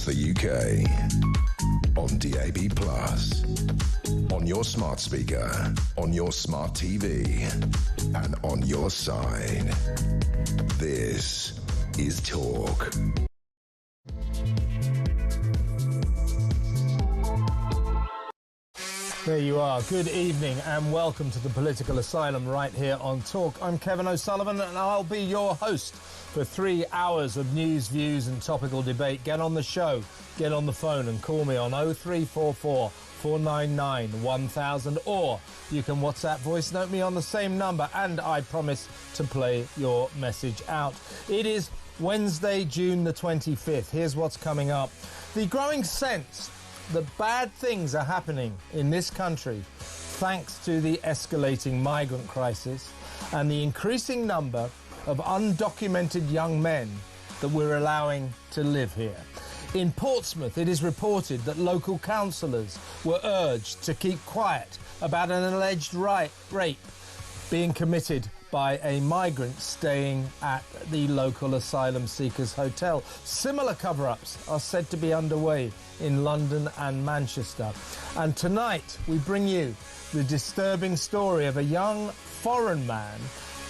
across the UK. On DAB+, on your smart speaker, on your smart TV, and on your side. This is Talk. There you are. Good evening and welcome to the Political Asylum right here on Talk. I'm Kevin O'Sullivan and I'll be your host for 3 hours of news, views and topical debate. Get on the show, get on the phone and call me on 0344 499 1000, or you can WhatsApp voice note me on the same number and I promise to play your message out. It is Wednesday, June the 25th. Here's what's coming up. The growing sense that bad things are happening in this country thanks to the escalating migrant crisis and the increasing number of undocumented young men that we're allowing to live here. In Portsmouth, it is reported that local councillors were urged to keep quiet about an alleged rape being committed by a migrant staying at the local asylum seekers hotel. Similar cover-ups are said to be underway in London and Manchester. And tonight we bring you the disturbing story of a young foreign man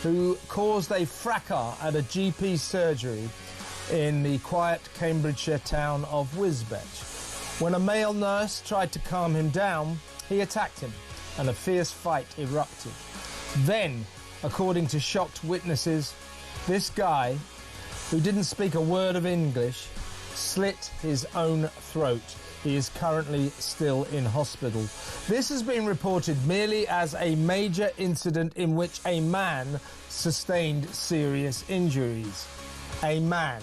who caused a fracas at a GP surgery in the quiet Cambridgeshire town of Wisbech. When a male nurse tried to calm him down, he attacked him and a fierce fight erupted. Then, according to shocked witnesses, this guy, who didn't speak a word of English, slit his own throat. He is currently still in hospital. This has been reported merely as a major incident in which a man sustained serious injuries. A man.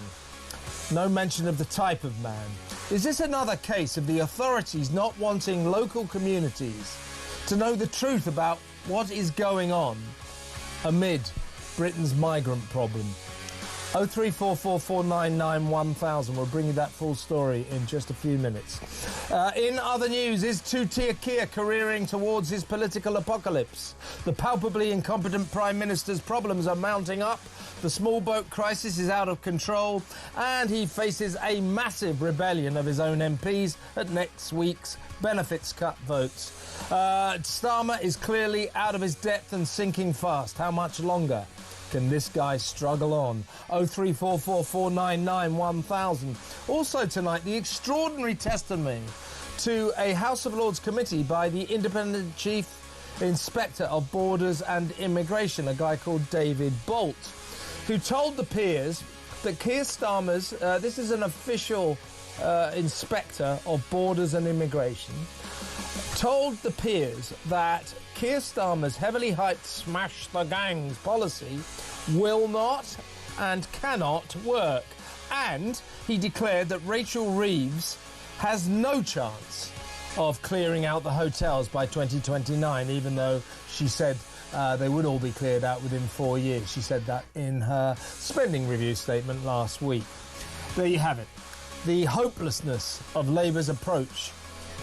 No mention of the type of man. Is this another case of the authorities not wanting local communities to know the truth about what is going on amid Britain's migrant problem? 0344 499 1000. We'll bring you that full story in just a few minutes. In other news, is Two-Tier Keir careering towards his political apocalypse? The palpably incompetent Prime Minister's problems are mounting up. The small boat crisis is out of control. And he faces a massive rebellion of his own MPs at next week's benefits cut votes. Starmer is clearly out of his depth and sinking fast. How much longer can this guy struggle on? 0344 499 1000. Also tonight, the extraordinary testimony to a House of Lords committee by the Independent Chief Inspector of Borders and Immigration, a guy called David Bolt, who told the peers that Keir Starmer's, this is an official inspector of Borders and Immigration, told the peers that Keir Starmer's heavily hyped smash the gangs policy will not and cannot work. And he declared that Rachel Reeves has no chance of clearing out the hotels by 2029, even though she said they would all be cleared out within 4 years. She said that in her spending review statement last week. There you have it. The hopelessness of Labour's approach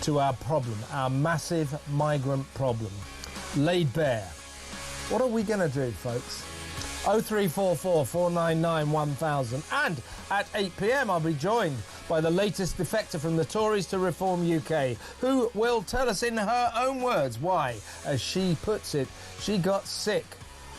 to our problem, our massive migrant problem, laid bare. What are we going to do, folks? 0344 499 1000. And at 8 p.m, I'll be joined by the latest defector from the Tories to Reform UK, who will tell us in her own words why, as she puts it, she got sick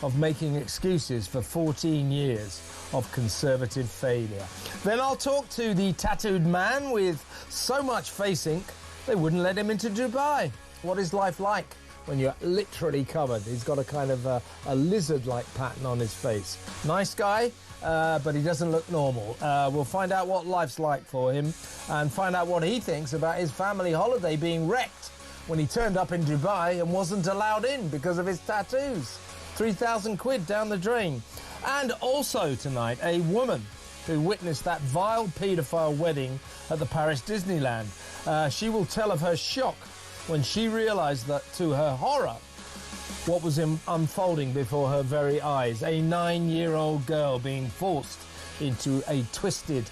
of making excuses for 14 years of Conservative failure. Then I'll talk to the tattooed man with so much face ink they wouldn't let him into Dubai. What is life like when you're literally covered? He's got a kind of a lizard-like pattern on his face. Nice guy, but he doesn't look normal. We'll find out what life's like for him and find out what he thinks about his family holiday being wrecked when he turned up in Dubai and wasn't allowed in because of his tattoos. 3,000 quid down the drain. And also tonight, a woman who witnessed that vile paedophile wedding at the Paris Disneyland. She will tell of her shock when she realised that, to her horror, what was unfolding before her very eyes. A 9-year-old girl being forced into a twisted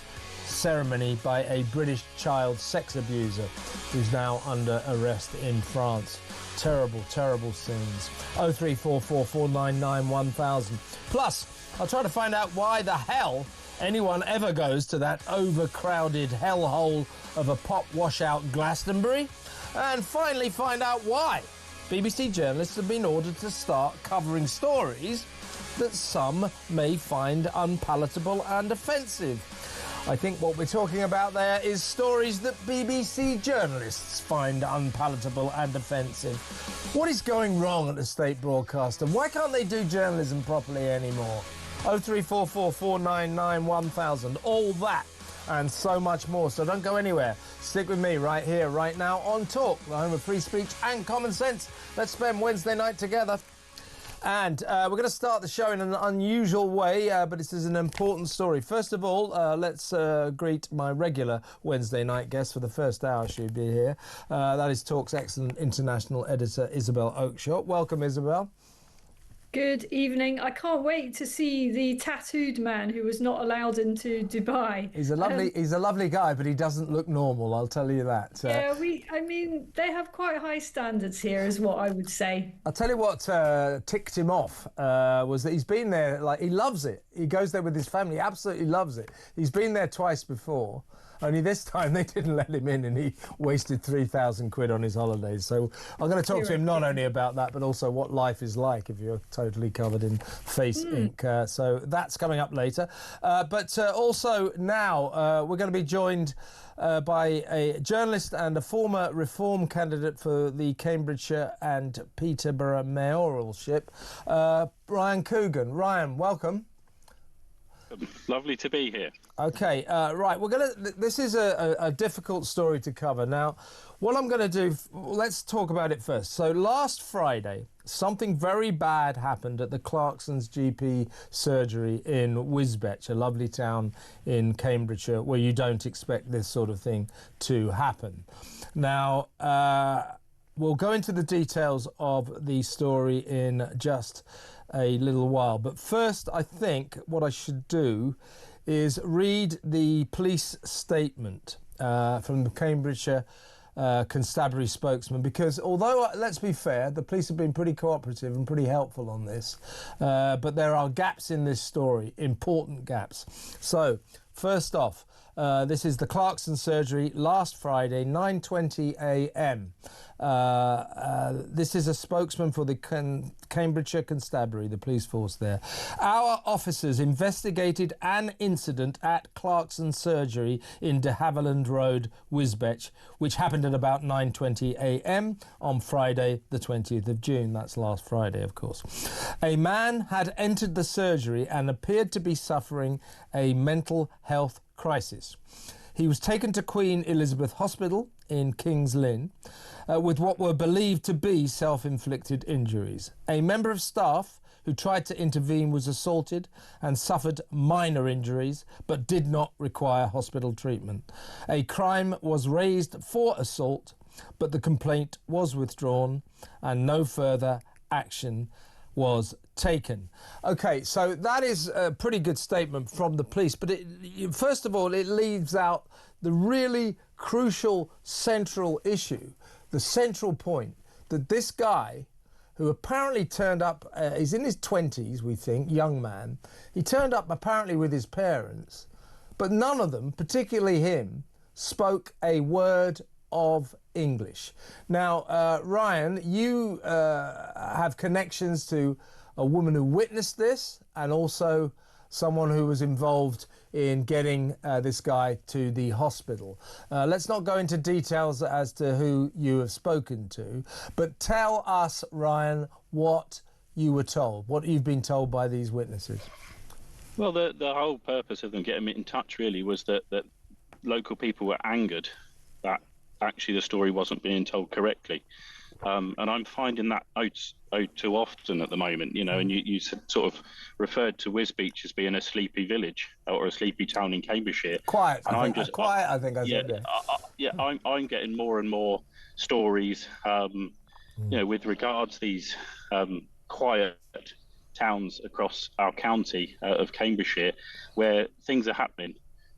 ceremony by a British child sex abuser who's now under arrest in France. Terrible, terrible scenes. 0344 499 1000. Plus, I'll try to find out why the hell anyone ever goes to that overcrowded hellhole of a pop washout Glastonbury. And finally find out why BBC journalists have been ordered to start covering stories that some may find unpalatable and offensive. I think what we're talking about there is stories that BBC journalists find unpalatable and offensive. What is going wrong at the state broadcaster? Why can't they do journalism properly anymore? 0344 499 1000. All that and so much more. So don't go anywhere. Stick with me right here, right now on Talk, the home of free speech and common sense. Let's spend Wednesday night together. And we're going to start the show in an unusual way, but this is an important story. First of all, let's greet my regular Wednesday night guest for the first hour. She'll be here. That is Talk's excellent international editor, Isabel Oakeshott. Welcome, Isabel. Good evening. I can't wait to see the tattooed man who was not allowed into Dubai. He's a lovely guy, but he doesn't look normal, I'll tell you that. Yeah, I mean, they have quite high standards here, is what I would say. I'll tell you what ticked him off was that he's been there, like, he loves it. He goes there with his family, he absolutely loves it. He's been there twice before. Only this time they didn't let him in and he wasted 3,000 quid on his holidays. So I'm going to talk to him not only about that, but also what life is like if you're totally covered in face ink. So that's coming up later. But also now we're going to be joined by a journalist and a former Reform candidate for the Cambridgeshire and Peterborough mayoralship, Ryan Coogan. Ryan, welcome. Lovely to be here. Okay, right. This is a difficult story to cover. Now, what I'm going to do, let's talk about it first. So last Friday, something very bad happened at the Clarkson's GP surgery in Wisbech, a lovely town in Cambridgeshire, where you don't expect this sort of thing to happen. Now, we'll go into the details of the story in just a little while. But first, I think what I should do is read the police statement from the Cambridgeshire Constabulary spokesman, because although, let's be fair, the police have been pretty cooperative and pretty helpful on this, but there are gaps in this story, important gaps. So, first off, this is the Clarkson surgery last Friday, 9:20 a.m. This is a spokesman for the Cambridgeshire Constabulary, the police force there. Our officers investigated an incident at Clarkson surgery in De Havilland Road, Wisbech, which happened at about 9:20 a.m. on Friday, the 20th of June. That's last Friday, of course. A man had entered the surgery and appeared to be suffering a mental health crisis. He was taken to Queen Elizabeth Hospital in King's Lynn with what were believed to be self-inflicted injuries. A member of staff who tried to intervene was assaulted and suffered minor injuries but did not require hospital treatment. A crime was raised for assault, but the complaint was withdrawn and no further action was taken. Okay, so that is a pretty good statement from the police, but first of all, it leaves out the really crucial central issue, the central point, that this guy, who apparently turned up, he's in his 20s, we think, young man, he turned up apparently with his parents, but none of them, particularly him, spoke a word of English. Now, Ryan, you have connections to a woman who witnessed this and also someone who was involved in getting this guy to the hospital. Let's not go into details as to who you have spoken to, but tell us, Ryan, what you were told, what you've been told by these witnesses. Well, the whole purpose of them getting in touch really was that local people were angered that actually the story wasn't being told correctly. And I'm finding that too often at the moment, you know, and you sort of referred to Wisbech as being a sleepy village or a sleepy town in Cambridgeshire. Quiet, and I think I said. I'm getting more and more stories, you know, with regards to these quiet towns across our county of Cambridgeshire where things are happening.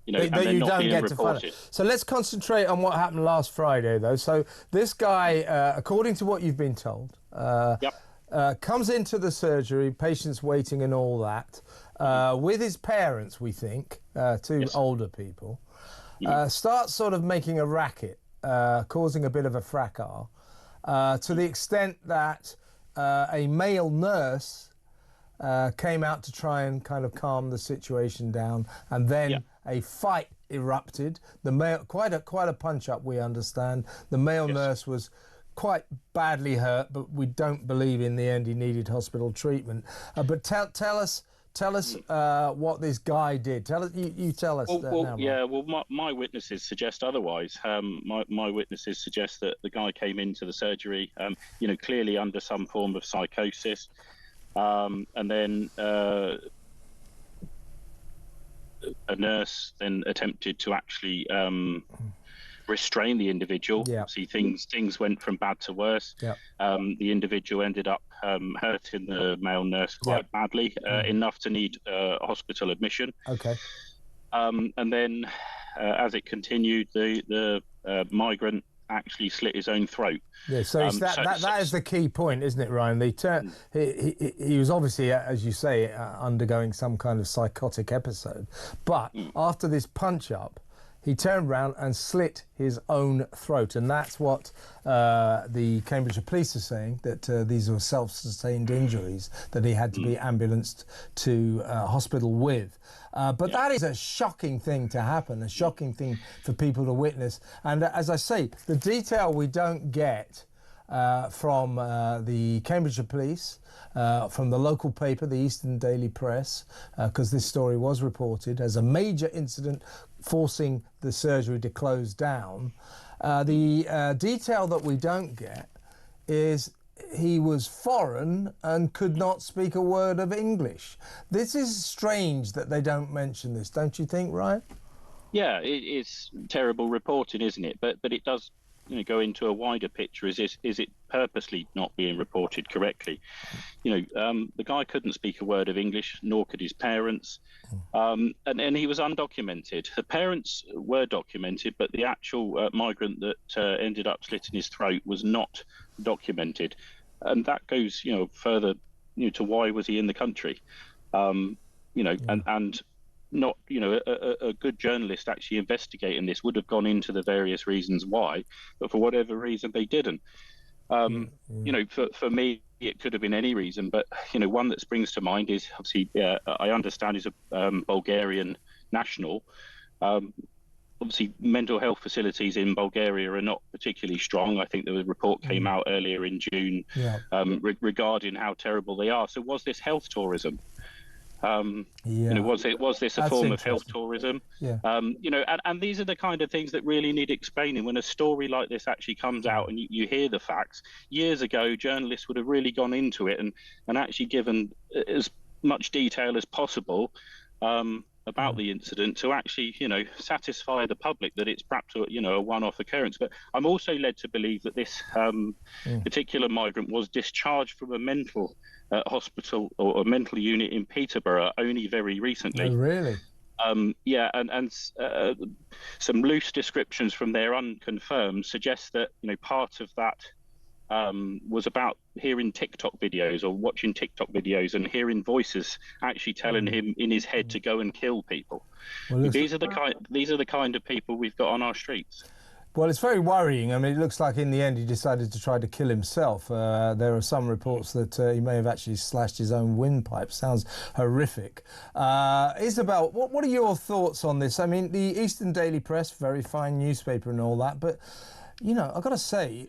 You know, that you don't get reported. to find. So let's concentrate on what happened last Friday, though. So this guy, according to what you've been told, comes into the surgery, patients waiting and all that, with his parents, we think, two older people, starts sort of making a racket, causing a bit of a fracas, to the extent that a male nurse came out to try and kind of calm the situation down, and then a fight erupted. The male, quite a punch up, we understand. The male nurse was quite badly hurt, but we don't believe in the end he needed hospital treatment. But tell us what this guy did. You tell us. My witnesses suggest otherwise. My witnesses suggest that the guy came into the surgery, clearly under some form of psychosis. And then a nurse then attempted to actually restrain the individual. See, things went from bad to worse. The individual ended up hurting the male nurse quite badly, enough to need hospital admission. And then as it continued, the migrant actually slit his own throat. So that is the key point, isn't it, Ryan? He was obviously, as you say, undergoing some kind of psychotic episode. But after this punch-up, he turned around and slit his own throat. And that's what the Cambridgeshire police are saying, that these were self-sustained injuries that he had to be ambulanced to hospital with. But that is a shocking thing to happen, a shocking thing for people to witness. And as I say, the detail we don't get from the Cambridgeshire police, from the local paper, the Eastern Daily Press, because this story was reported as a major incident forcing the surgery to close down. The detail that we don't get is he was foreign and could not speak a word of English. This is strange that they don't mention this, don't you think, Ryan? Yeah, it's terrible reporting, isn't it? But it does go into a wider picture. Is it purposely not being reported correctly? The guy couldn't speak a word of English, nor could his parents, and he was undocumented. The parents were documented, but the actual migrant that ended up slitting his throat was not documented, and that goes further to why was he in the country, and not a good journalist actually investigating this would have gone into the various reasons why, but for whatever reason they didn't. For me it could have been any reason, but one that springs to mind is obviously I understand he's a Bulgarian national. Obviously mental health facilities in Bulgaria are not particularly strong. I think the report came out earlier in June regarding how terrible they are. So was this health tourism? Was this a form of health tourism? And these are the kind of things that really need explaining. When a story like this actually comes out and you hear the facts, years ago journalists would have really gone into it and actually given as much detail as possible about the incident to actually satisfy the public that it's perhaps a one-off occurrence. But I'm also led to believe that this particular migrant was discharged from a mental hospital or a mental unit in Peterborough only very recently. Oh, really? And some loose descriptions from there, unconfirmed, suggest that part of that was about hearing TikTok videos or watching TikTok videos and hearing voices actually telling him in his head to go and kill people. Well, these are the kind of people we've got on our streets. Well, it's very worrying. I mean, it looks like in the end he decided to try to kill himself. There are some reports that he may have actually slashed his own windpipe. Sounds horrific. Isabel, what are your thoughts on this? I mean, the Eastern Daily Press, very fine newspaper and all that, but, I've got to say,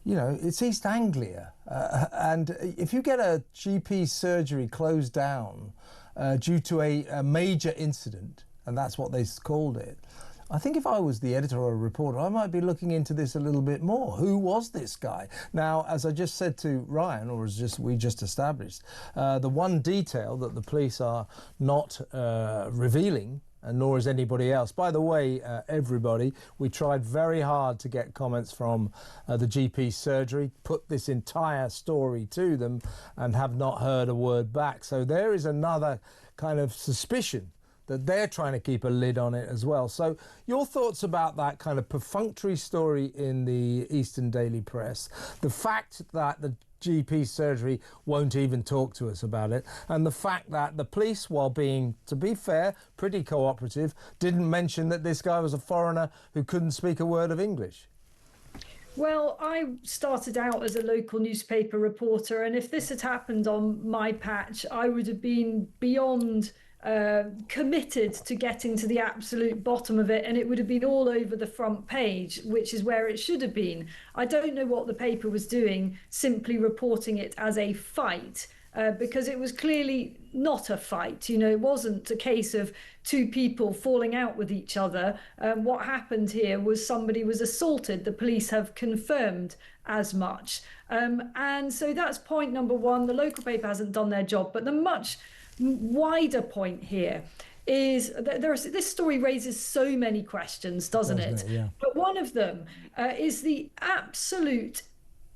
it's East Anglia. And if you get a GP surgery closed down due to a major incident, and that's what they called it, I think if I was the editorial reporter, I might be looking into this a little bit more. Who was this guy? Now, as I just said to Ryan, or as we just established, the one detail that the police are not revealing, and nor is anybody else. By the way, everybody, we tried very hard to get comments from the GP surgery, put this entire story to them, and have not heard a word back. So there is another kind of suspicion that they're trying to keep a lid on it as well. So your thoughts about that kind of perfunctory story in the Eastern Daily Press, the fact that the GP surgery won't even talk to us about it, and the fact that the police, while being, to be fair, pretty cooperative, didn't mention that this guy was a foreigner who couldn't speak a word of English. Well, I started out as a local newspaper reporter, and if this had happened on my patch, I would have been beyond committed to getting to the absolute bottom of it, and it would have been all over the front page, which is where it should have been. I don't know what the paper was doing, simply reporting it as a fight, because it was clearly not a fight. You know, it wasn't a case of two people falling out with each other. What happened here was somebody was assaulted. The police have confirmed as much. And so that's point number one. The local paper hasn't done their job. But the much wider point here is that this story raises so many questions, doesn't it? Yeah. But one of them is the absolute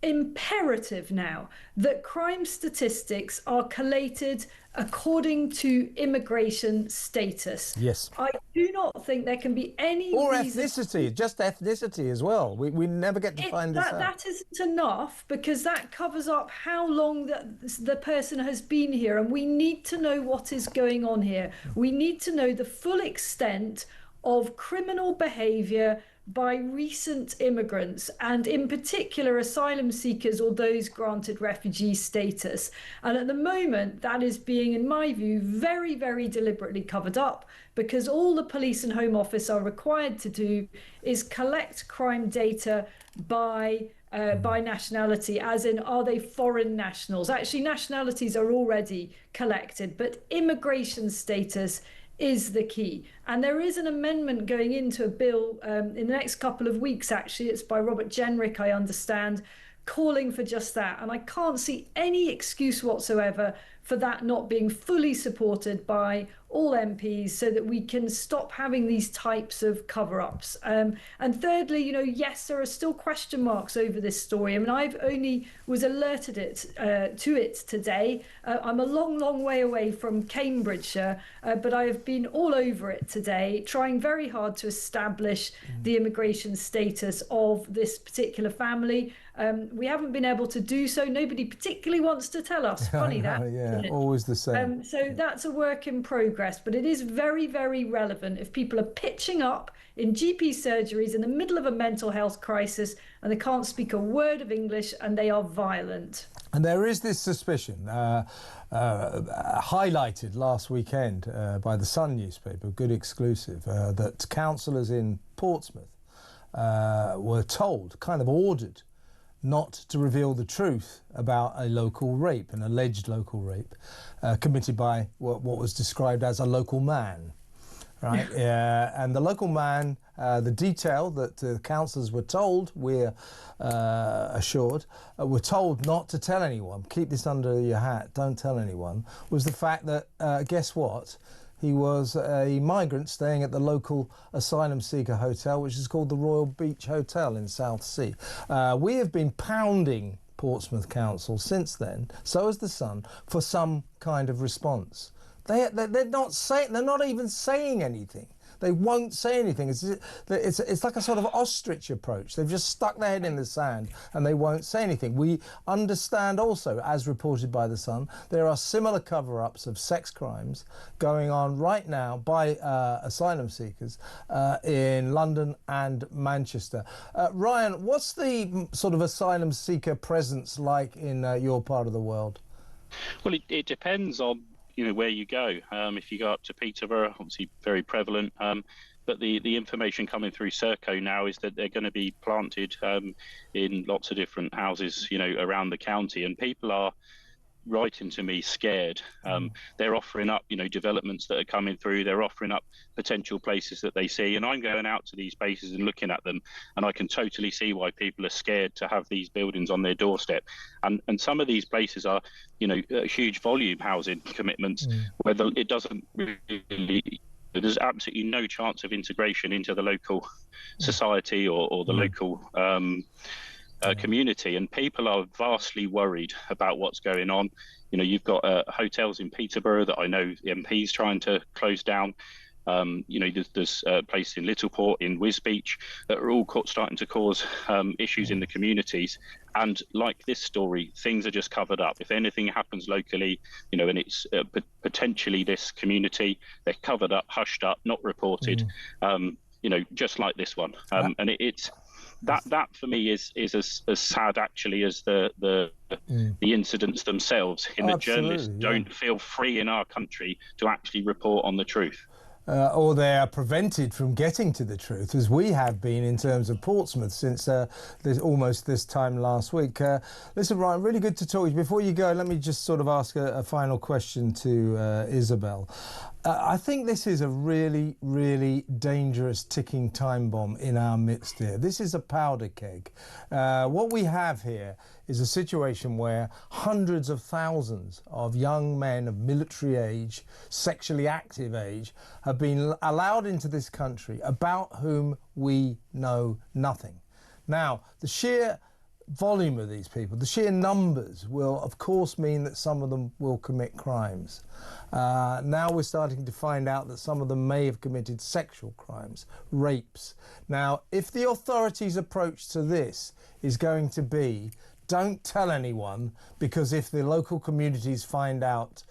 imperative now that crime statistics are collated according to immigration status. Yes. I do not think there can be any or reason... ethnicity, just ethnicity as well. We never get to find this out. That isn't enough, because that covers up how long the person has been here, and we need to know what is going on here. We need to know the full extent of criminal behaviour by recent immigrants, and in particular asylum seekers or those granted refugee status. And at the moment, that is being, in my view, very, very deliberately covered up, because all the police and Home Office are required to do is collect crime data by nationality, as in, are they foreign nationals? Actually, nationalities are already collected, but immigration status is the key. And there is an amendment going into a bill in the next couple of weeks, actually. It's by Robert Jenrick, I understand, calling for just that. And I can't see any excuse whatsoever for that not being fully supported by all MPs, so that we can stop having these types of cover-ups. And thirdly, you know, yes, there are still question marks over this story. I mean, I've only was alerted to it today. I'm a long, long way away from Cambridgeshire, but I have been all over it today, trying very hard to establish the immigration status of this particular family. We haven't been able to do so. Nobody particularly wants to tell us. Funny that. Yeah, always the same. So that's a work in progress, but it is very, very relevant if people are pitching up in GP surgeries in the middle of a mental health crisis and they can't speak a word of English and they are violent. And there is this suspicion, highlighted last weekend by the Sun newspaper, good exclusive, that councillors in Portsmouth were told, kind of ordered, not to reveal the truth about a local rape, an alleged local rape, committed by what was described as a local man, right? And the local man, the detail that the councillors were told, we're assured, were told not to tell anyone, keep this under your hat, don't tell anyone, was the fact that, guess what? He was a migrant staying at the local asylum seeker hotel, which is called the Royal Beach Hotel in Southsea. We have been pounding Portsmouth Council since then, so has the Sun, for some kind of response. They're not even saying anything. They won't say anything. It's like a sort of ostrich approach. They've just stuck their head in the sand and they won't say anything. We understand also, as reported by The Sun, there are similar cover-ups of sex crimes going on right now by asylum seekers in London and Manchester. Ryan, what's the sort of asylum seeker presence like in your part of the world? Well, it depends on where you go. If you go up to Peterborough, obviously very prevalent. But the information coming through Serco now is that they're going to be planted in lots of different houses, around the county, and people are writing to me scared. They're offering up, developments that are coming through. They're offering up potential places that they see, and I'm going out to these places and looking at them, and I can totally see why people are scared to have these buildings on their doorstep. And some of these places are, huge volume housing commitments where it doesn't really. There's absolutely no chance of integration into the local society or the local community, and people are vastly worried about what's going on. You've got hotels in Peterborough that I know the MP's trying to close down. There's a place in Littleport, in Wisbech, that are all starting to cause issues in the communities. And like this story, things are just covered up. If anything happens locally, and it's potentially this community, they're covered up, hushed up, not reported. Just like this one. And it's that for me is as sad actually as the incidents themselves, in that journalists don't feel free in our country to actually report on the truth. Or they are prevented from getting to the truth, as we have been in terms of Portsmouth since almost this time last week. Listen, Ryan, really good to talk to you. Before you go, let me just sort of ask a final question to Isabel. I think this is a really, really dangerous ticking time bomb in our midst here. This is a powder keg. What we have here is a situation where hundreds of thousands of young men of military age, sexually active age, have been allowed into this country about whom we know nothing. Now, the sheer volume of these people, the sheer numbers, will of course mean that some of them will commit crimes. Now we're starting to find out that some of them may have committed sexual crimes, rapes. Now, if the authorities' approach to this is going to be don't tell anyone, because if the local communities find out,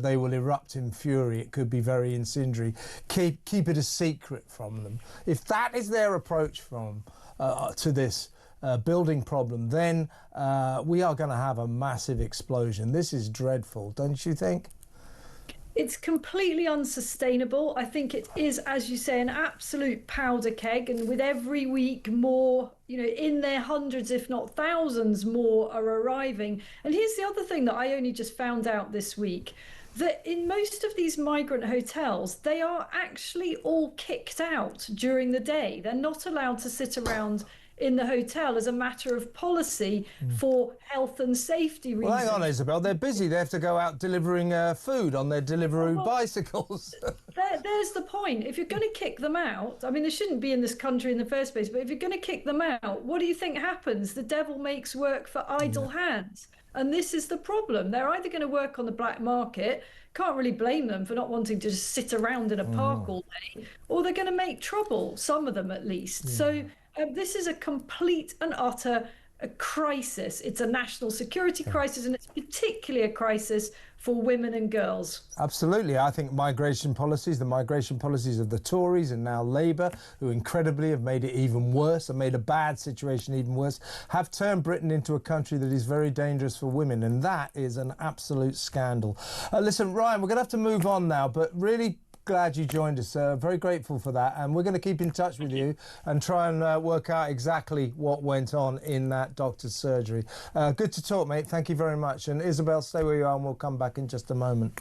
they will erupt in fury. It could be very incendiary. Keep it a secret from them. If that is their approach to this building problem, then we are going to have a massive explosion. This is dreadful, don't you think? It's completely unsustainable. I think it is, as you say, an absolute powder keg, and with every week more, in their hundreds, if not thousands more are arriving. And here's the other thing that I only just found out this week, that in most of these migrant hotels, they are actually all kicked out during the day. They're not allowed to sit around in the hotel as a matter of policy for health and safety reasons. Well, hang on, Isabel, they're busy. They have to go out delivering food on their Deliveroo bicycles. There's the point. If you're going to kick them out, I mean, they shouldn't be in this country in the first place, but if you're going to kick them out, what do you think happens? The devil makes work for idle hands. And this is the problem. They're either going to work on the black market, can't really blame them for not wanting to just sit around in a park all day, or they're going to make trouble, some of them at least. So this is a complete and utter crisis. It's a national security crisis, and it's particularly a crisis for women and girls. Absolutely. I think the migration policies of the Tories and now Labour, who incredibly have made it even worse, have made a bad situation even worse, have turned Britain into a country that is very dangerous for women, and that is an absolute scandal. Listen, Ryan, we're going to have to move on now, but really glad you joined us. Very grateful for that, and we're going to keep in touch with you and try and work out exactly what went on in that doctor's surgery. Good to talk, mate. Thank you very much. And Isabel, stay where you are and we'll come back in just a moment.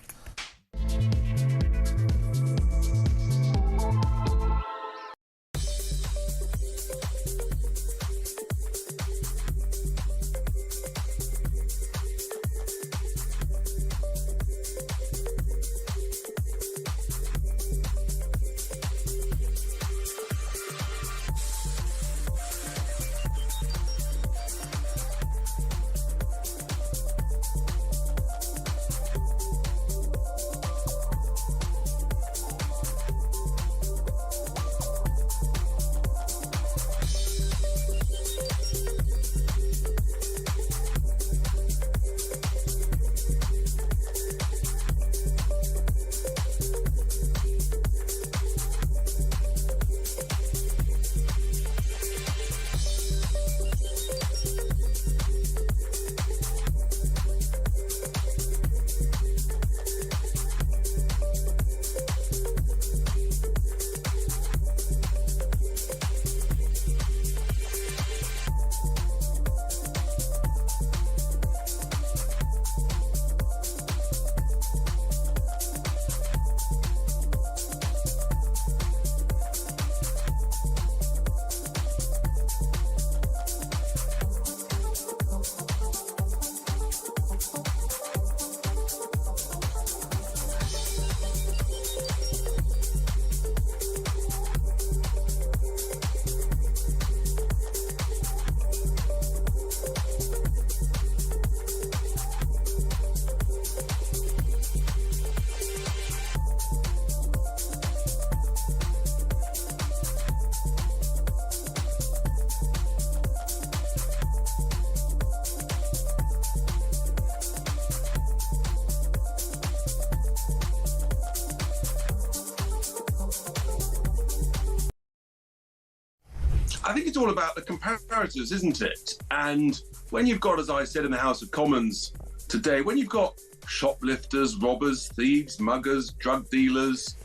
I think it's all about the comparators, isn't it? And when you've got, as I said in the House of Commons today, when you've got shoplifters, robbers, thieves, muggers, drug dealers,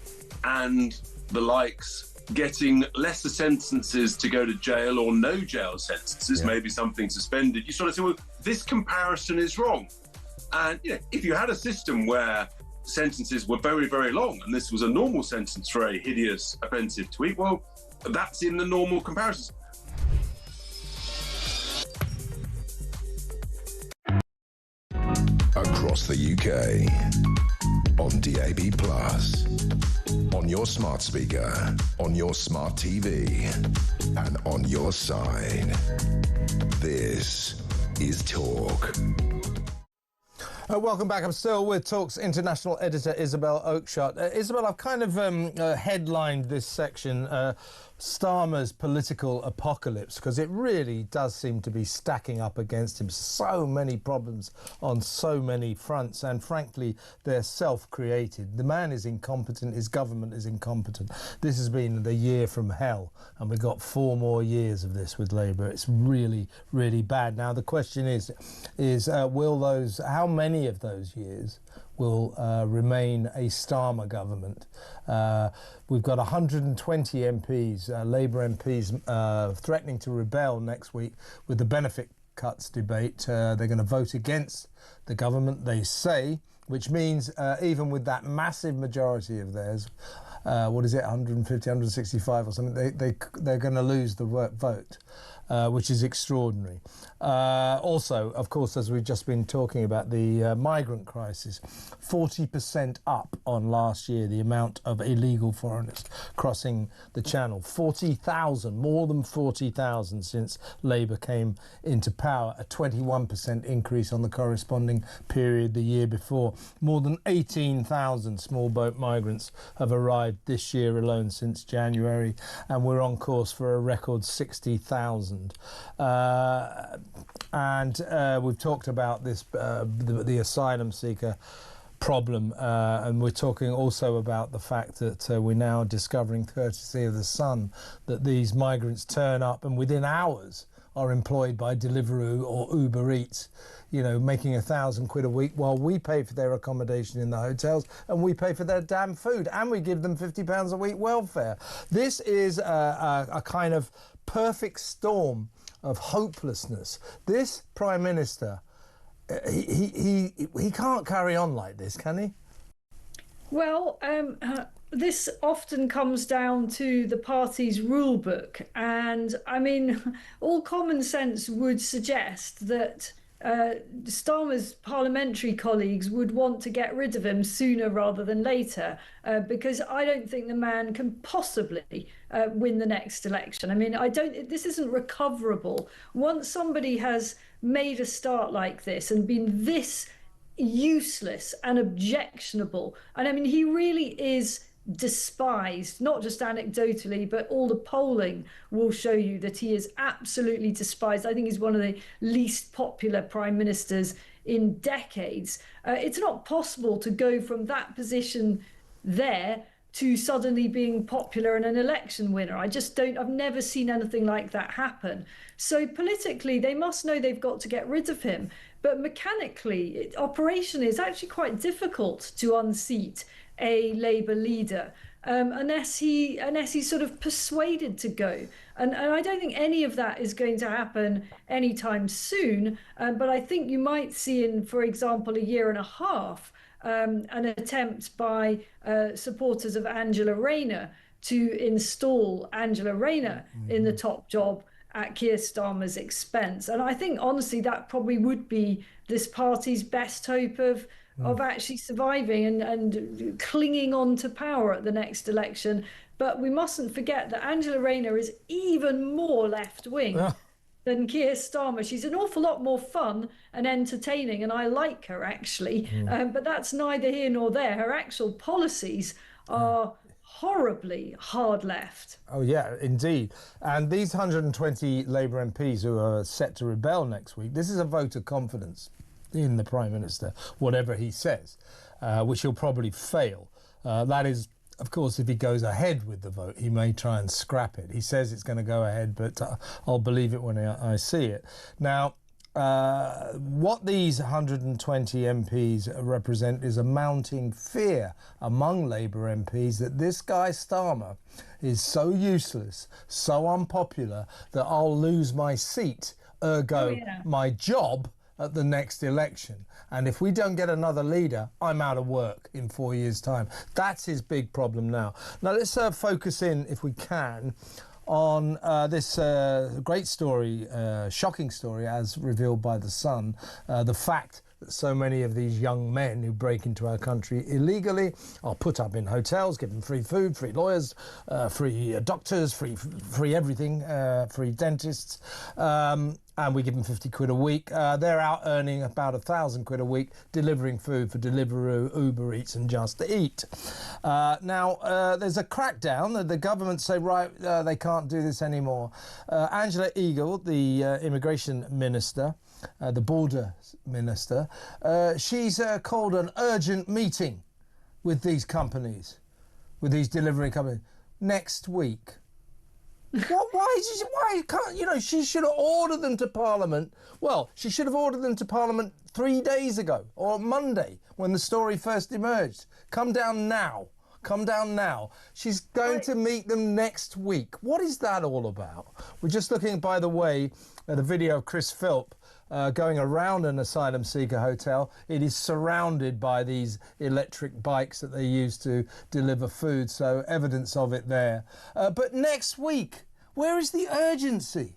and the likes getting lesser sentences to go to jail or no jail sentences, maybe something suspended, you sort of say, well, this comparison is wrong. And if you had a system where sentences were very, very long, and this was a normal sentence for a hideous, offensive tweet, well, that's in the normal comparisons. Across the UK, on DAB+, on your smart speaker, on your smart TV, and on your side. This is Talk. Welcome back. I'm still with Talk's international editor, Isabel Oakeshott. Isabel, I've kind of headlined this section, Starmer's political apocalypse, because it really does seem to be stacking up against him. So many problems on so many fronts, and frankly, they're self-created. The man is incompetent, his government is incompetent. This has been the year from hell, and we've got 4 more years of this with Labour. It's really, really bad. Now, the question is how many of those years will remain a Starmer government? We've got 120 MPs, Labour MPs, threatening to rebel next week with the benefit cuts debate. They're going to vote against the government, they say, which means even with that massive majority of theirs, 150, 165 or something, they're going to lose the vote. Which is extraordinary. Also, of course, as we've just been talking about, the migrant crisis, 40% up on last year, the amount of illegal foreigners crossing the channel. 40,000, more than 40,000 since Labour came into power, a 21% increase on the corresponding period the year before. More than 18,000 small boat migrants have arrived this year alone since January, and we're on course for a record 60,000. And we've talked about this, the asylum seeker problem, and we're talking also about the fact that we're now discovering, courtesy of The Sun, that these migrants turn up and within hours are employed by Deliveroo or Uber Eats, making £1,000 a week while we pay for their accommodation in the hotels and we pay for their damn food and we give them £50 a week welfare. This is a kind of perfect storm of hopelessness. This Prime Minister, he can't carry on like this, can he? Well, this often comes down to the party's rule book, and I mean, all common sense would suggest that Starmer's parliamentary colleagues would want to get rid of him sooner rather than later, because I don't think the man can possibly win the next election. I mean, this isn't recoverable. Once somebody has made a start like this and been this useless and objectionable, and I mean, he really is despised, not just anecdotally, but all the polling will show you that he is absolutely despised. I think he's one of the least popular prime ministers in decades. It's not possible to go from that position there to suddenly being popular and an election winner. I've never seen anything like that happen. So politically, they must know they've got to get rid of him. But mechanically, operationally, it's actually quite difficult to unseat a Labour leader unless he's sort of persuaded to go. And I don't think any of that is going to happen anytime soon. But I think you might see in, for example, a year and a half, an attempt by supporters of Angela Rayner to install Angela Rayner in the top job at Keir Starmer's expense. And I think, honestly, that probably would be this party's best hope of actually surviving and clinging on to power at the next election. But we mustn't forget that Angela Rayner is even more left-wing than Keir Starmer. She's an awful lot more fun and entertaining, and I like her, actually. But that's neither here nor there. Her actual policies are horribly hard left. Oh, yeah, indeed. And these 120 Labour MPs who are set to rebel next week, this is a vote of confidence in the Prime Minister, whatever he says, which he'll probably fail. That is of course, if he goes ahead with the vote, he may try and scrap it. He says it's going to go ahead, but I'll believe it when I see it. Now, what these 120 MPs represent is a mounting fear among Labour MPs that this guy Starmer is so useless, so unpopular, that I'll lose my seat, ergo my job, at the next election. And if we don't get another leader, I'm out of work in 4 years' time. That's his big problem now. Now, let's focus in, if we can, on this great story, shocking story, as revealed by The Sun, the fact that so many of these young men who break into our country illegally are put up in hotels, given free food, free lawyers, free doctors, free everything, free dentists, and we give them 50 quid a week. They're out earning about 1,000 quid a week delivering food for Deliveroo, Uber Eats and Just Eat. Now, there's a crackdown. The government say, right, they can't do this anymore. Angela Eagle, the immigration minister, the border minister, she's called an urgent meeting with these companies, with these delivery companies, next week. Why can't, you know, she should have ordered them to Parliament. Well, she should have ordered them to Parliament 3 days ago, or Monday, when the story first emerged. Come down now. Come down now. She's going to meet them next week. What is that all about? We're just looking, by the way, at a video of Chris Philp going around an asylum seeker hotel. It is surrounded by these electric bikes that they use to deliver food, so evidence of it there. But next week, where is the urgency?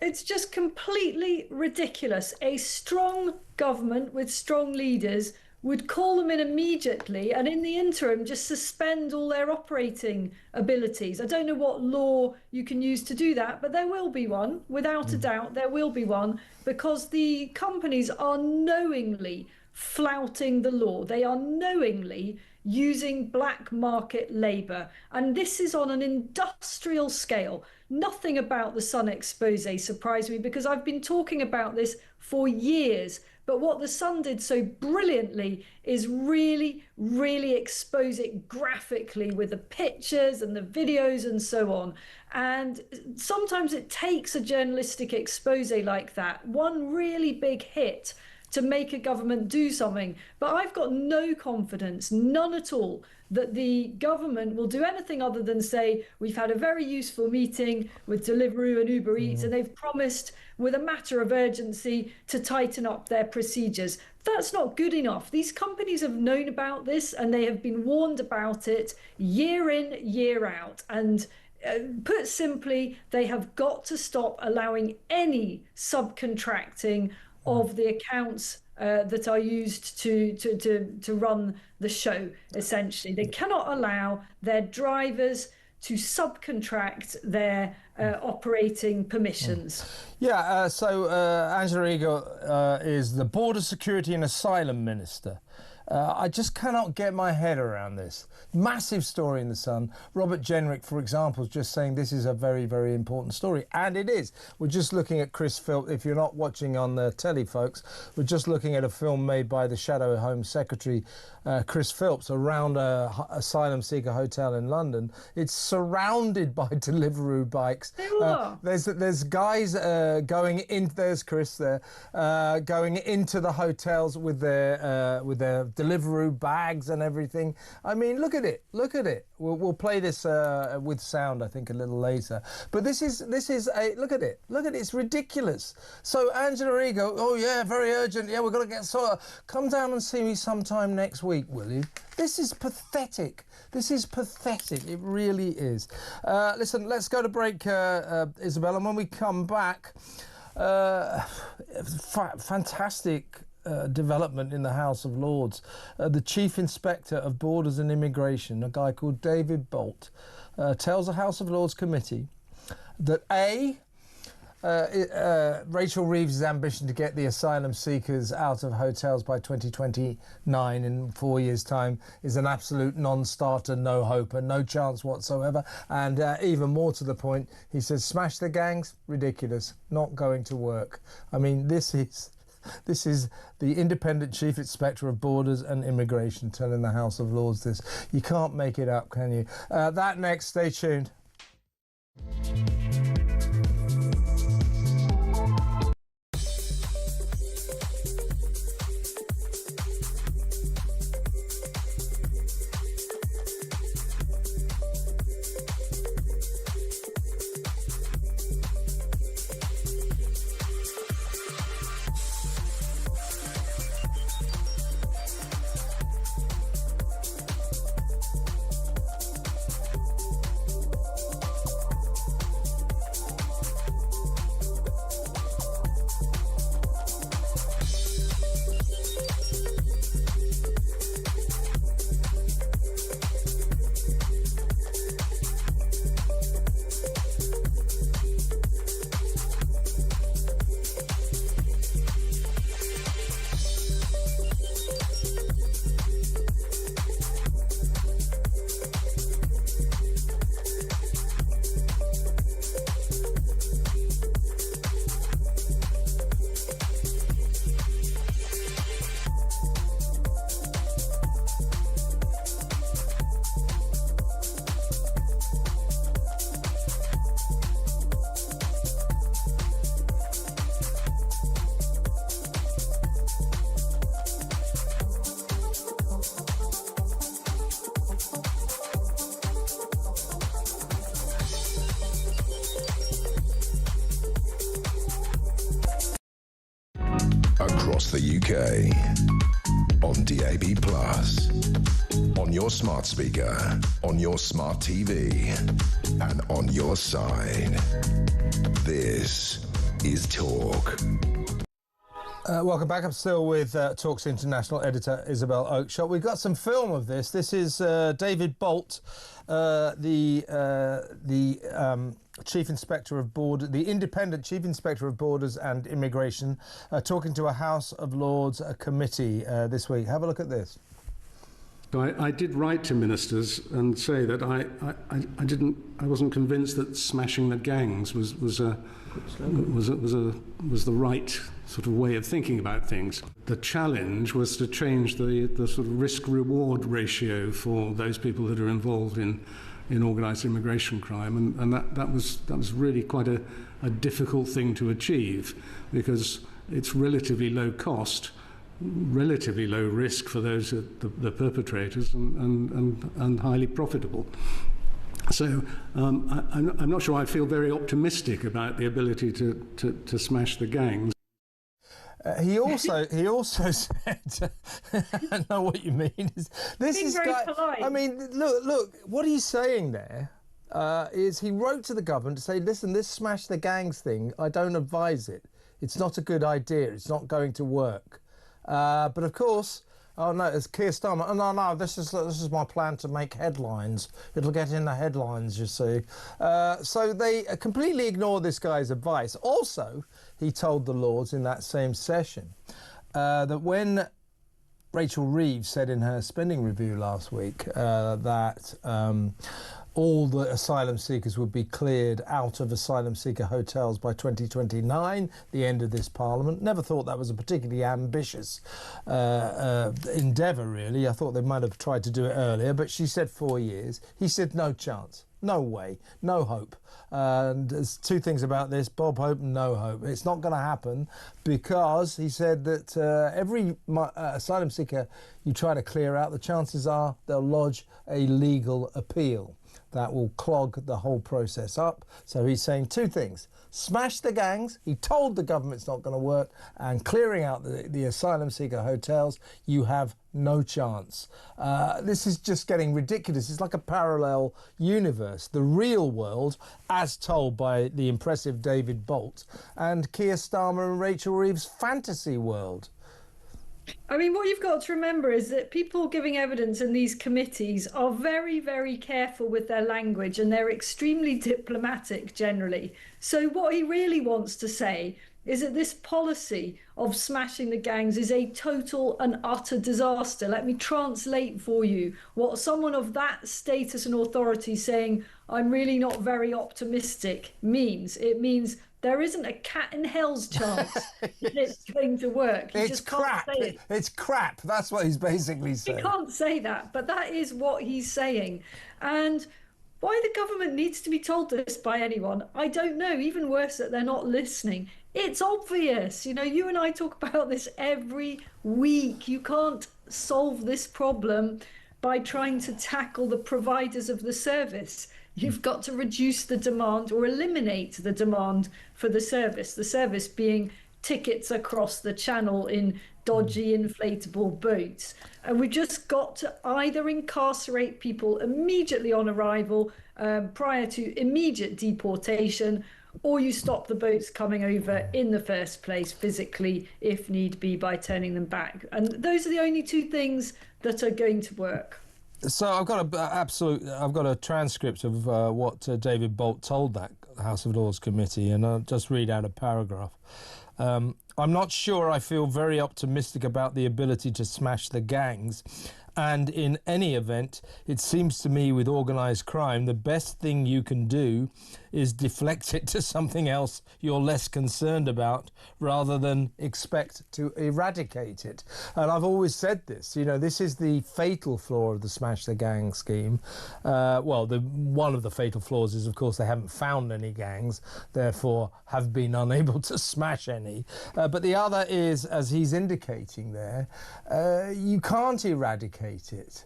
It's just completely ridiculous. A strong government with strong leaders would call them in immediately and in the interim just suspend all their operating abilities. I don't know what law you can use to do that, but there will be one. Without a doubt, there will be one, because the companies are knowingly flouting the law. They are knowingly using black market labour. And this is on an industrial scale. Nothing about the Sun expose surprised me, because I've been talking about this for years. But what the Sun did so brilliantly is really, really expose it graphically with the pictures and the videos and so on. And sometimes it takes a journalistic expose like that, one really big hit, to make a government do something. But I've got no confidence, none at all, that the government will do anything other than say, we've had a very useful meeting with Deliveroo and Uber Eats, and they've promised with a matter of urgency to tighten up their procedures. That's not good enough. These companies have known about this and they have been warned about it year in, year out. And put simply, they have got to stop allowing any subcontracting of the accounts that are used to run the show, essentially. They cannot allow their drivers to subcontract their operating permissions. Yeah, so Angela Eagle is the Border Security and Asylum Minister. I just cannot get my head around this. Massive story in The Sun. Robert Jenrick, for example, is just saying this is a very, very important story. And it is. We're just looking at Chris Philp. If you're not watching on the telly, folks, we're just looking at a film made by the Shadow Home Secretary, Chris Philps, around a asylum seeker hotel in London. It's surrounded by Deliveroo bikes. There's guys going in. There's Chris there, going into the hotels with their Deliveroo bags and everything. I mean, look at it. Look at it. We'll play this with sound, I think, a little later. But this is a look at it. Look at it. It's ridiculous. So Angela Eagle, oh yeah, very urgent. Yeah, we've got to get sorted. Come down and see me sometime next week, will you? This is pathetic. This is pathetic. It really is. Listen, let's go to break, Isabel, and when we come back, fantastic development in the House of Lords. The Chief Inspector of Borders and Immigration, a guy called David Bolt, tells the House of Lords Committee that Rachel Reeves' ambition to get the asylum seekers out of hotels by 2029 in 4 years' time is an absolute non-starter, no hope and no chance whatsoever. And even more to the point, he says, smash the gangs, ridiculous, not going to work. I mean, this is This is the Independent Chief Inspector of Borders and Immigration telling the House of Lords this. You can't make it up, can you? That next, stay tuned. Across the UK, on DAB+, on your smart speaker, on your smart TV, and on your side. This is Talk. Welcome back. I'm still with Talk's international editor Isabel Oakeshott. We've got some film of this. This is David Bolt, the Chief Inspector of Border, the Independent Chief Inspector of Borders and Immigration, talking to a House of Lords committee this week. Have a look at this. I did write to ministers and say that I wasn't convinced that smashing the gangs was the right sort of way of thinking about things. The challenge was to change the sort of risk-reward ratio for those people that are involved in organised immigration crime, and that was really quite a difficult thing to achieve, because it's relatively low cost, relatively low risk for those the perpetrators, and highly profitable. So I'm not sure I feel very optimistic about the ability to smash the gangs. He also said, I know what you mean. This is very polite. I mean, look. What he's saying there is he wrote to the government to say, listen, this smash the gangs thing, I don't advise it. It's not a good idea. It's not going to work. But of course, oh no, it's Keir Starmer. Oh, no, this is my plan to make headlines. It'll get in the headlines, you see. So they completely ignore this guy's advice. Also, he told the Lords in that same session that when Rachel Reeves said in her spending review last week that all the asylum seekers would be cleared out of asylum seeker hotels by 2029, the end of this parliament. Never thought that was a particularly ambitious endeavour, really. I thought they might have tried to do it earlier, but she said 4 years. He said no chance, no way, no hope. And there's two things about this: Bob Hope and no hope. It's not going to happen, because he said that every asylum seeker you try to clear out, the chances are they'll lodge a legal appeal. That will clog the whole process up. So he's saying two things: smash the gangs, he told the government it's not going to work, and clearing out the asylum seeker hotels, you have no chance. This is just getting ridiculous. It's like a parallel universe, the real world, as told by the impressive David Bolt, and Keir Starmer and Rachel Reeves' fantasy world. I mean, what you've got to remember is that people giving evidence in these committees are very, very careful with their language, and they're extremely diplomatic generally. So what he really wants to say is that this policy of smashing the gangs is a total and utter disaster. Let me translate for you what someone of that status and authority saying, I'm really not very optimistic, means. It means There isn't a cat in hell's chance that it's going to work. You It's just can't crap. say it. It's crap. That's what he's basically saying. You can't say that, but that is what he's saying. And why the government needs to be told this by anyone, I don't know. Even worse, that they're not listening. It's obvious. You know, you and I talk about this every week. You can't solve this problem by trying to tackle the providers of the service. You've got to reduce the demand or eliminate the demand for the service being tickets across the channel in dodgy inflatable boats. And we've just got to either incarcerate people immediately on arrival prior to immediate deportation, or you stop the boats coming over in the first place physically, if need be, by turning them back. And those are the only two things that are going to work. So I've got a transcript of what David Bolt told that House of Lords committee, and I'll just read out a paragraph. I'm not sure I feel very optimistic about the ability to smash the gangs. And in any event, it seems to me with organised crime, the best thing you can do is deflect it to something else you're less concerned about rather than expect to eradicate it. And I've always said this, you know, this is the fatal flaw of the Smash the Gang scheme. One of the fatal flaws is, of course, they haven't found any gangs, therefore have been unable to smash any. But the other is, as he's indicating there, you can't eradicate it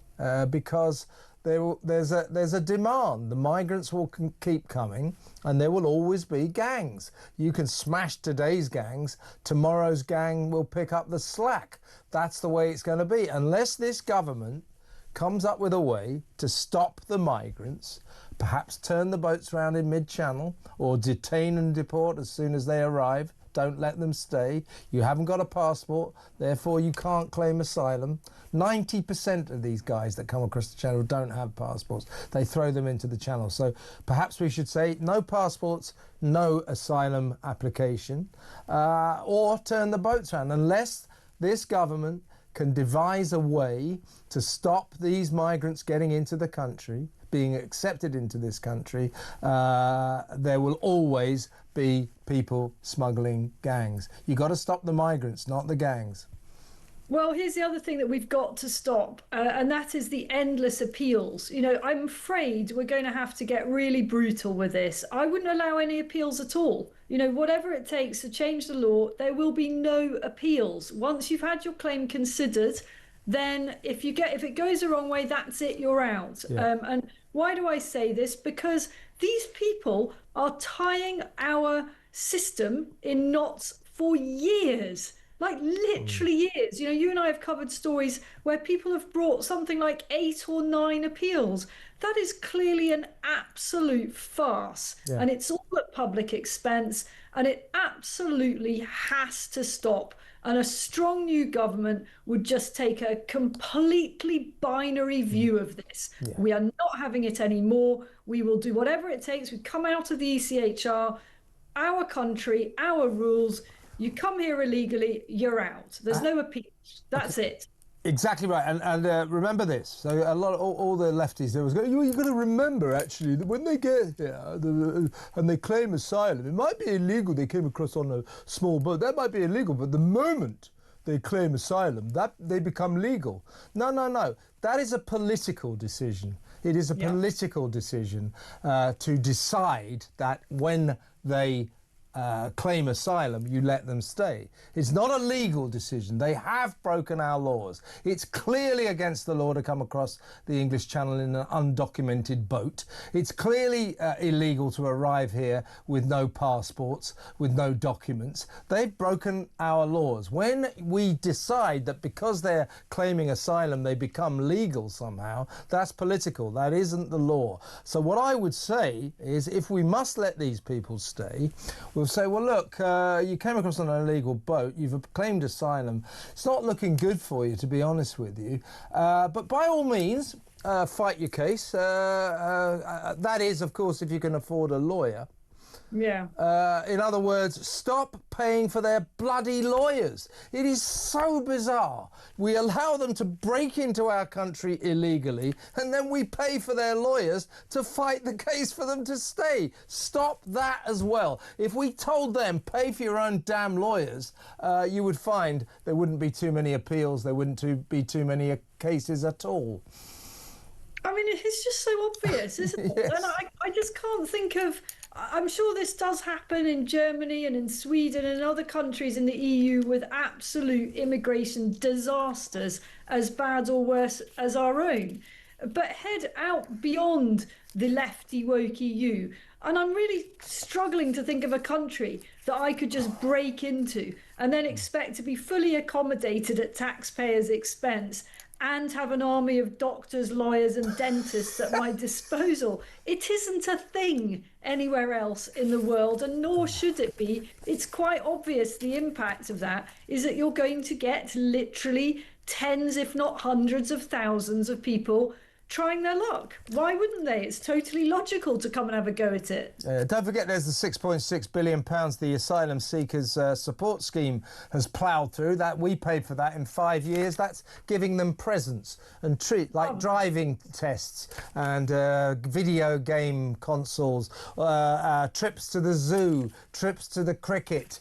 because there's a demand. The migrants will keep coming, and there will always be gangs. You can smash today's gangs, tomorrow's gang will pick up the slack. That's the way it's going to be. Unless this government comes up with a way to stop the migrants, perhaps turn the boats around in mid-channel, or detain and deport as soon as they arrive. Don't let them stay. You haven't got a passport, therefore you can't claim asylum. 90% of these guys that come across the channel don't have passports. They throw them into the channel. So perhaps we should say no passports, no asylum application, or turn the boats around. Unless this government can devise a way to stop these migrants getting into the country, being accepted into this country, there will always be people smuggling gangs. You've got to stop the migrants, not the gangs. Well, here's the other thing that we've got to stop, and that is the endless appeals. You know, I'm afraid we're going to have to get really brutal with this. I wouldn't allow any appeals at all. You know, whatever it takes to change the law, there will be no appeals. Once you've had your claim considered, then if it goes the wrong way, that's it, you're out. Yeah. And why do I say this? Because these people are tying our system in knots for years. Like literally years. You know, you and I have covered stories where people have brought something like 8 or 9 appeals. That is clearly an absolute farce. Yeah. And it's all at public expense, and it absolutely has to stop. And a strong new government would just take a completely binary view of this. Yeah. We are not having it anymore. We will do whatever it takes. We come out of the ECHR, our country, our rules. You come here illegally, you're out. There's no appeal. That's it. Exactly right. And remember this. So a lot of all the lefties there was going, you've got to remember actually that when they get here and they claim asylum, it might be illegal. They came across on a small boat. That might be illegal. But the moment they claim asylum, that they become legal. No. That is a political decision. It is a political decision to decide that when they claim asylum, you let them stay. It's not a legal decision. They have broken our laws. It's clearly against the law to come across the English Channel in an undocumented boat. It's clearly illegal to arrive here with no passports, with no documents. They've broken our laws. When we decide that because they're claiming asylum, they become legal somehow, that's political. That isn't the law. So what I would say is, if we must let these people stay, we'll say, well, look, you came across on an illegal boat, you've claimed asylum. It's not looking good for you, to be honest with you. But by all means, fight your case. That is, of course, if you can afford a lawyer. Yeah. In other words, stop paying for their bloody lawyers. It is so bizarre. We allow them to break into our country illegally, and then we pay for their lawyers to fight the case for them to stay. Stop that as well. If we told them, pay for your own damn lawyers, you would find there wouldn't be too many appeals, there wouldn't be too many cases at all. I mean, it's just so obvious, isn't it? Yes. And I just can't think of... I'm sure this does happen in Germany and in Sweden and other countries in the EU with absolute immigration disasters as bad or worse as our own. But head out beyond the lefty woke EU, and I'm really struggling to think of a country that I could just break into and then expect to be fully accommodated at taxpayers' expense and have an army of doctors, lawyers and dentists at my disposal. It isn't a thing anywhere else in the world, and nor should it be. It's quite obvious the impact of that is that you're going to get literally tens, if not hundreds of thousands of people trying their luck. Why wouldn't they? It's totally logical to come and have a go at it. Don't forget there's the £6.6 billion the asylum seekers support scheme has ploughed through. That we paid for that in 5 years. That's giving them presents and treat like driving tests and video game consoles, trips to the zoo, trips to the cricket.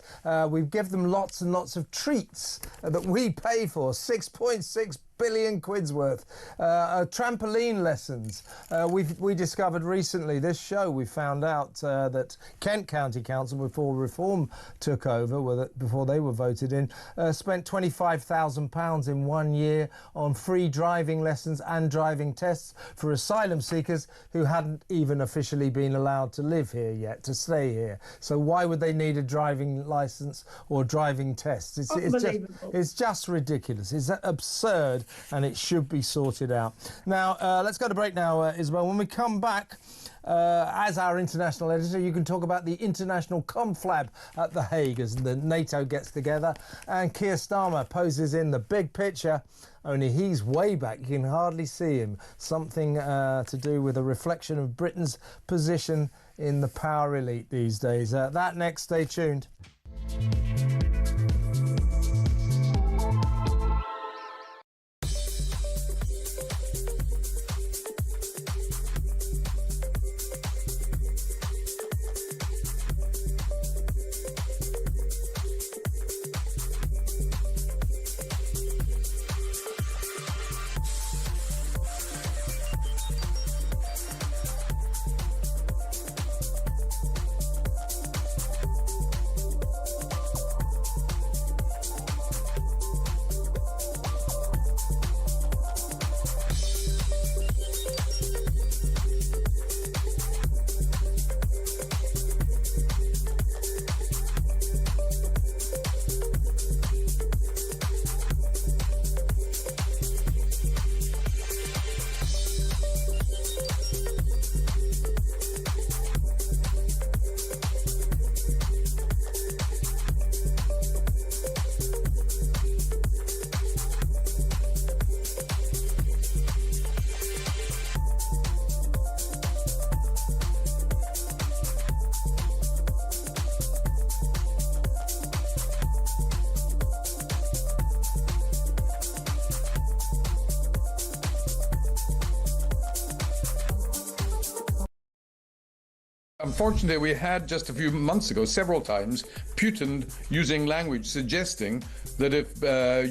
We give them lots and lots of treats that we pay for. 6.6 billion quid's worth. Trampoline lessons. We discovered recently, this show, we found out that Kent County Council, before reform took over, before they were voted in, spent £25,000 in 1 year on free driving lessons and driving tests for asylum seekers who hadn't even officially been allowed to live here yet, to stay here. So why would they need a driving licence or driving tests? It's just ridiculous. It's absurd, and it should be sorted out. Now, let's go to break now, Isabel. When we come back, as our international editor, you can talk about the international conflab at The Hague as the NATO gets together, and Keir Starmer poses in the big picture, only he's way back, you can hardly see him. Something to do with a reflection of Britain's position in the power elite these days. That next, stay tuned. Unfortunately, we had just a few months ago, several times, Putin using language suggesting that if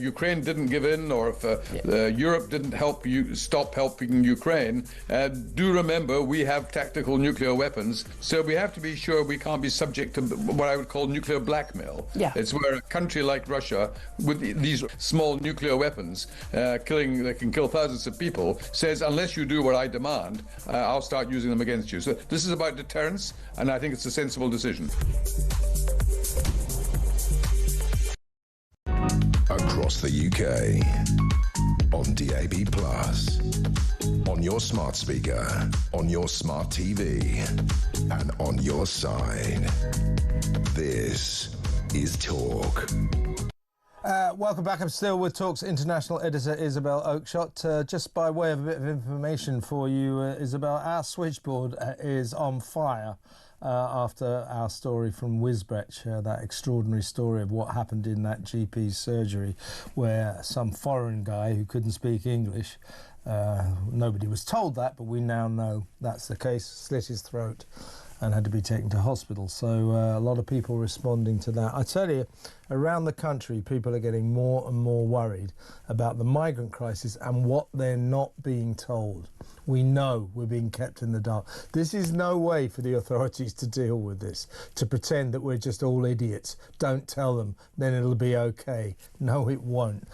Ukraine didn't give in, or if Europe didn't stop helping Ukraine, do remember we have tactical nuclear weapons, so we have to be sure we can't be subject to what I would call nuclear blackmail. Yeah. It's where a country like Russia, with these small nuclear weapons, that can kill thousands of people, says, unless you do what I demand, I'll start using them against you. So this is about deterrence, and I think it's a sensible decision. Across the UK, on DAB+, on your smart speaker, on your smart TV, and on your side. This is Talk. Welcome back. I'm still with Talk's international editor, Isabel Oakeshott. Just by way of a bit of information for you, Isabel, our switchboard is on fire. after our story from Wisbech, that extraordinary story of what happened in that GP's surgery, where some foreign guy who couldn't speak English, nobody was told that, but we now know that's the case, slit his throat and had to be taken to hospital. So a lot of people responding to that. I tell you, around the country, people are getting more and more worried about the migrant crisis and what they're not being told. We know we're being kept in the dark. This is no way for the authorities to deal with this, to pretend that we're just all idiots. Don't tell them, then it'll be okay. No, it won't.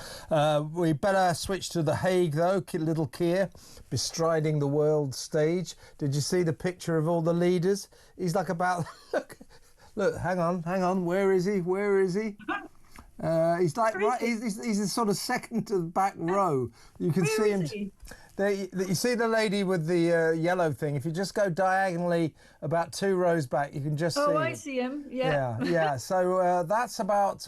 We better switch to The Hague, though. Little Keir bestriding the world stage. Did you see the picture of all the leaders? He's like about... Look, hang on. Where is he? He's like right. He's sort of second to the back row. You can see him. You see the lady with the yellow thing. If you just go diagonally about 2 rows back, you can just see. Oh, I see him. Yeah. So that's about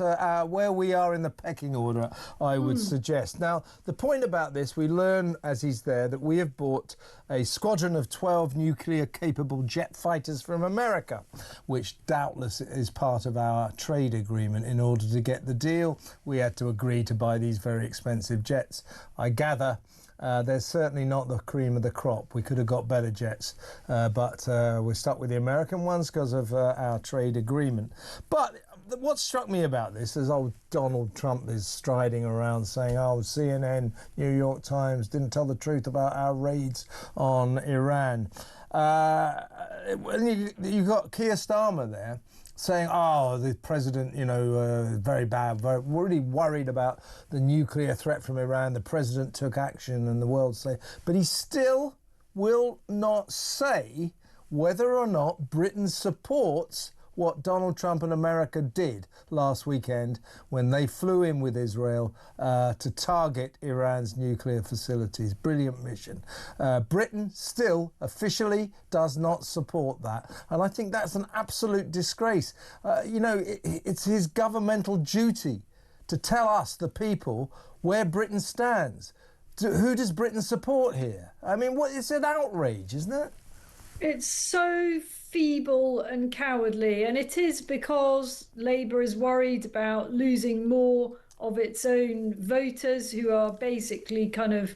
where we are in the pecking order, I would suggest. Now, the point about this, we learn as he's there that we have bought a squadron of 12 nuclear-capable jet fighters from America, which doubtless is part of our trade agreement. In order to get the deal, we had to agree to buy these very expensive jets. I gather they're certainly not the cream of the crop. We could have got better jets, but we're stuck with the American ones because of our trade agreement. But what struck me about this is old Donald Trump is striding around saying, oh, CNN, New York Times didn't tell the truth about our raids on Iran. You've got Keir Starmer there saying, oh, the president, very bad, really worried about the nuclear threat from Iran. The president took action and the world say, but he still will not say whether or not Britain supports what Donald Trump and America did last weekend when they flew in with Israel to target Iran's nuclear facilities. Brilliant mission. Britain still officially does not support that. And I think that's an absolute disgrace. It's his governmental duty to tell us, the people, where Britain stands. Who does Britain support here? I mean, it's an outrage, isn't it? It's so feeble and cowardly, and it is because Labour is worried about losing more of its own voters, who are basically kind of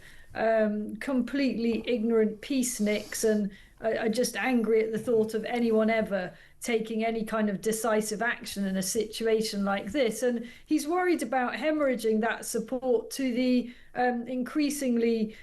completely ignorant peaceniks and are just angry at the thought of anyone ever taking any kind of decisive action in a situation like this. And he's worried about hemorrhaging that support to the increasingly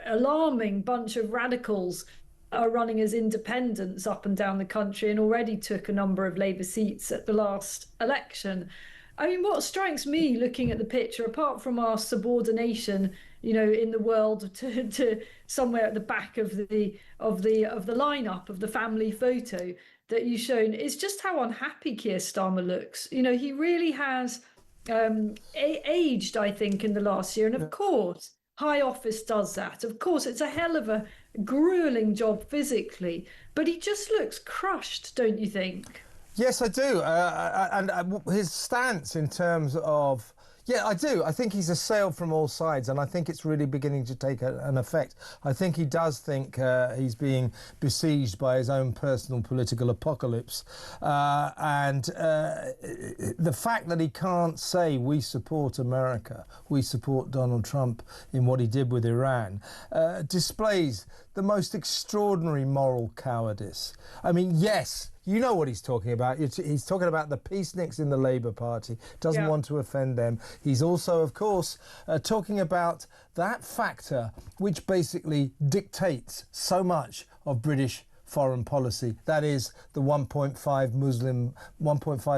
alarming bunch of radicals are running as independents up and down the country and already took a number of Labour seats at the last election. I mean, what strikes me looking at the picture, apart from our subordination, in the world to somewhere at the back of the lineup of the family photo that you've shown, is just how unhappy Keir Starmer looks. He really has aged, I think, in the last year. And of course, high office does that. Of course, it's a hell of a grueling job physically, but he just looks crushed, don't you think? Yes, I do. And his stance in terms of... Yeah, I do. I think he's assailed from all sides, and I think it's really beginning to take an effect. I think he does think he's being besieged by his own personal political apocalypse. And the fact that he can't say, we support America, we support Donald Trump in what he did with Iran, displays the most extraordinary moral cowardice. I mean, yes, you know what he's talking about. He's talking about the peaceniks in the Labour Party, doesn't want to offend them. He's also, of course, talking about that factor which basically dictates so much of British foreign policy. That is the 1.5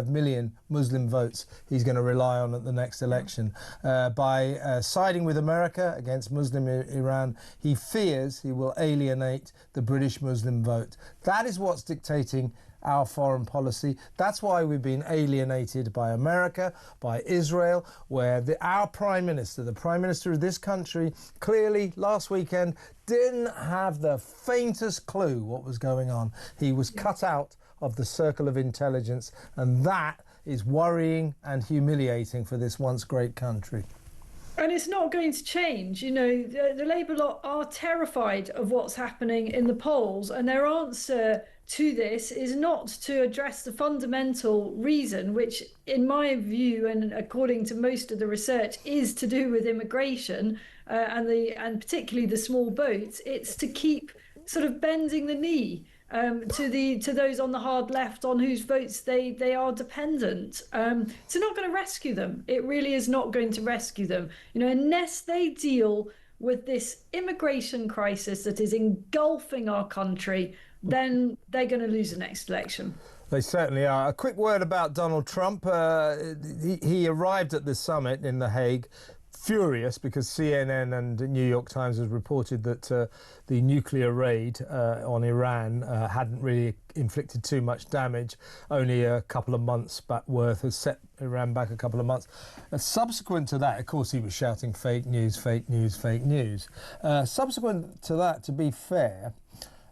million Muslim votes he's going to rely on at the next election. By siding with America against Muslim Iran, he fears he will alienate the British Muslim vote. That is what's dictating our foreign policy. That's why we've been alienated by America, by Israel, where our Prime Minister, the Prime Minister of this country, clearly last weekend didn't have the faintest clue what was going on. He was cut out of the circle of intelligence, and that is worrying and humiliating for this once great country. And it's not going to change. You know, the Labour lot are terrified of what's happening in the polls, and their answer to this is not to address the fundamental reason, which in my view and according to most of the research is to do with immigration and particularly the small boats. It's to keep sort of bending the knee to those on the hard left on whose votes they are dependent. It's not going to rescue them. It really is not going to rescue them. You know, unless they deal with this immigration crisis that is engulfing our country, then they're going to lose the next election. They certainly are. A quick word about Donald Trump. He arrived at the summit in The Hague furious because CNN and the New York Times has reported that the nuclear raid on Iran hadn't really inflicted too much damage. Only a couple of months back worth, has set Iran back a couple of months. Subsequent to that, of course, he was shouting fake news, fake news, fake news. Subsequent to that, to be fair,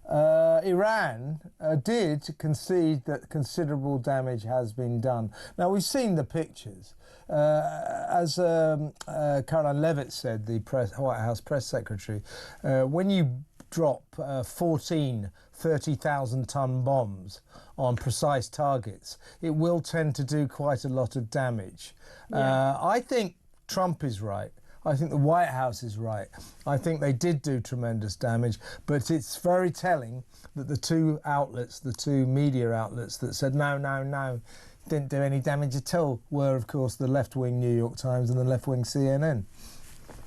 Iran did concede that considerable damage has been done. Now, we've seen the pictures. As Caroline Levitt said, the White House press secretary, when you drop 14 30,000-ton bombs on precise targets, it will tend to do quite a lot of damage. Yeah. I think Trump is right. I think the White House is right. I think they did do tremendous damage, but it's very telling that the two outlets, the two media outlets that said no, didn't do any damage at all, were, of course, the left-wing New York Times and the left-wing CNN.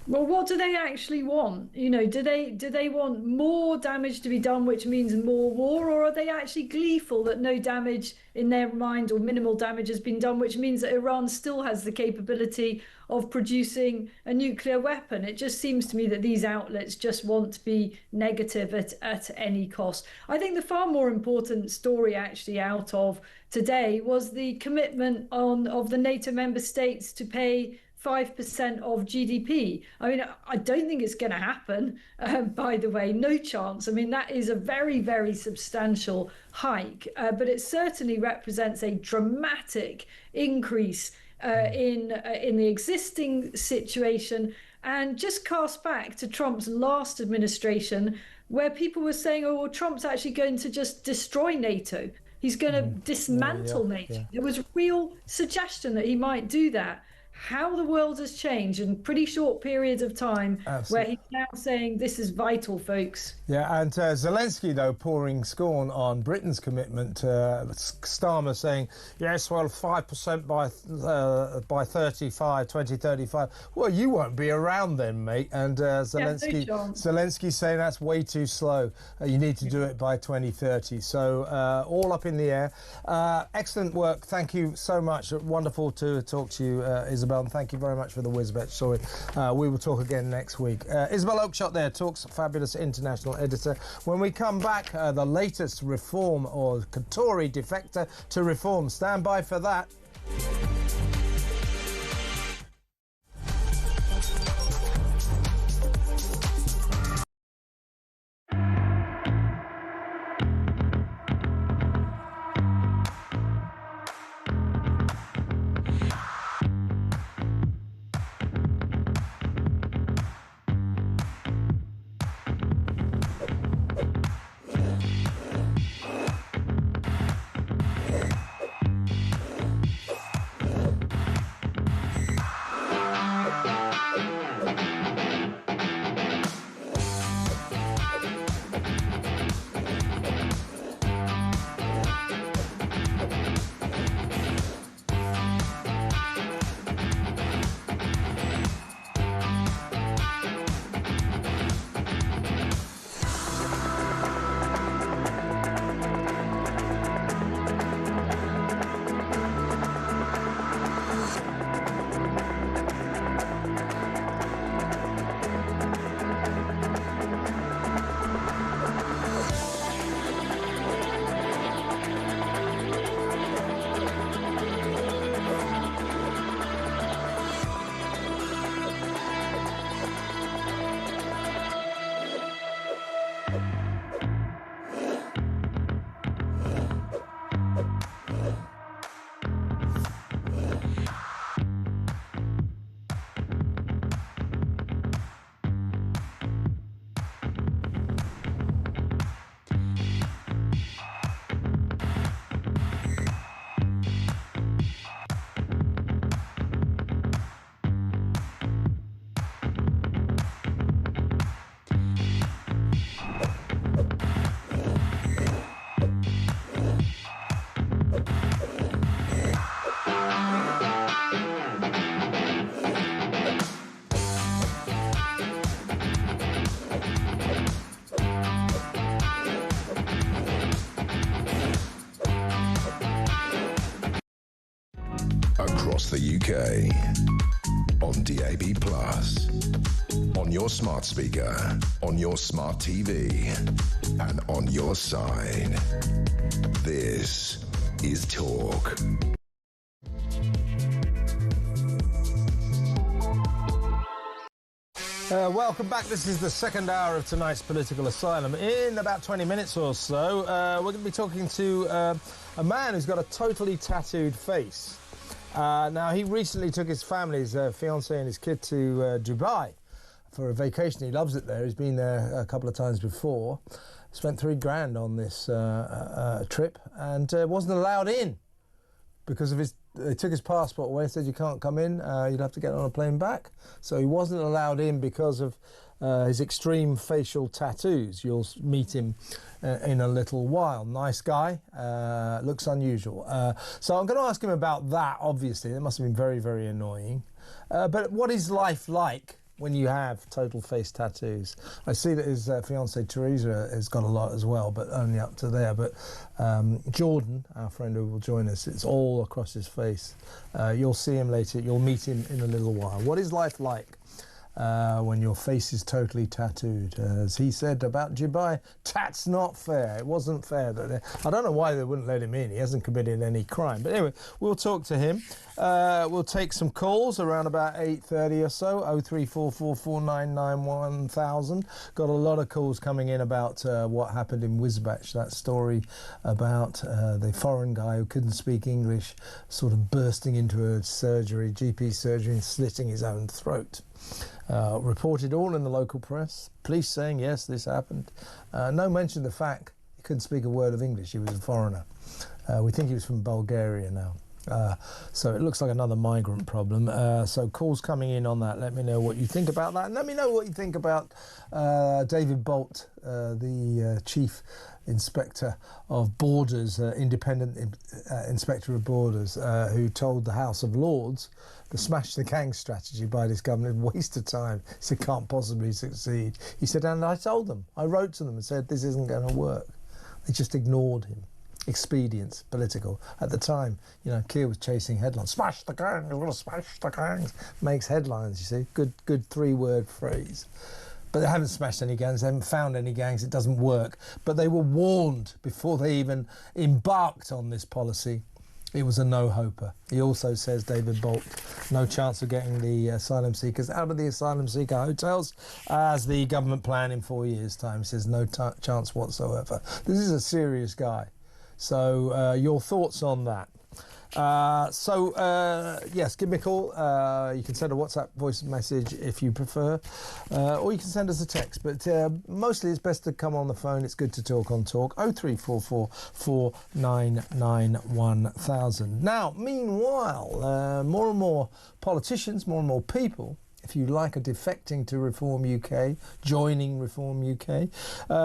Well, what do they actually want? You know, do they want more damage to be done, which means more war, or are they actually gleeful that no damage in their mind or minimal damage has been done, which means that Iran still has the capability of producing a nuclear weapon? It just seems to me that these outlets just want to be negative at any cost. I think the far more important story actually out of today was the commitment of the NATO member states to pay 5% of GDP. I mean, I don't think it's going to happen, by the way, no chance. I mean, that is a very, very substantial hike, but it certainly represents a dramatic increase in the existing situation, and just cast back to Trump's last administration, where people were saying, oh, well, Trump's actually going to just destroy NATO. He's going to dismantle NATO. Yeah. There was real suggestion that he might do that. How the world has changed in pretty short periods of time. Absolutely. Where he's now saying this is vital, folks. Yeah, and Zelensky, though, pouring scorn on Britain's commitment. Starmer saying, yes, well, 5% by 2035. Well, you won't be around then, mate. And Zelensky saying that's way too slow. You need to do it by 2030. So all up in the air. Excellent work. Thank you so much. Wonderful to talk to you, Isabel. And thank you very much for the Wisbech story. We will talk again next week. Isabel Oakeshott there, Talk's fabulous international editor. When we come back, the latest reform or Tory defector to reform. Stand by for that. across the UK. On DAB+, on your smart speaker, on your smart TV, and on your side. This is Talk. Welcome back. This is the second hour of tonight's Political Asylum. In about 20 minutes or so, we're going to be talking to a man who's got a totally tattooed face. Now, he recently took his family, his fiancée and his kid, to Dubai for a vacation. He loves it there. He's been there a couple of times before. Spent $3,000 on this trip and wasn't allowed in because of his. They took his passport away and said you can't come in, you'd have to get on a plane back. So he wasn't allowed in because of his extreme facial tattoos. You'll meet him in a little while. Nice guy, looks unusual. So I'm going to ask him about that, obviously. It must have been very, very annoying. But what is life like when you have total face tattoos? I see that his fiancée Teresa has got a lot as well, but only up to there. But Jordan, our friend who will join us, it's all across his face. You'll see him later. You'll meet him in a little while. What is life like when your face is totally tattooed? As he said about Dubai, tat's not fair. It wasn't fair. I don't know why they wouldn't let him in. He hasn't committed any crime. But anyway, we'll talk to him. We'll take some calls around about 8:30 or so. 03444991000. Got a lot of calls coming in about what happened in Wisbech, that story about the foreign guy who couldn't speak English sort of bursting into a surgery, GP surgery, and slitting his own throat. Reported all in the local press. Police saying, yes, this happened. No mention of the fact he couldn't speak a word of English. He was a foreigner. We think he was from Bulgaria now. So it looks like another migrant problem. So calls coming in on that. Let me know what you think about that. And let me know what you think about David Bolt, the chief inspector of borders, independent inspector of borders, who told the House of Lords the smash the gang strategy by this government is a waste of time. He said can't possibly succeed. He said, and I told them, I wrote to them and said this isn't going to work. They just ignored him. Expedience, political. At the time, you know, Keir was chasing headlines. Smash the gangs, we're going to smash the gangs. Makes headlines, you see. Good three-word phrase. But they haven't smashed any gangs, they haven't found any gangs, it doesn't work. But they were warned before they even embarked on this policy. It was a no-hoper. He also says, David Bolt, no chance of getting the asylum seekers out of the asylum seeker hotels as the government plan in 4 years' time. He says no chance whatsoever. This is a serious guy. So your thoughts on that? Yes, give me a call. You can send a WhatsApp voice message if you prefer, or you can send us a text. But mostly it's best to come on the phone. It's good to talk on Talk. 0344 499 1000. Now, meanwhile, more and more politicians, more and more people, if you like, are defecting to Reform UK, joining Reform UK.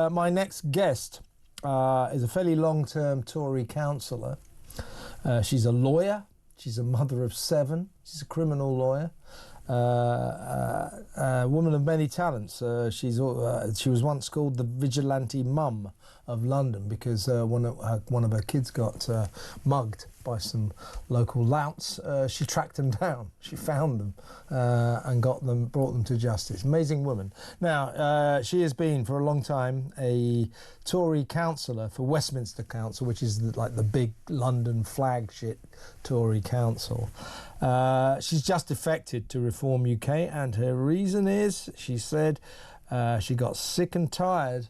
My next guest is a fairly long-term Tory councillor. She's a lawyer. She's a mother of 7. She's a criminal lawyer. A woman of many talents. She was once called the vigilante mum of London because one of her kids got mugged by some local louts. She tracked them down. She found them and brought them to justice. Amazing woman. Now, she has been for a long time a Tory councillor for Westminster Council, which is like the big London flagship Tory council. She's just defected to Reform UK, and her reason is, she said, she got sick and tired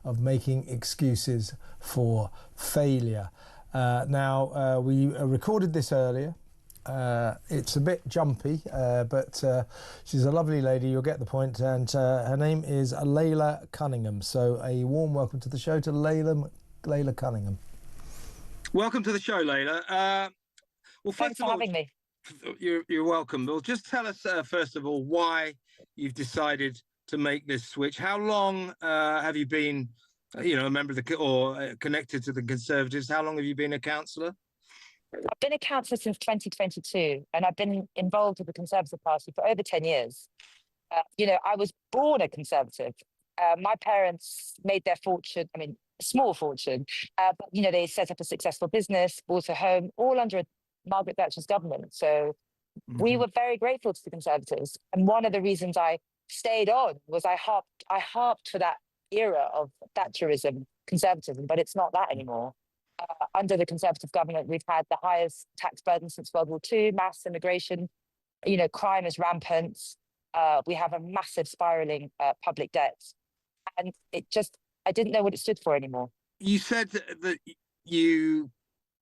of making excuses for failure. Now, we recorded this earlier. It's a bit jumpy, but she's a lovely lady, you'll get the point, and her name is Layla Cunningham. So a warm welcome to the show to Layla Cunningham. Welcome to the show, Layla. Well, thanks for having me. You're welcome. Well, just tell us, first of all, why you've decided to make this switch. How long have you been, a member of or connected to the Conservatives? How long have you been a councillor? I've been a councillor since 2022, and I've been involved with the Conservative Party for over 10 years. I was born a Conservative. My parents made their fortune, a small fortune, but, they set up a successful business, bought a home, all under Margaret Thatcher's government. So We were very grateful to the Conservatives. And one of the reasons I stayed on was I harped for that era of Thatcherism, Conservatism, but it's not that anymore. Under the Conservative government, we've had the highest tax burden since World War II, mass immigration, crime is rampant. We have a massive spiraling public debt. And I didn't know what it stood for anymore. You said that you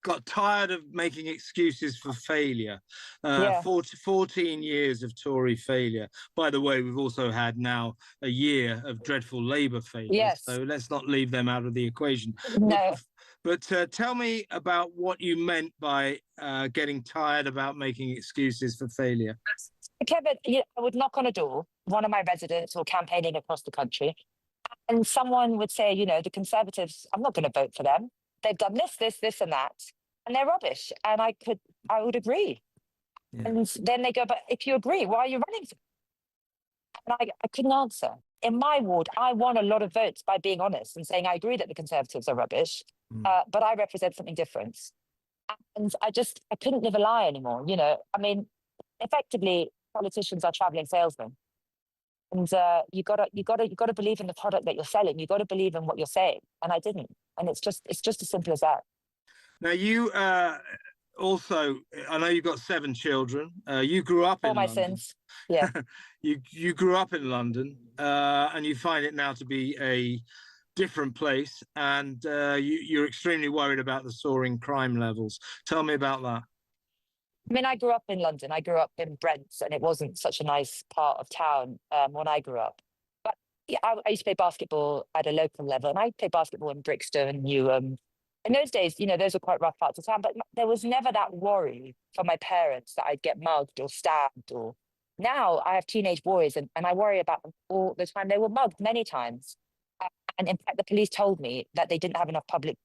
got tired of making excuses for failure. 14 years of Tory failure. By the way, we've also had now a year of dreadful Labour failure. Yes. So let's not leave them out of the equation. No. But tell me about what you meant by getting tired about making excuses for failure. Kevin, I would knock on a door, one of my residents or campaigning across the country, and someone would say, the Conservatives, I'm not going to vote for them. They've done this, and that, and they're rubbish. And I would agree. Yeah. And then they go, but if you agree, why are you running? And I couldn't answer. In my ward, I won a lot of votes by being honest and saying I agree that the Conservatives are rubbish, but I represent something different. And I couldn't live a lie anymore. Effectively, politicians are traveling salesmen. And you gotta believe in the product that you're selling. You got to believe in what you're saying, and I didn't. And it's just as simple as that. Now you also, I know you've got 7 children. You grew up in London. Sins, yeah. you grew up in London, and you find it now to be a different place, and you're extremely worried about the soaring crime levels. Tell me about that. I grew up in London. I grew up in Brent, and it wasn't such a nice part of town when I grew up. But yeah, I used to play basketball at a local level, and I played basketball in Brixton and Newham. In those days, those were quite rough parts of town, but there was never that worry for my parents that I'd get mugged or stabbed. Or now I have teenage boys, and I worry about them all the time. They were mugged many times. And in fact, the police told me that they didn't have enough public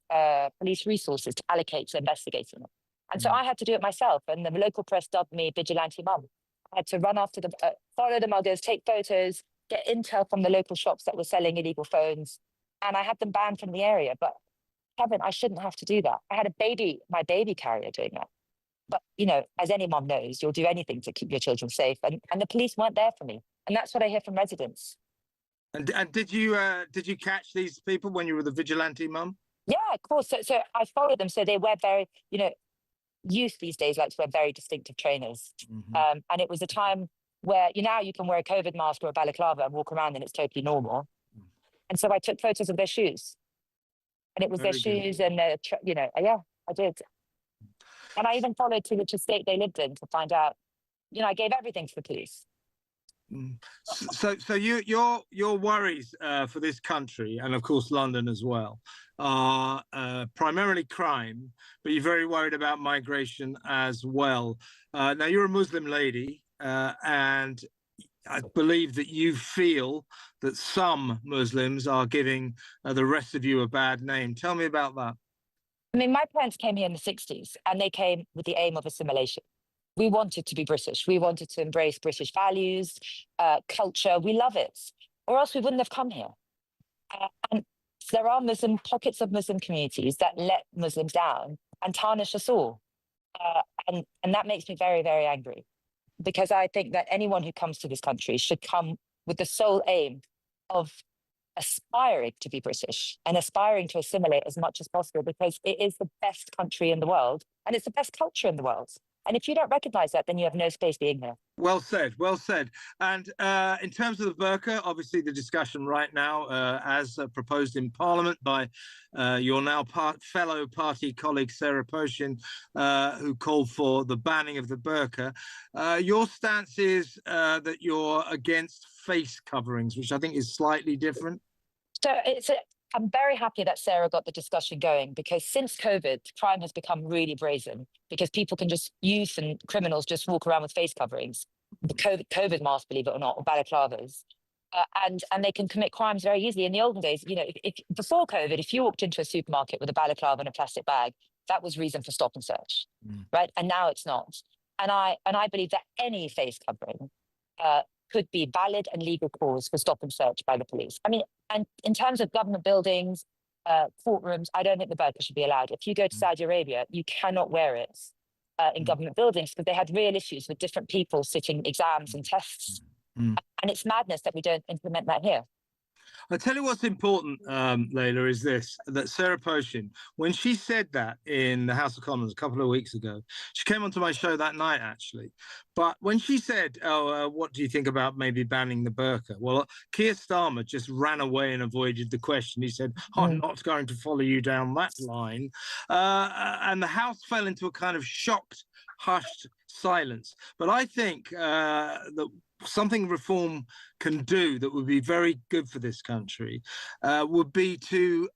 police resources to allocate to investigating them. And so I had to do it myself. And the local press dubbed me vigilante mum. I had to run after them, follow the muggers, take photos, get intel from the local shops that were selling illegal phones. And I had them banned from the area. But Kevin, I shouldn't have to do that. I had my baby carrier doing that. But, as any mum knows, you'll do anything to keep your children safe. And the police weren't there for me. And that's what I hear from residents. And did you catch these people when you were the vigilante mum? Yeah, of course. So I followed them. So they wear very, youth these days like to wear very distinctive trainers. And it was a time where now you can wear a COVID mask or a balaclava and walk around and it's totally normal. And so I took photos of their shoes. And it was very their shoes and their, yeah, I did. And I even followed to which estate they lived in to find out, I gave everything to the police. So your worries for this country, and of course London as well, are primarily crime, but you're very worried about migration as well. Now you're a Muslim lady, and I believe that you feel that some Muslims are giving the rest of you a bad name. Tell me about that. My parents came here in the 60s, and they came with the aim of assimilation. We wanted to be British. We wanted to embrace British values, culture. We love it. Or else we wouldn't have come here. And there are pockets of Muslim communities that let Muslims down and tarnish us all. And that makes me very, very angry. Because I think that anyone who comes to this country should come with the sole aim of aspiring to be British and aspiring to assimilate as much as possible, because it is the best country in the world and it's the best culture in the world. And if you don't recognise that, then you have no space being here. Well said, well said. And in terms of the burqa, obviously the discussion right now, as proposed in Parliament by your now fellow party colleague Sarah Poshin, who called for the banning of the burqa. Your stance is that you're against face coverings, which I think is slightly different. So I'm very happy that Sarah got the discussion going, because since COVID, crime has become really brazen, because people can youth and criminals just walk around with face coverings, the COVID mask, believe it or not, or balaclavas, and they can commit crimes very easily. In the olden days, if before COVID, if you walked into a supermarket with a balaclava and a plastic bag, that was reason for stop and search, right? And now it's not. And I believe that any face covering could be valid and legal cause for stop and search by the police. And in terms of government buildings, courtrooms, I don't think the burqa should be allowed. If you go to Saudi Arabia, you cannot wear it in government buildings because they had real issues with different people sitting exams and tests. And it's madness that we don't implement that here. I tell you what's important, Layla, is this, that Sarah Poshin, when she said that in the House of Commons a couple of weeks ago, she came onto my show that night, actually. But when she said, what do you think about maybe banning the burqa? Well, Keir Starmer just ran away and avoided the question. He said, I'm not going to follow you down that line. And the House fell into a kind of shocked, hushed silence. But I think that something reform can do that would be very good for this country would be to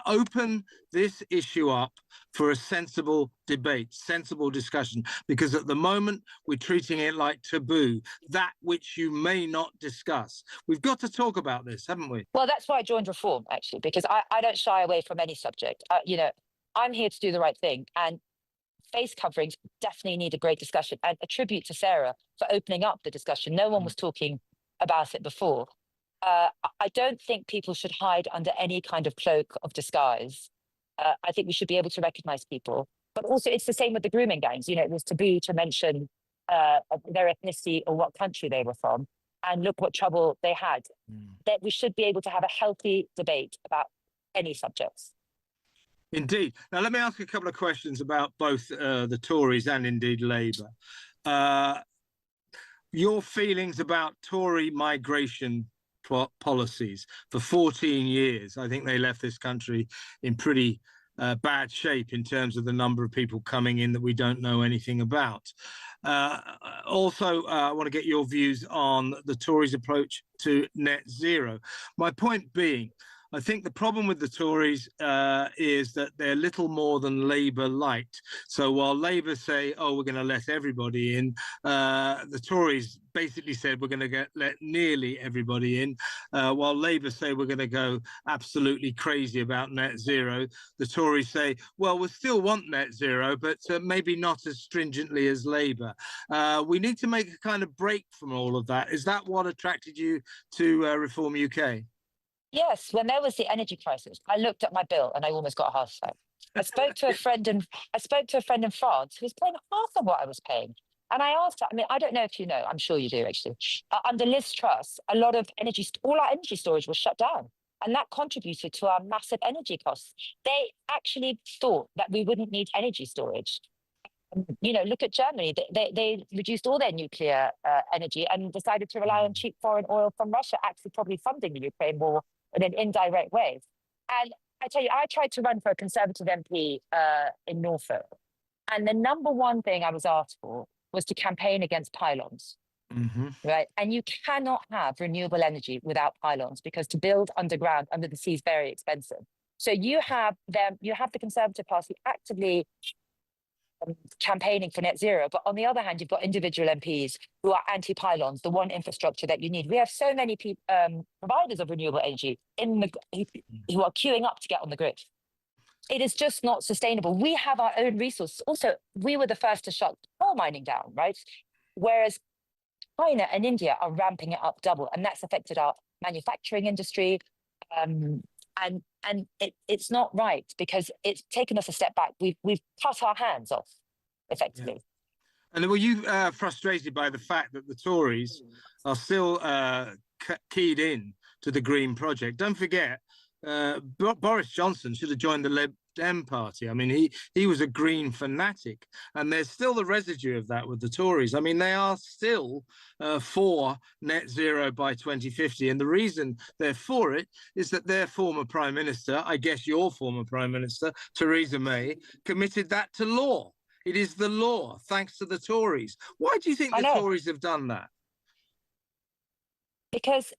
open this issue up for a sensible debate, sensible discussion, because at the moment we're treating it like taboo, that which you may not discuss. We've got to talk about this, haven't we? Well, that's why I joined Reform, actually, because I don't shy away from any subject. I'm here to do the right thing, and face coverings definitely need a great discussion, and a tribute to Sarah for opening up the discussion. No one was talking about it before. I don't think people should hide under any kind of cloak of disguise. I think we should be able to recognize people. But also, it's the same with the grooming gangs. It was taboo to mention their ethnicity or what country they were from. And look what trouble they had. That we should be able to have a healthy debate about any subjects. Indeed. Now, let me ask a couple of questions about both the Tories and indeed Labour. Your feelings about Tory migration policies for 14 years. I think they left this country in pretty bad shape in terms of the number of people coming in that we don't know anything about. Also, I want to get your views on the Tories' approach to net zero. My point being, I think the problem with the Tories is that they're little more than Labour light. So while Labour say, oh, we're going to let everybody in, the Tories basically said we're going to let nearly everybody in, while Labour say we're going to go absolutely crazy about net zero. The Tories say, well, we still want net zero, but maybe not as stringently as Labour. We need to make a kind of break from all of that. Is that what attracted you to Reform UK? Yes, when there was the energy crisis, I looked at my bill and I almost got a heart attack. I spoke to a friend in France who was paying half of what I was paying. And I asked her, I don't know if you know, I'm sure you do actually. Under Liz Truss, all our energy storage was shut down. And that contributed to our massive energy costs. They actually thought that we wouldn't need energy storage. Look at Germany. They reduced all their nuclear energy and decided to rely on cheap foreign oil from Russia, actually probably funding the Ukraine war in an indirect way. And I tell you, I tried to run for a Conservative MP in Norfolk. And the number one thing I was asked for was to campaign against pylons. Right. And you cannot have renewable energy without pylons, because to build underground under the sea is very expensive. So you have the Conservative Party actively campaigning for net zero, but on the other hand, you've got individual MPs who are anti-pylons, the one infrastructure that you need. We have so many providers of renewable energy who are queuing up to get on the grid. It is just not sustainable. We have our own resources. Also, we were the first to shut coal mining down, right? Whereas China and India are ramping it up double, and that's affected our manufacturing industry. And it's not right, because it's taken us a step back. We've cut our hands off, effectively. Yeah. And were you frustrated by the fact that the Tories are still keyed in to the Green Project? Don't forget, Boris Johnson should have joined the Lib Dem party. He was a Green fanatic, and there's still the residue of that with the Tories. They are still for net zero by 2050, and the reason they're for it is that their former Prime Minister, I guess your former Prime Minister, Theresa May, committed that to law. It is the law, thanks to the Tories. Why do you think the Tories have done that? Because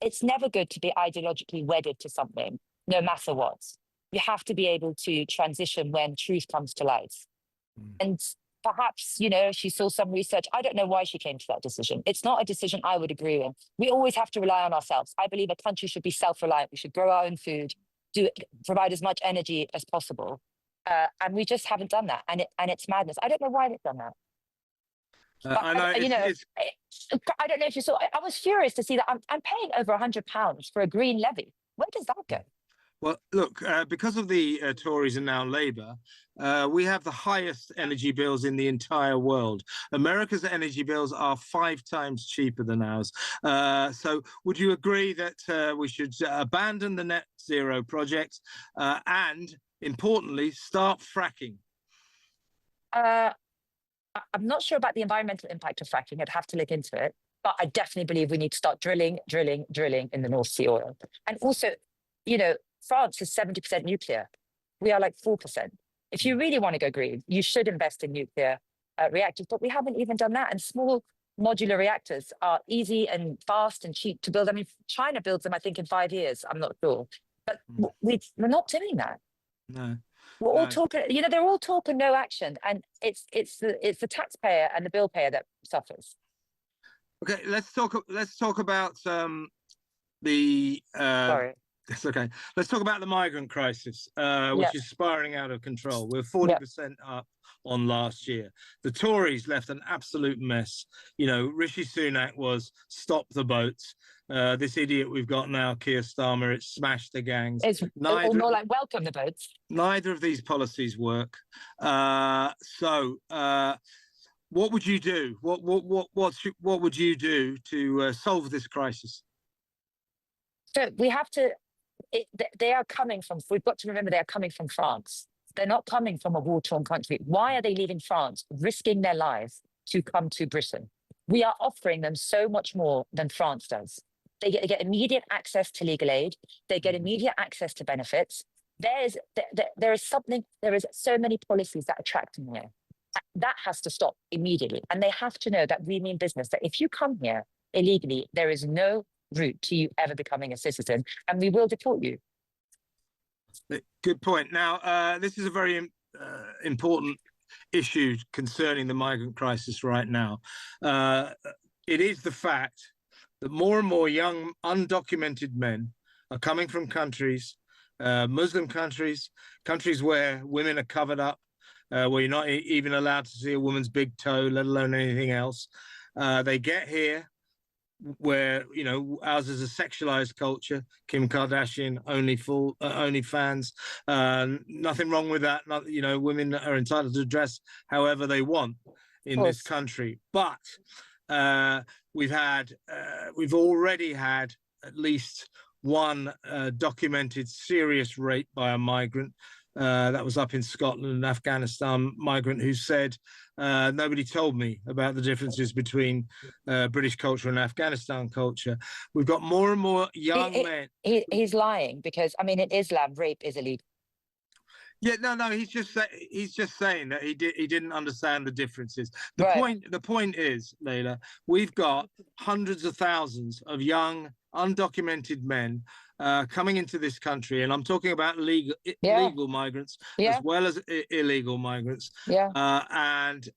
it's never good to be ideologically wedded to something, no matter what. You have to be able to transition when truth comes to light. And perhaps, she saw some research. I don't know why she came to that decision. It's not a decision I would agree with. We always have to rely on ourselves. I believe a country should be self-reliant. We should grow our own food, provide as much energy as possible. And we just haven't done that. And it's madness. I don't know why they've done that. I don't know if you saw. I was furious to see that I'm paying over £100 for a green levy. Where does that go? Well, look, because of the Tories and now Labour, we have the highest energy bills in the entire world. America's energy bills are 5 times cheaper than ours. So would you agree that we should abandon the net zero project and, importantly, start fracking? I'm not sure about the environmental impact of fracking. I'd have to look into it. But I definitely believe we need to start drilling in the North Sea oil. And also, you know, France is 70% nuclear. We are like 4%. If you really want to go green, you should invest in nuclear reactors. But we haven't even done that. And small modular reactors are easy and fast and cheap to build. I mean, China builds them, I think, in 5 years. I'm not sure. But we're not doing that. No. We're all talking, you know, they're all talk and no action. And it's the taxpayer and the bill payer that suffers. Okay, let's talk about the Sorry. It's okay. Let's talk about the migrant crisis, which is spiraling out of control. We're 40% up on last year. The Tories left an absolute mess. You know, Rishi Sunak was stop the boats. This idiot we've got now, Keir Starmer, it's smash the gangs. It's more like welcome the boats. Neither of these policies work. What would you do? What would you do to solve this crisis? So we have to. They are coming from. We've got to remember they are coming from France. They're not coming from a war-torn country. Why are they leaving France, risking their lives to come to Britain? We are offering them so much more than France does. They get immediate access to legal aid. They get immediate access to benefits. There is so many policies that attract them here. That has to stop immediately. And they have to know that we mean business, that if you come here illegally, there is no route to you ever becoming a citizen, and we will deport you. Good point. Now, this is a very important issue concerning the migrant crisis right now. It is the fact that more and more young, undocumented men are coming from countries, Muslim countries, countries where women are covered up, where you're not even allowed to see a woman's big toe, let alone anything else. They get here where, you know, ours is a sexualized culture. Kim Kardashian, OnlyFans, nothing wrong with that. Not, you know, women are entitled to dress however they want in this country. But we've already had at least one documented serious rape by a migrant. That was up in Scotland, an Afghanistan migrant who said, nobody told me about the differences between British culture and Afghanistan culture. We've got more and more young men. He's lying because, I mean, in Islam, rape is illegal. Yeah, no, he's just saying that he didn't understand the differences. The point is, Layla, we've got hundreds of thousands of young, undocumented men coming into this country, and I'm talking about legal migrants as well as illegal migrants. And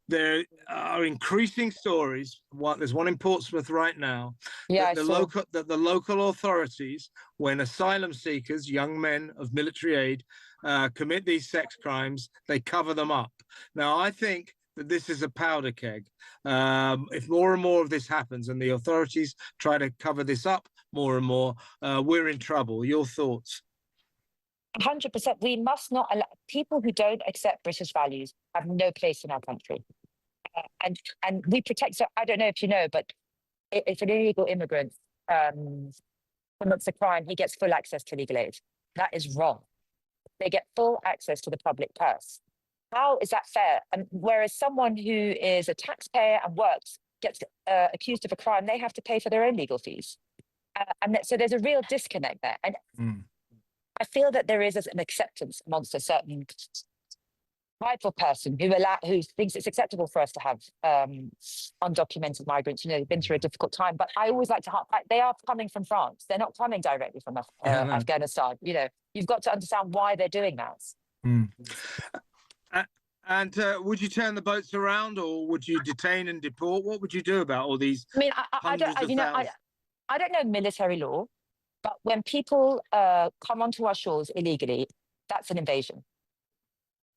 there are increasing stories. There's one in Portsmouth right now. That the local authorities, when asylum seekers, young men of military aid, commit these sex crimes, they cover them up. Now, I think that this is a powder keg. If more and more of this happens and the authorities try to cover this up more and more, we're in trouble. Your thoughts? 100%. We must not allow people who don't accept British values have no place in our country. And we protect. So I don't know if you know, but if an illegal immigrant commits a crime, he gets full access to legal aid. That is wrong. They get full access to the public purse. How is that fair? And whereas someone who is a taxpayer and works gets accused of a crime, they have to pay for their own legal fees. So there's a real disconnect there. And I feel that there is an acceptance amongst a certain prideful person who thinks it's acceptable for us to have undocumented migrants. You know, they've been through a difficult time. But I always like to they are coming from France. They're not coming directly from Afghanistan. You know, you've got to understand why they're doing that. And would you turn the boats around, or would you detain and deport? What would you do about all these? I mean, I don't know military law, but when people come onto our shores illegally, that's an invasion.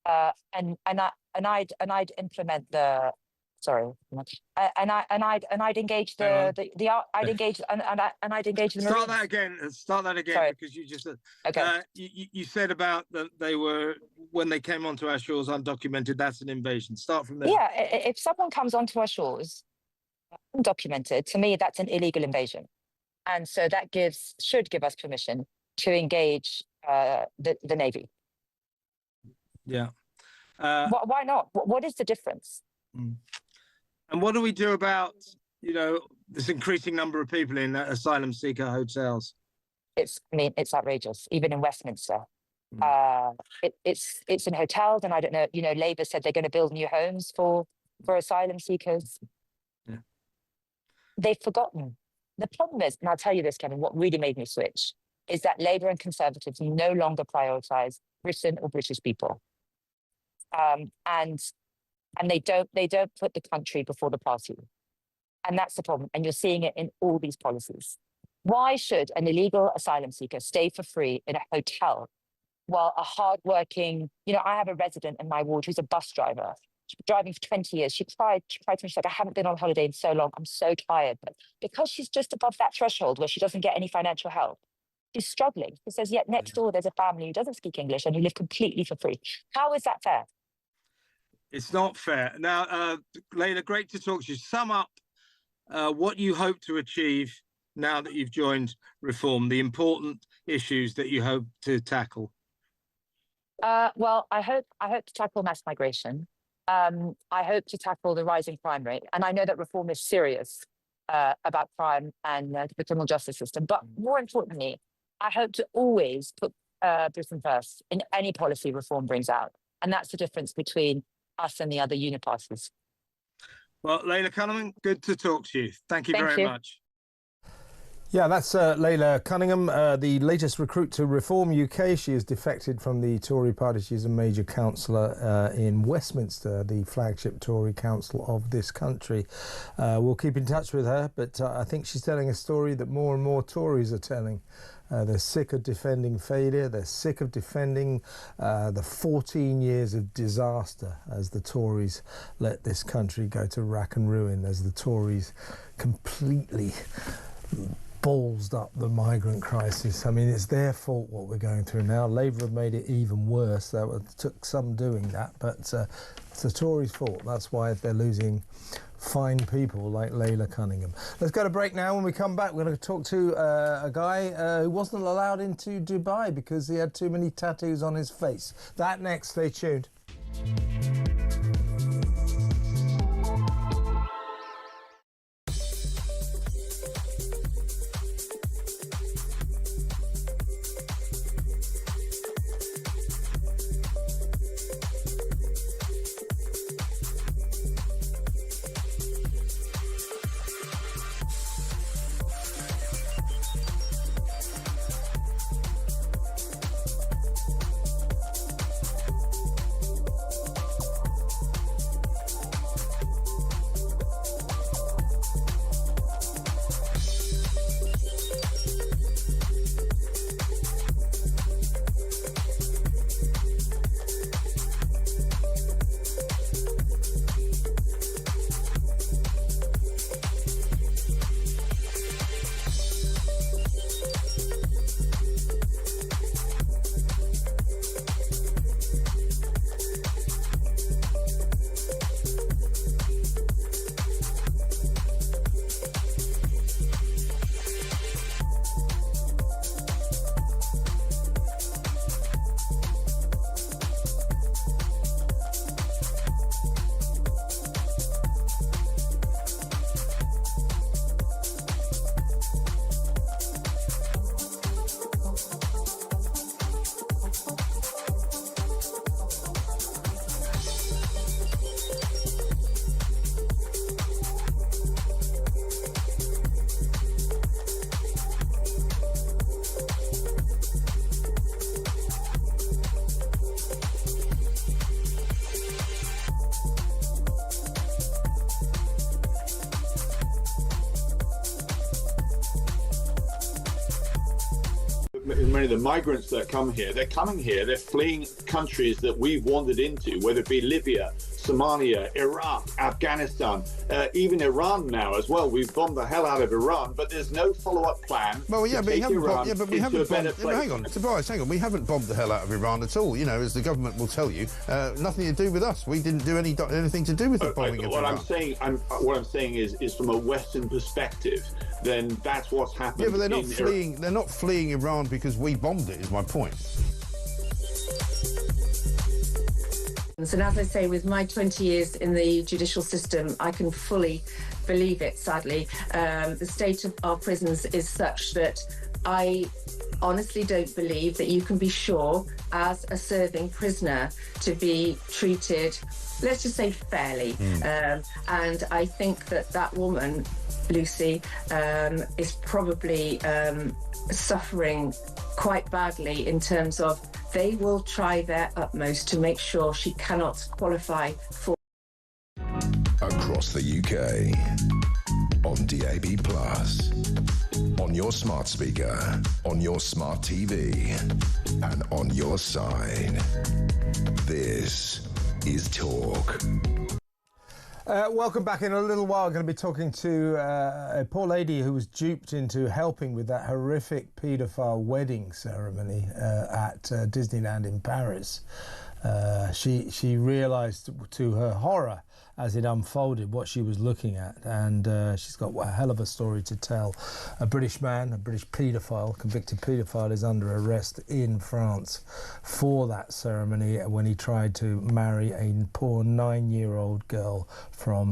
And I'd implement the Sorry, I'd engage I'd engage the Start Marines. that again. Start that again. Sorry. Because you just Okay. you said about that they were, when they came onto our shores undocumented. That's an invasion. Start from there. Yeah, if someone comes onto our shores undocumented, to me that's an illegal invasion, and so that should give us permission to engage the Navy. Yeah. Why not? What is the difference? And what do we do about, this increasing number of people in asylum seeker hotels? It's outrageous. Even in Westminster, it's in hotels, and I don't know. Labour said they're going to build new homes for asylum seekers. Yeah. They've forgotten. The problem is, and I'll tell you this, Kevin, what really made me switch is that Labour and Conservatives no longer prioritise Britain or British people, and they don't put the country before the party, and that's the problem. And you're seeing it in all these policies. Why should an illegal asylum seeker stay for free in a hotel while a hardworking, I have a resident in my ward who's a bus driver. She's been driving for 20 years. She cried to me. She's like, I haven't been on holiday in so long. I'm so tired. But because she's just above that threshold where she doesn't get any financial help, she's struggling. She says, yet next door there's a family who doesn't speak English and who live completely for free. How is that fair? It's not fair. Now, Layla, great to talk to you. Sum up what you hope to achieve now that you've joined Reform, the important issues that you hope to tackle. Well, I hope to tackle mass migration. I hope to tackle the rising crime rate. And I know that Reform is serious about crime and the criminal justice system. But more importantly, I hope to always put Britain first in any policy Reform brings out. And that's the difference between us and the other uniparties. Well, Layla Cunningham, good to talk to you. Thank you very much. Yeah, that's Layla Cunningham, the latest recruit to Reform UK. She has defected from the Tory party. She's a major councillor in Westminster, the flagship Tory council of this country. We'll keep in touch with her, but I think she's telling a story that more and more Tories are telling. They're sick of defending failure. They're sick of defending the 14 years of disaster as the Tories let this country go to rack and ruin, as the Tories completely ballsed up the migrant crisis. I mean, it's their fault what we're going through now. Labour have made it even worse. That took some doing that, but it's the Tories' fault. That's why they're losing fine people like Layla Cunningham. Let's go to break now. When we come back, we're going to talk to a guy who wasn't allowed into Dubai because he had too many tattoos on his face. That next. Stay tuned. Many of the migrants that come here, they're coming here, they're fleeing countries that we've wandered into, whether it be Libya, Somalia, Iraq, Afghanistan, even Iran now as well. We've bombed the hell out of Iran, but there's no follow-up plan. Well, yeah, but we haven't bombed. Hang on, Tobias, hang on. We haven't bombed the hell out of Iran at all. You know, as the government will tell you, nothing to do with us. We didn't do anything to do with the bombing of Iran. What I'm saying is from a Western perspective, then that's what's happened. Yeah, but they're not fleeing. They're not fleeing Iran because we bombed it. Is my point. And as I say, with my 20 years in the judicial system, I can fully believe it, sadly. The state of our prisons is such that I honestly don't believe that you can be sure as a serving prisoner to be treated, let's just say, fairly. And I think that woman, Lucy, is probably suffering quite badly in terms of they will try their utmost to make sure she cannot qualify for. Across the UK, on DAB+, on your smart speaker, on your smart TV, and on your side. This is Talk. Welcome back. In a little while, I'm going to be talking to a poor lady who was duped into helping with that horrific paedophile wedding ceremony at Disneyland in Paris. She realised to her horror as it unfolded what she was looking at, and she's got a hell of a story to tell. A British man, a British paedophile, convicted paedophile, is under arrest in France for that ceremony when he tried to marry a poor 9-year-old girl from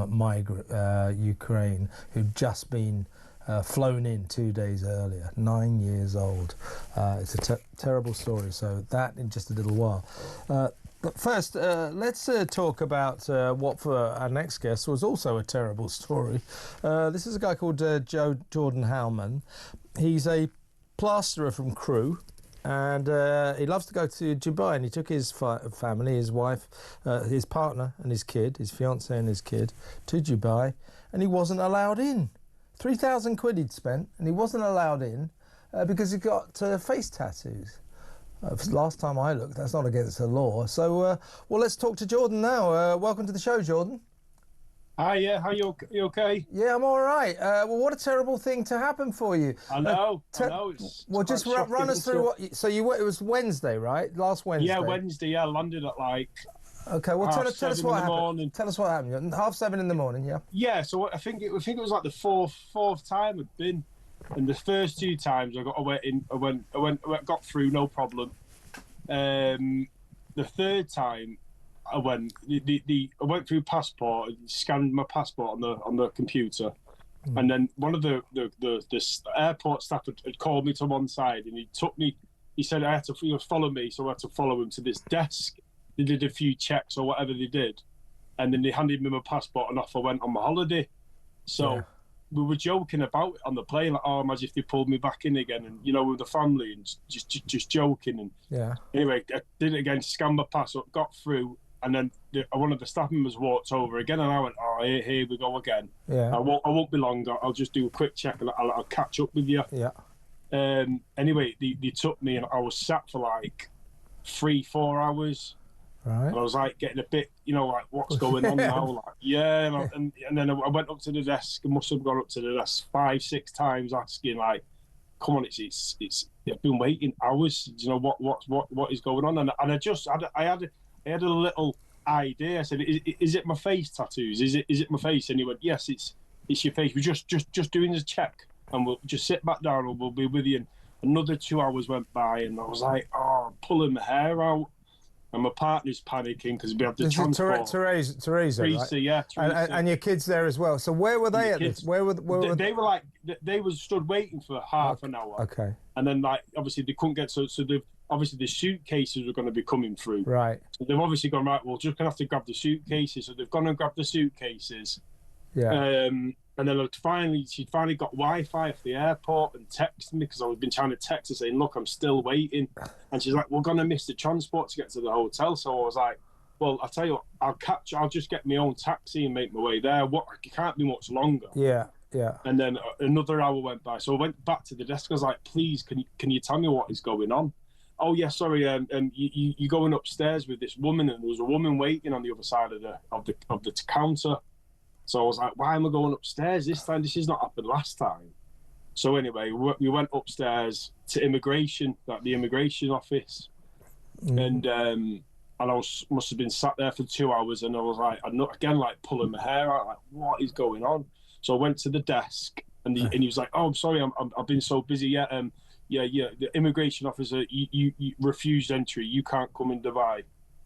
Ukraine who'd just been flown in 2 days earlier, 9 years old. It's a terrible story, so that in just a little while. But first, let's talk about what for our next guest was also a terrible story. This is a guy called Jordan Howman. He's a plasterer from Crewe, and he loves to go to Dubai, and he took his family, his wife, his partner and his kid, his fiancée and his kid, to Dubai, and he wasn't allowed in. 3,000 quid he'd spent, and he wasn't allowed in because he got face tattoos. Last time I looked, that's not against the law. So, well, let's talk to Jordan now. Welcome to the show, Jordan. Hi, yeah, how you okay? Yeah, I'm all right. Well, what a terrible thing to happen for you. I know. It's well, just run us through what. So it was Wednesday, right? Last Wednesday. Yeah, Wednesday. Yeah, I landed at like. Okay, well, tell us what happened. Tell us what happened. 7:30 in the morning. Yeah. Yeah, so I think it was like the fourth time I'd been. And the first 2 times I got through, no problem. The third time I went, I went through passport, scanned my passport on the computer, and then one of the airport staff had called me to one side, and he took me. He said I had to follow me, so I had to follow him to this desk. They did a few checks or whatever they did, and then they handed me my passport, and off I went on my holiday. So. Yeah. We were joking about it on the plane, like, oh, imagine if they pulled me back in again, and with the family, and just joking. And yeah. Anyway, I did it again, scanned my passport, got through, and then one of the staff members walked over again, and I went, oh, here we go again. Yeah. I won't be long. I'll just do a quick check, and I'll catch up with you. Yeah. Anyway, they took me, and I was sat for like 3-4 hours. Right. And I was like getting a bit, like what's going on now? Like, yeah, and then I went up to the desk. I must have gone up to the desk 5-6 times, asking like, "Come on, it's I've been waiting hours. What is going on?" And I had a little idea. I said, "Is it my face tattoos? Is it my face?" And he went, "Yes, it's your face. We're just doing a check, and we'll just sit back down, and we'll be with you." And another 2 hours went by, and I was like, "Oh, I'm pulling my hair out." And my partner's panicking because we have the transport. Teresa, right? Yeah, Teresa. And your kids there as well. So where were they at this? Where were they were like they were stood waiting for half an hour. Okay. And then like obviously they couldn't get so they've obviously the suitcases were going to be coming through. Right. So they've obviously gone right. We're just gonna have to grab the suitcases. So they've gone and grabbed the suitcases. Yeah. And then she finally got Wi-Fi off the airport and texted me because I've been trying to text her saying, "Look, I'm still waiting." And she's like, "We're gonna miss the transport to get to the hotel." So I was like, "Well, I'll tell you what, I'll just get my own taxi and make my way there. It can't be much longer." Yeah. And then another hour went by, so I went back to the desk. I was like, "Please, can you tell me what is going on?" oh yeah, sorry, you're going upstairs with this woman, and there was a woman waiting on the other side of the counter. So I was like, why am I going upstairs this time? This has not happened last time. So anyway, we went upstairs to immigration, like the immigration office, and I must have been sat there for 2 hours, and I was like, again, like pulling my hair out, like, what is going on? So I went to the desk, and he was like, oh, I'm sorry, I've been so busy. Yeah, the immigration officer, you refused entry. You can't come in Dubai.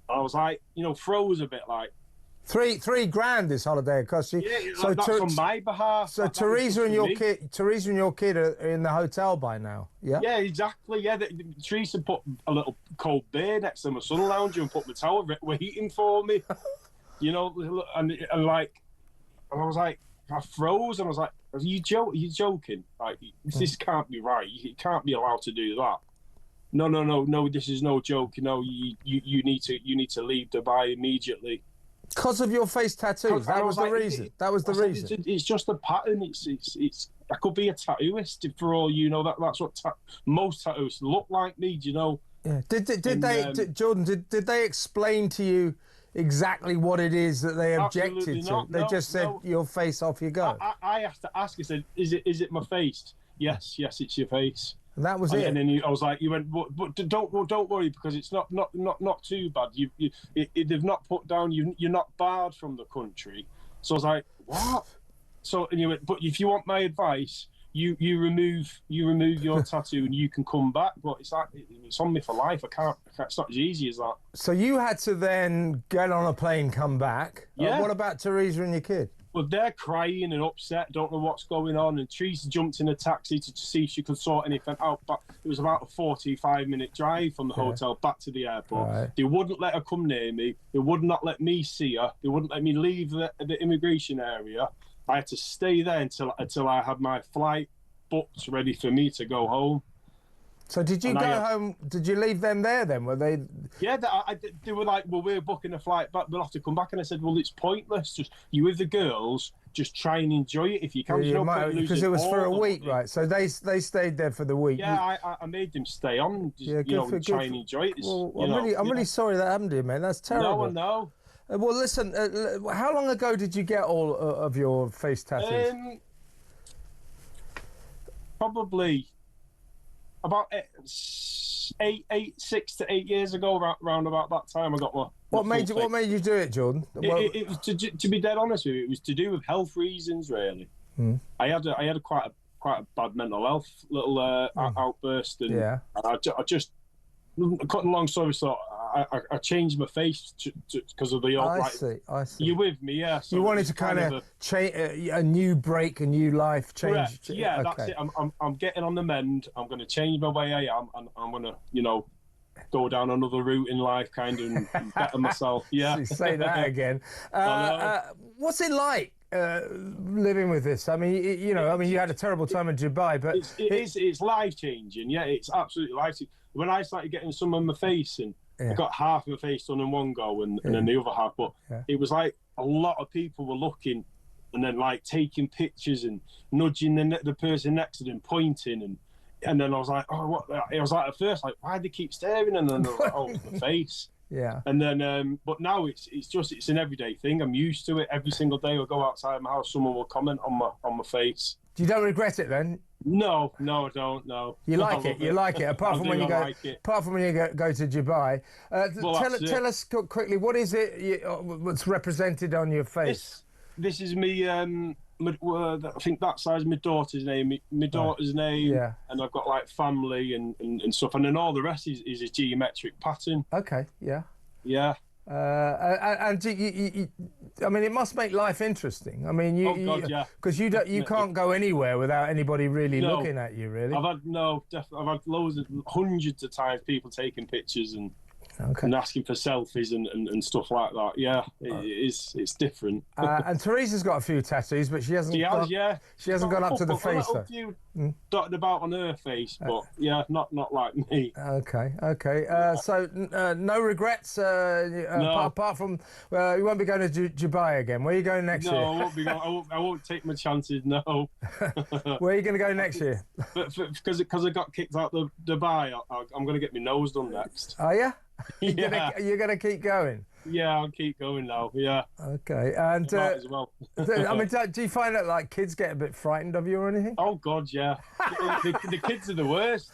And I was like, froze a bit, like. Three grand this holiday cost you. Yeah, so that's on my behalf. So Teresa and your kid are in the hotel by now. Yeah. Yeah, exactly. Yeah, Teresa put a little cold beer next to my sun lounger and put my towel waiting for me. And I was like, I froze, and I was like, are you joking? Like, this can't be right. You can't be allowed to do that. No, this is no joke. You need to leave Dubai immediately. Because of your face tattoos. That was the reason. It's just a pattern. It's. I could be a tattooist for all you know. That's what most tattooists look like me. Do you know? Yeah. Jordan? Did they explain to you exactly what it is that they objected to? They just said your face, off you go. I have to ask. I said, is it my face? Yes, it's your face. And that was it. And then I was like, you went, but don't worry, because it's not too bad. They've not put down. You're not barred from the country. So I was like, what? So and you went, but if you want my advice, you remove your tattoo and you can come back. But it's like it's on me for life. I can't. It's not as easy as that. So you had to then get on a plane, come back. Yeah. What about Teresa and your kid? Well, they're crying and upset, don't know what's going on. And Teresa jumped in a taxi to see if she could sort anything out. But it was about a 45-minute drive from the hotel back to the airport. Right. They wouldn't let her come near me. They would not let me see her. They wouldn't let me leave the immigration area. I had to stay there until I had my flight booked, ready for me to go home. So did you go home? Did you leave them there then? Were they? Yeah, they were like, well, we're booking a flight back. We'll have to come back. And I said, well, it's pointless. Just you with the girls. Just try and enjoy it if you can. Because it was for a week, right? So they stayed there for the week. Yeah, I made them stay on. Just, try and enjoy it. I'm really sorry that happened to you, man. That's terrible. No. Well, listen. How long ago did you get all of your face tattoos? Probably about 6 to 8 years ago, around about that time, I got my. What made you do it, Jordan? It was to be dead honest with you, it was to do with health reasons, really. I had quite a bad mental health little outburst, and I just cutting a long story short, I changed my face because of the old. I see. You with me? Yeah. So you wanted to kind of change a new break, a new life change. Correct. Yeah, okay. That's it. I'm getting on the mend. I'm going to change my way I am, and I'm going to, go down another route in life, kind of, and better myself. Yeah. Say that again. What's it like living with this? I mean, you had a terrible time in Dubai, but it's life changing. Yeah, it's absolutely life changing. When I started getting some on my face, and I got half my face done in one go, and then the other half, but it was like a lot of people were looking, and then like taking pictures and nudging the person next to them, pointing, and then I was like, oh, what? I was like at first, like, why do they keep staring? And then I was like, oh, my face. Yeah. And then, but now it's an everyday thing. I'm used to it. Every single day I go outside my house, someone will comment on my face. You don't regret it then? No, I don't. No. You like it. You like it. Apart from when you go to Dubai. Tell us quickly, what is it? What's represented on your face? This is me. I think that side's my daughter's name. My daughter's name. Yeah. And I've got like family and stuff, and then all the rest is a geometric pattern. Okay. Yeah. Yeah. And I mean, it must make life interesting. I mean, because you can't go anywhere without anybody really looking at you. Really, I've had loads of hundreds of times people taking pictures, and and asking for selfies and stuff like that. Yeah, it's different. And Teresa's got a few tattoos, but she hasn't. She hasn't gone up to the face though. A few dotted about on her face, but yeah, not like me. Okay. So no regrets. No. Apart from you won't be going to Dubai again. Where are you going next year? No, I won't be going. I won't take my chances. No. Where are you going to go next year? Because I got kicked out of Dubai, I'm going to get my nose done next. Are you? Yeah. You're going to keep going? Yeah, I'll keep going now. Yeah. Okay. And might as well. I mean, do you find that like kids get a bit frightened of you or anything? Oh God, yeah. the kids are the worst.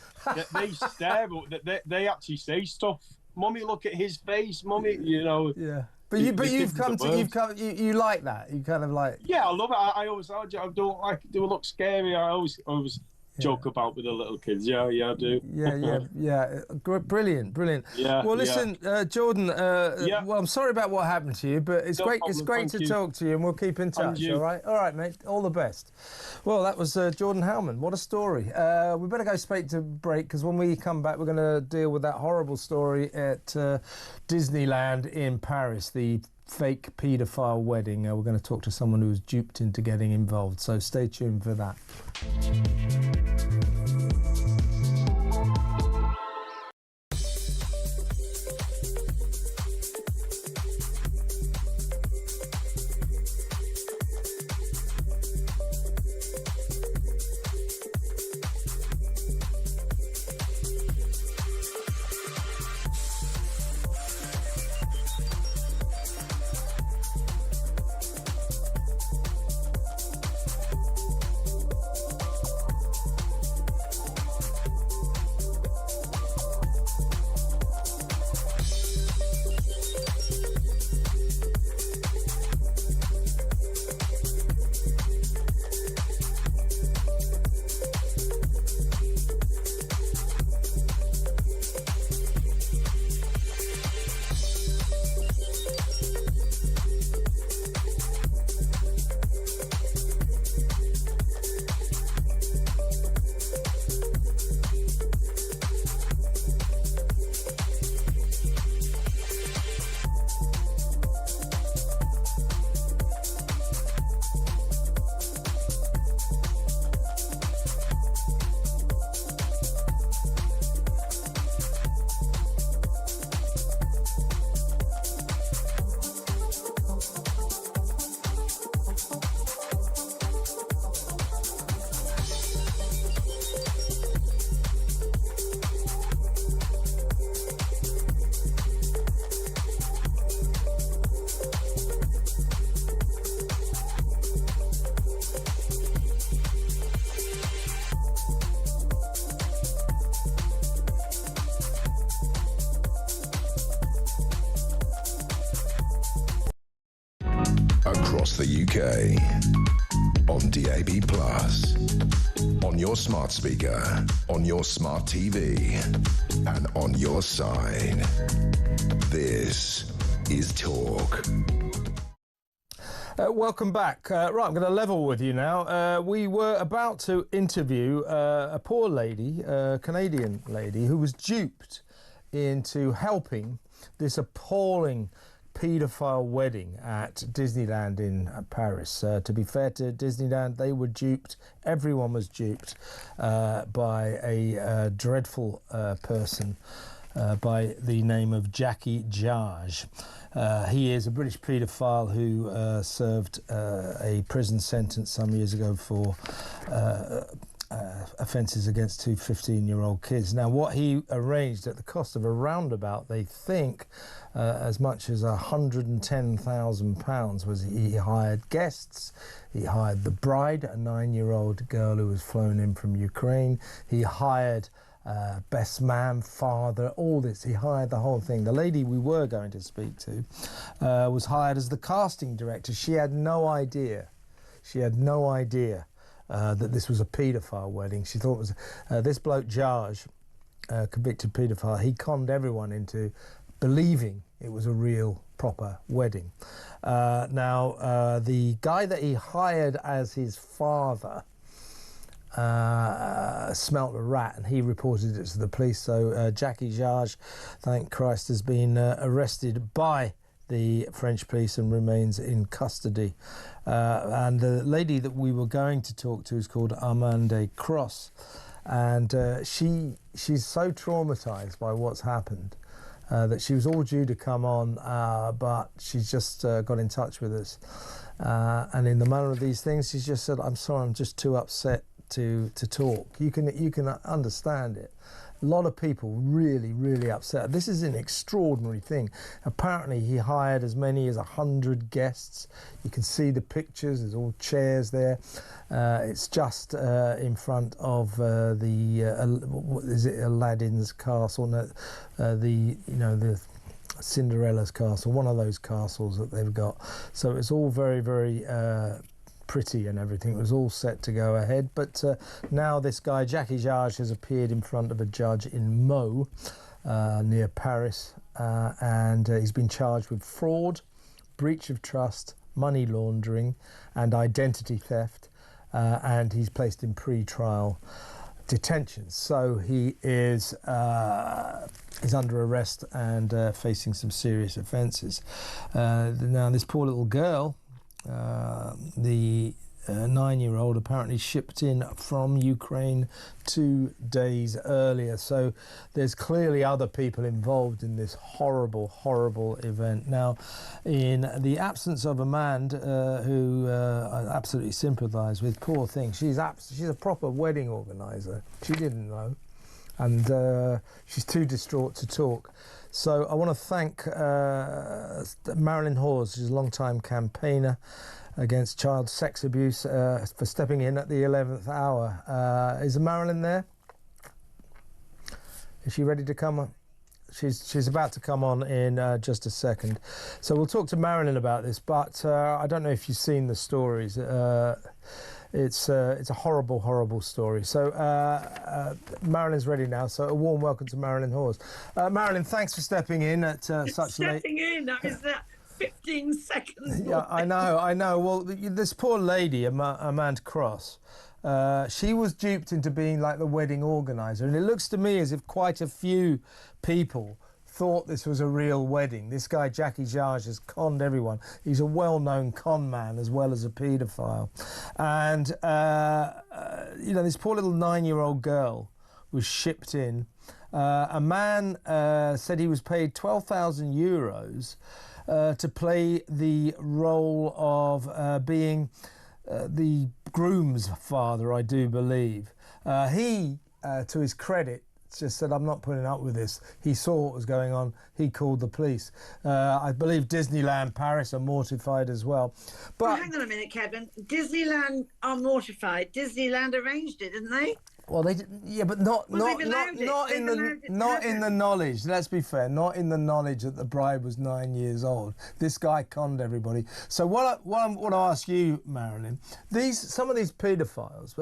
They stare, but they actually say stuff. Mummy, look at his face. Mummy, you know. Yeah. But you like that. You kind of like. Yeah, I love it. I don't like. Do it look scary. I always joke about with the little kids. Yeah, I do. Yeah. Brilliant. Yeah. Well, listen, Jordan. Well, I'm sorry about what happened to you, but it's great. It's great to talk to you, and we'll keep in touch. All right, mate. All the best. Well, that was Jordan Howman. What a story. We better go straight to break because when we come back, we're going to deal with that horrible story at Disneyland in Paris. The fake paedophile wedding. We're going to talk to someone who was duped into getting involved. So stay tuned for that. Across the UK, on DAB+, on your smart speaker, on your smart TV, and on your side. This is Talk. Welcome back. Right, I'm going to level with you now. We were about to interview a poor lady, a Canadian lady, who was duped into helping this appalling paedophile wedding at Disneyland in Paris. To be fair to Disneyland, they were duped. Everyone was duped by a dreadful person by the name of Jackie Jarge. He is a British paedophile who served a prison sentence some years ago for offences against two 15-year-old kids. Now, what he arranged at the cost of a roundabout, they think, as much as £110,000 was he hired guests, he hired the bride, a 9-year-old girl who was flown in from Ukraine, he hired best man, father, all this. He hired the whole thing. The lady we were going to speak to was hired as the casting director. She had no idea. That this was a paedophile wedding. She thought it was this bloke Jarge, convicted paedophile. He conned everyone into believing it was a real proper wedding. Now the guy that he hired as his father smelt a rat, and he reported it to the police. So Jackie Jarge, thank Christ, has been arrested by the French police and remains in custody. And the lady that we were going to talk to is called Amande Cross, and she's so traumatised by what's happened that she was all due to come on, but she's just got in touch with us. And in the manner of these things, she's just said, "I'm sorry, I'm just too upset to talk." You can understand it. A lot of people really, really upset. This is an extraordinary thing. Apparently, he hired as many as 100 guests. You can see the pictures. There's all chairs there. It's just in front of is it Aladdin's castle? No, the Cinderella's castle. One of those castles that they've got. So it's all very, very pretty and everything. It was all set to go ahead, but now this guy Jackie Jarge has appeared in front of a judge in Meaux near Paris, and he's been charged with fraud, breach of trust, money laundering and identity theft, and he's placed in pre-trial detention. So he is under arrest and facing some serious offences. Now this poor little girl, the 9-year-old, apparently shipped in from Ukraine 2 days earlier. So there's clearly other people involved in this horrible, horrible event. Now, in the absence of Amanda, who I absolutely sympathise with, poor thing, she's a proper wedding organiser. She didn't know, and she's too distraught to talk. So I want to thank Marilyn Hawes, who's a long-time campaigner against child sex abuse, for stepping in at the 11th hour. Is Marilyn there? Is she ready to come on? She's about to come on in just a second. So we'll talk to Marilyn about this, but I don't know if you've seen the stories. It's a horrible, horrible story. So Marilyn's ready now. So a warm welcome to Marilyn Hawes. Marilyn, thanks for stepping in at such late. Stepping in. That was 15 seconds. Yeah, I know. Well, this poor lady, Amanda Cross, she was duped into being like the wedding organizer, and it looks to me as if quite a few people thought this was a real wedding. This guy Jackie Jarge has conned everyone. He's a well-known con man as well as a paedophile. And this poor little 9-year-old girl was shipped in. A man said he was paid 12,000 euros to play the role of being the groom's father, I do believe. He, to his credit, just said, "I'm not putting up with this." He saw what was going on. He called the police. I believe Disneyland Paris are mortified as well. But hang on a minute, Kevin. Disneyland are mortified. Disneyland arranged it, didn't they? Well, they didn't. Yeah, but not in the knowledge. Let's be fair. Not in the knowledge that the bride was 9 years old. This guy conned everybody. So what I want to ask you, Marilyn, some of these paedophiles,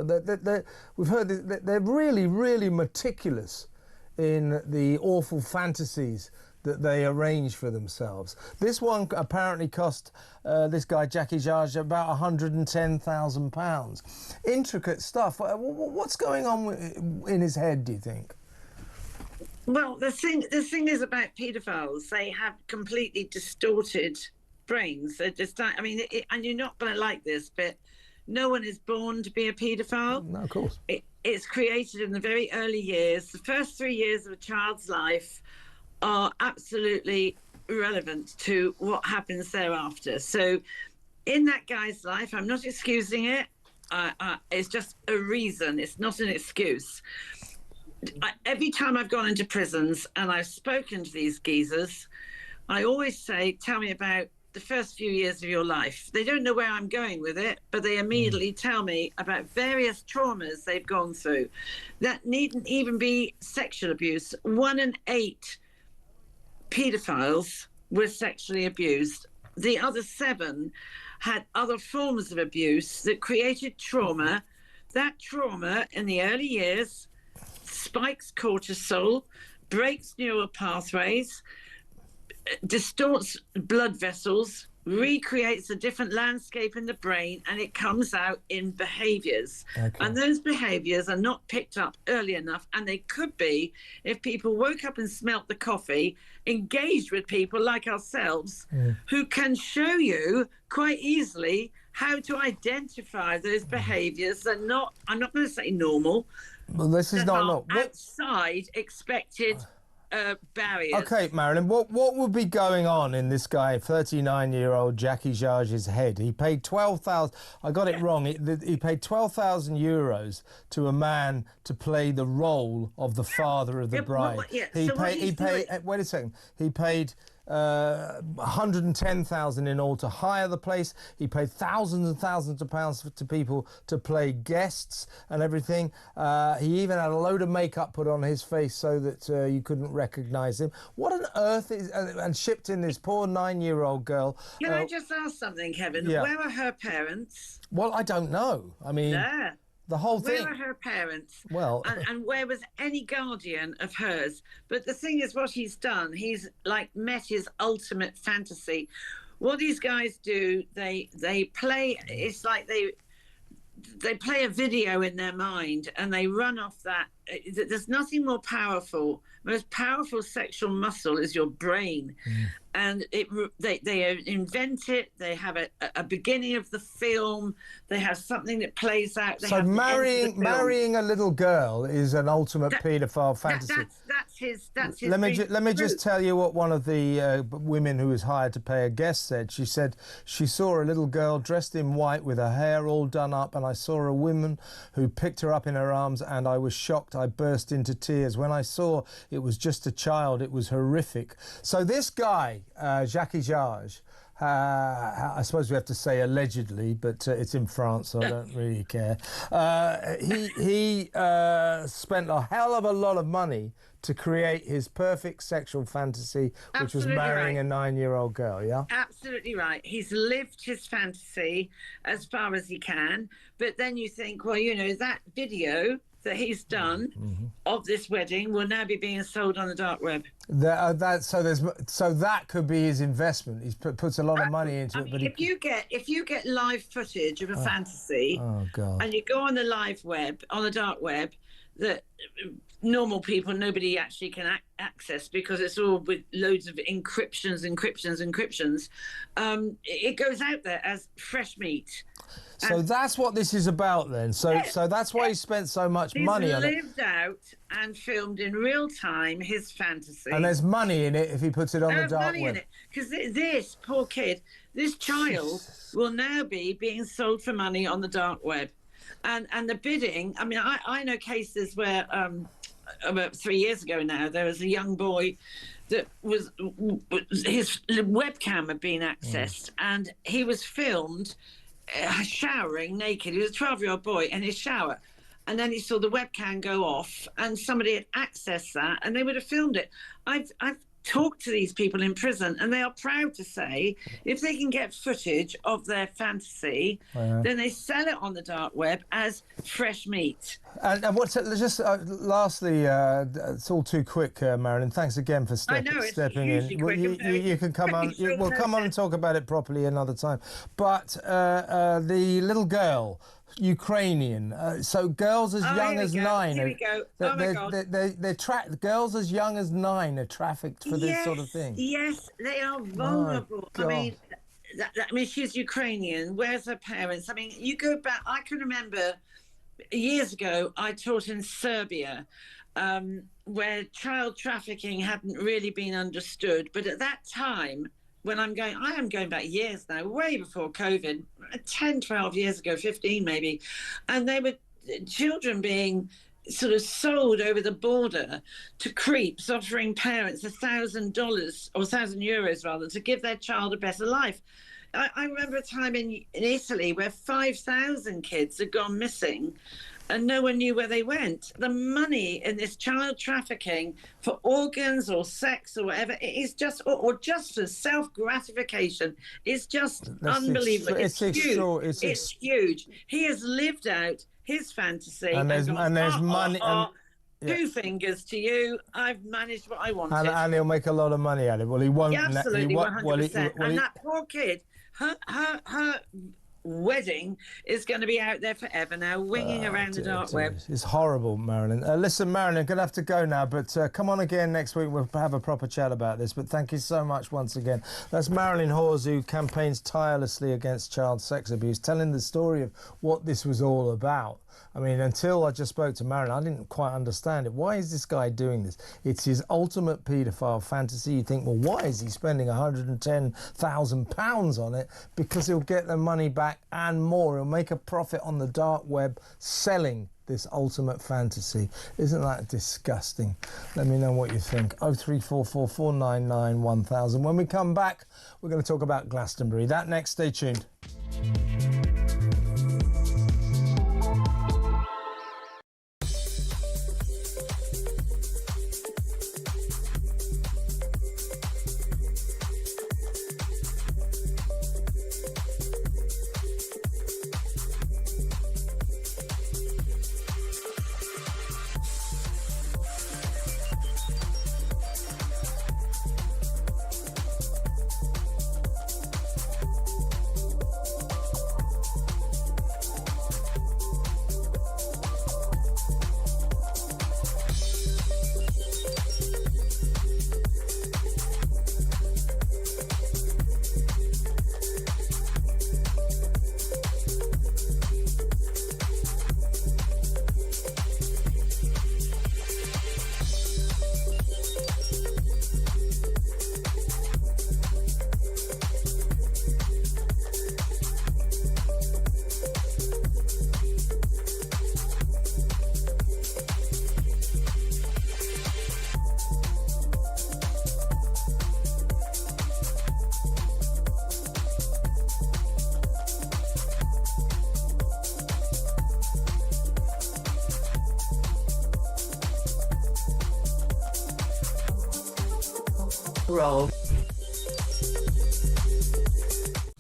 we've heard they're really, really meticulous in the awful fantasies that they arrange for themselves. This one apparently cost this guy Jackie Jarge about £110,000. Intricate stuff. What's going on in his head, do you think? Well, the thing is about paedophiles, they have completely distorted brains. They're just, and you're not going to like this, but no one is born to be a paedophile. No, of course. It's created in the very early years. The first 3 years of a child's life are absolutely irrelevant to what happens thereafter. So in that guy's life, I'm not excusing it. It's just a reason. It's not an excuse. Every time I've gone into prisons and I've spoken to these geezers, I always say, tell me about the first few years of your life. They don't know where I'm going with it, but they immediately tell me about various traumas they've gone through. That needn't even be sexual abuse. 1 in 8 paedophiles were sexually abused. The other 7 had other forms of abuse that created trauma. That trauma in the early years spikes cortisol, breaks neural pathways, distorts blood vessels, recreates a different landscape in the brain, and it comes out in behaviors. And those behaviors are not picked up early enough, and they could be if people woke up and smelt the coffee, engaged with people like ourselves who can show you quite easily how to identify those behaviors that not, I'm not going to say normal, well, this is not outside expected barriers. Okay, Marilyn, what would be going on in this guy, 39-year-old Jackie Jarge's head? He paid 12,000. I got it wrong. He paid 12,000 euros to a man to play the role of the father of the bride. He paid. Wait a second. He paid 110,000 in all to hire the place. He paid thousands and thousands of pounds to people to play guests and everything. He even had a load of makeup put on his face so that you couldn't recognise him. What on earth is... and shipped in this poor 9-year-old girl. Can I just ask something, Kevin? Yeah. Where are her parents? Well, I don't know. I mean... There. The whole thing. Where are her parents? Well, and where was any guardian of hers? But the thing is, what he's done, he's like met his ultimate fantasy. What these guys do, they play. It's like they play a video in their mind, and they run off that. There's nothing more powerful. Most powerful sexual muscle is your brain, and they invent it. They have a beginning of the film. They have something that plays out. So marrying a little girl is an ultimate paedophile fantasy. That's his. Let me just tell you what one of the women who was hired to pay a guest said. She said she saw a little girl dressed in white with her hair all done up, and I saw a woman who picked her up in her arms, and I was shocked. I burst into tears. When I saw it was just a child, it was horrific. So this guy, Jackie Jarge, I suppose we have to say allegedly, but it's in France, so I don't really care. He spent a hell of a lot of money to create his perfect sexual fantasy, which was marrying a 9-year-old girl, yeah? Absolutely right. He's lived his fantasy as far as he can, but then you think, well, you know, that video that he's done of this wedding will now be being sold on the dark web. So that could be his investment. He's puts a lot of money into it. But if you get live footage of a fantasy, and you go on the live web, on the dark web, that normal people, nobody actually can access because it's all with loads of encryptions. It goes out there as fresh meat. So that's what this is about then. So that's why he spent so much money on it. He's lived out and filmed in real time his fantasy. And there's money in it if he puts it on the dark web. Because this poor kid, this child will now be being sold for money on the dark web. And the bidding, I mean, I know cases where about 3 years ago now, there was a young boy that was his webcam had been accessed and he was filmed showering naked. He was a 12-year-old boy in his shower, and then he saw the webcam go off and somebody had accessed that and they would have filmed it. I've talked to these people in prison and they are proud to say if they can get footage of their fantasy, then they sell it on the dark web as fresh meat. And what's just lastly, it's all too quick, Marilyn. Thanks again for stepping in. Quick. You can come on. We'll come on and talk about it properly another time. But the little girl, Ukrainian. So girls as young as 9. Here we go. Oh my God. Girls as young as 9 are trafficked for this sort of thing. Yes, they are vulnerable. I mean, she's Ukrainian. Where's her parents? I mean, you go back. I can remember years ago, I taught in Serbia, where child trafficking hadn't really been understood. But at that time, I am going back years now, way before COVID, 10, 12 years ago, 15 maybe. And they were children being sort of sold over the border to creeps offering parents $1,000 or €1,000 rather to give their child a better life. I remember a time in Italy where 5,000 kids had gone missing and no one knew where they went. The money in this child trafficking for organs or sex or whatever, it is just, or just for self-gratification, is just unbelievable. It's huge. He has lived out his fantasy. And there's money. Two fingers to you. I've managed what I wanted. And he'll make a lot of money at it. Well, he won't. Yeah, absolutely, 100%. Well, and that poor kid, her wedding is going to be out there forever now, winging around the dark web. It's horrible, Marilyn. Listen, Marilyn, going to have to go now, but come on again next week. We'll have a proper chat about this. But thank you so much once again. That's Marilyn Hawes, who campaigns tirelessly against child sex abuse, telling the story of what this was all about. I mean, until I just spoke to Marilyn, I didn't quite understand it. Why is this guy doing this? It's his ultimate paedophile fantasy. You think, well, why is he spending £110,000 on it? Because he'll get the money back and more. He'll make a profit on the dark web selling this ultimate fantasy. Isn't that disgusting? Let me know what you think. 0344 499 1000. When we come back, we're going to talk about Glastonbury. That next, stay tuned. Role.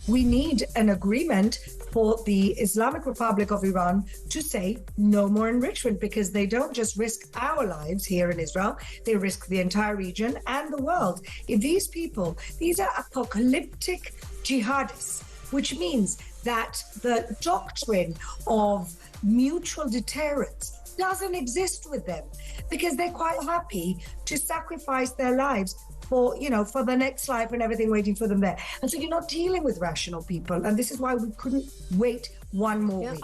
We need an agreement for the Islamic Republic of Iran to say no more enrichment, because they don't just risk our lives here in Israel, they risk the entire region and the world. If these people, these are apocalyptic jihadists, which means that the doctrine of mutual deterrence doesn't exist with them, because they're quite happy to sacrifice their lives for, you know, for the next life and everything waiting for them there. And so you're not dealing with rational people. And this is why we couldn't wait one more week.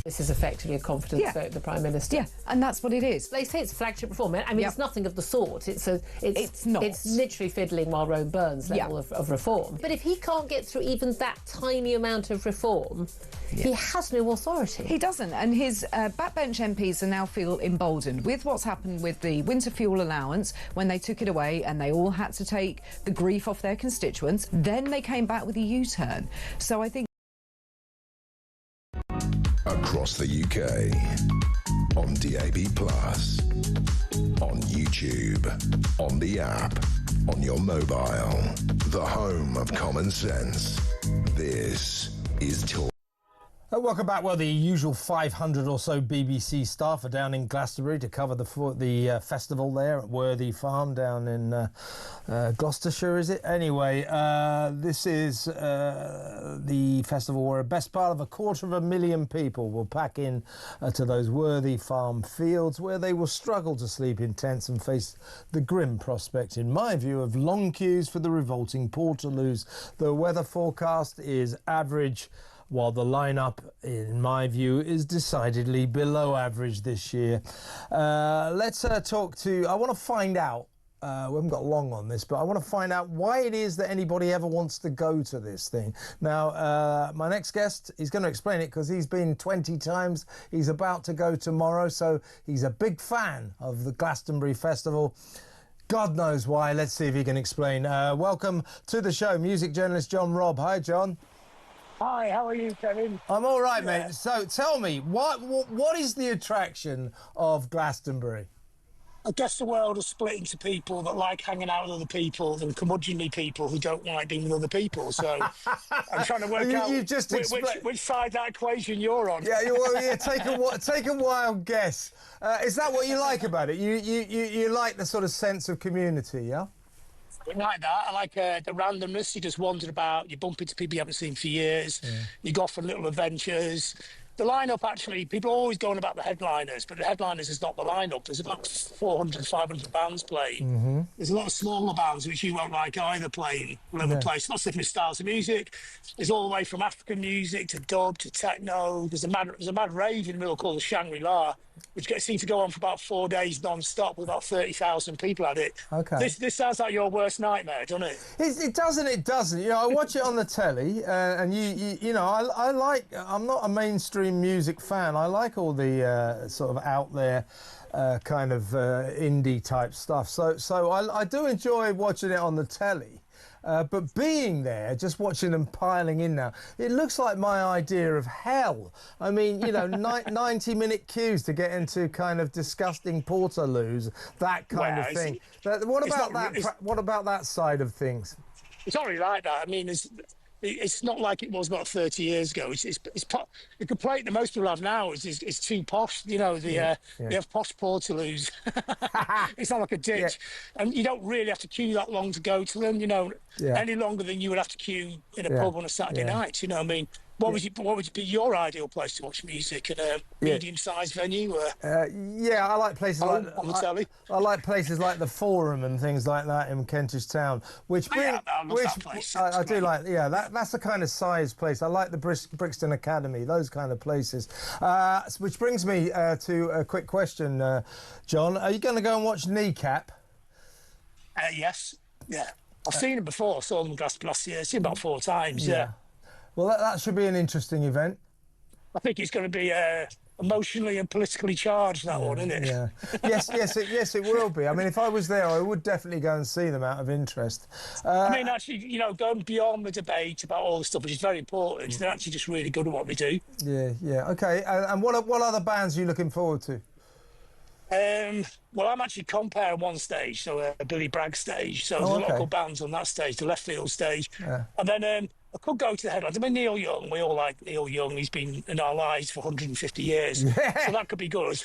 This is effectively a confidence vote, the Prime Minister. Yeah, and that's what it is. They say it's flagship reform. I mean, it's nothing of the sort. It's not. It's literally fiddling while Rome burns level of reform. But if he can't get through even that tiny amount of reform, he has no authority. He doesn't, and his backbench MPs are now feel emboldened with what's happened with the winter fuel allowance when they took it away and they all had to take the grief off their constituents. Then they came back with a U-turn. So I think across the UK, on DAB+, on YouTube, on the app, on your mobile, the home of common sense. This is Tory. Welcome back. Well, the usual 500 or so BBC staff are down in Glastonbury to cover the festival there at Worthy Farm down in Gloucestershire, is it? Anyway, this is the festival where a best part of 250,000 people will pack in to those Worthy Farm fields, where they will struggle to sleep in tents and face the grim prospect, in my view, of long queues for the revolting portaloos. The weather forecast is average, while the lineup, in my view, is decidedly below average this year. Let's talk to... I want to find out, we haven't got long on this, but I want to find out why it is that anybody ever wants to go to this thing. Now, my next guest, he's going to explain it because he's been 20 times. He's about to go tomorrow, so he's a big fan of the Glastonbury Festival. God knows why. Let's see if he can explain. Welcome to the show, music journalist John Robb. Hi, John. Hi, how are you, Kevin? I'm all right, mate. So tell me, what is the attraction of Glastonbury? I guess the world is split into people that like hanging out with other people and curmudgeonly people who don't like being with other people. So I'm trying to work out which side of that equation you're on. Yeah, take a wild guess. Is that what you like about it? You like the sort of sense of community, yeah? I like that. I like the randomness. You just wander about, you bump into people you haven't seen for years, you go off on little adventures. The lineup, actually, people are always going about the headliners, but the headliners is not the lineup. There's about 400, 500 bands playing. There's a lot of smaller bands which you won't like either playing all over the place. Lots of different styles of music. There's all the way from African music to dub to techno. There's a mad rave in the middle called the Shangri-La, which seems to go on for about 4 days non-stop with about 30,000 people at it. Okay. This sounds like your worst nightmare, doesn't it? It doesn't. You know, I watch it on the telly, and you know, I like. I'm not a mainstream music fan. I like all the sort of out there kind of indie type stuff. So I do enjoy watching it on the telly. But being there, just watching them piling in now, it looks like my idea of hell. I mean, you know, 90-minute queues to get into kind of disgusting portaloos, that kind of thing. What about that side of things? It's not really like that. I mean, it's not like it was about 30 years ago. The complaint that most people have now is too posh. You know, they have posh portaloos. It's not like a ditch, and you don't really have to queue that long to go to them. You know, any longer than you would have to queue in a pub on a Saturday night. You know, I mean. What would be your ideal place to watch music? In a medium-sized venue? I like places on the telly. I like places like the Forum and things like that in Kentish Town, which I love that place. I do like. Yeah, that's the kind of size place. I like the Brixton Academy, those kind of places. Which brings me to a quick question, John. Are you going to go and watch Kneecap? Yes. Yeah. I've seen them before. Saw them last year. Seen them about 4 times. Yeah. Well, that should be an interesting event. I think it's going to be emotionally and politically charged, that one, isn't it? Yeah. Yes, it will be. I mean, if I was there, I would definitely go and see them out of interest. I mean, actually, you know, going beyond the debate about all this stuff, which is very important, they're actually just really good at what they do. Yeah. Okay. And what other bands are you looking forward to? Well, I'm actually comparing one stage, so a Billy Bragg stage. So there's a lot of good bands on that stage, the left field stage. Yeah. And then I could go to the headlines. I mean, Neil Young, we all like Neil Young. He's been in our lives for 150 years, so that could be good.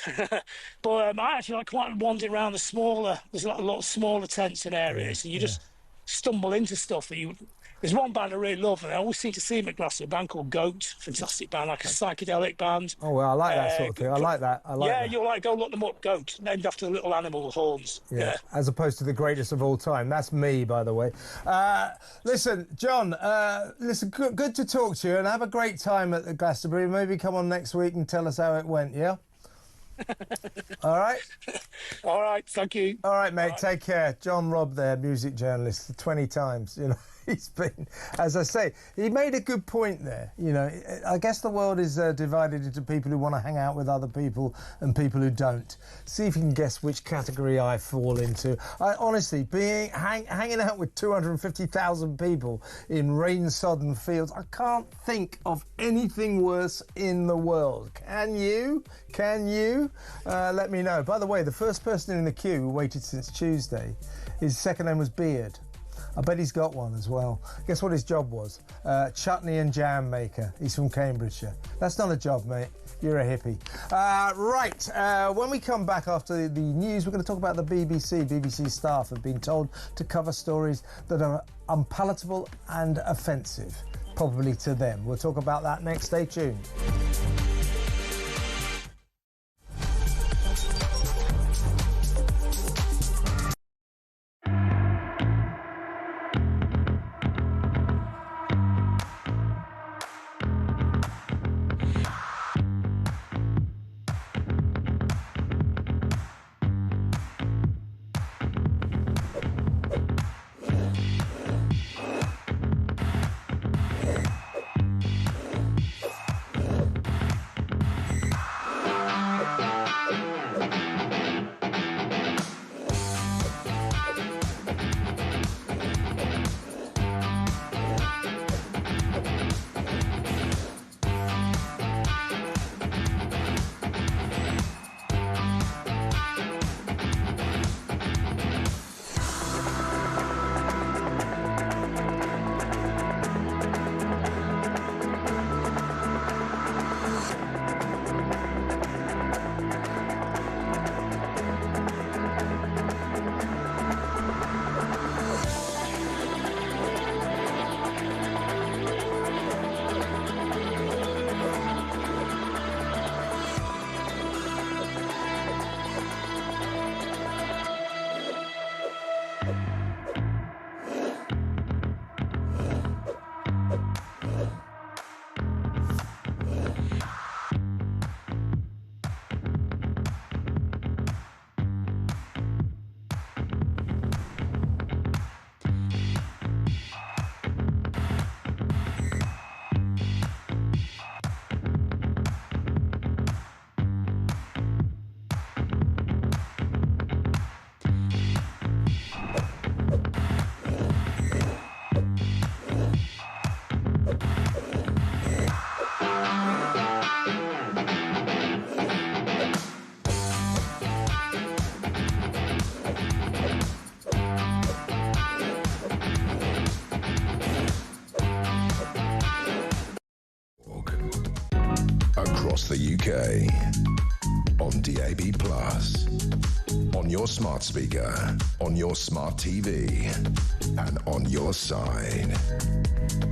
But I actually like quite wandering around there's a lot of smaller tents and areas, and you just stumble into stuff that you... There's one band I really love, and I always seem to see them at Glastonbury, a band called Goat, fantastic band, like a psychedelic band. Oh, well, I like that sort of thing. I like that. You'll go look them up, Goat, named after the little animal with horns. Yeah, as opposed to the greatest of all time. That's me, by the way. Listen, John, good to talk to you, and have a great time at the Glastonbury. Maybe come on next week and tell us how it went, yeah? All right? All right, thank you. All right, mate, take care. John Robb there, music journalist, 20 times, you know. He's been, as I say, he made a good point there. You know, I guess the world is divided into people who want to hang out with other people and people who don't. See if you can guess which category I fall into. I honestly, hanging out with 250,000 people in rain-sodden fields, I can't think of anything worse in the world. Can you? Let me know. By the way, the first person in the queue who waited since Tuesday, his second name was Beard. I bet he's got one as well. Guess what his job was? Chutney and jam maker. He's from Cambridgeshire. That's not a job, mate. You're a hippie. When we come back after the news, we're going to talk about the BBC. BBC staff have been told to cover stories that are unpalatable and offensive, probably to them. We'll talk about that next. Stay tuned. UK. On DAB+. On your smart speaker. On your smart TV. And on your side.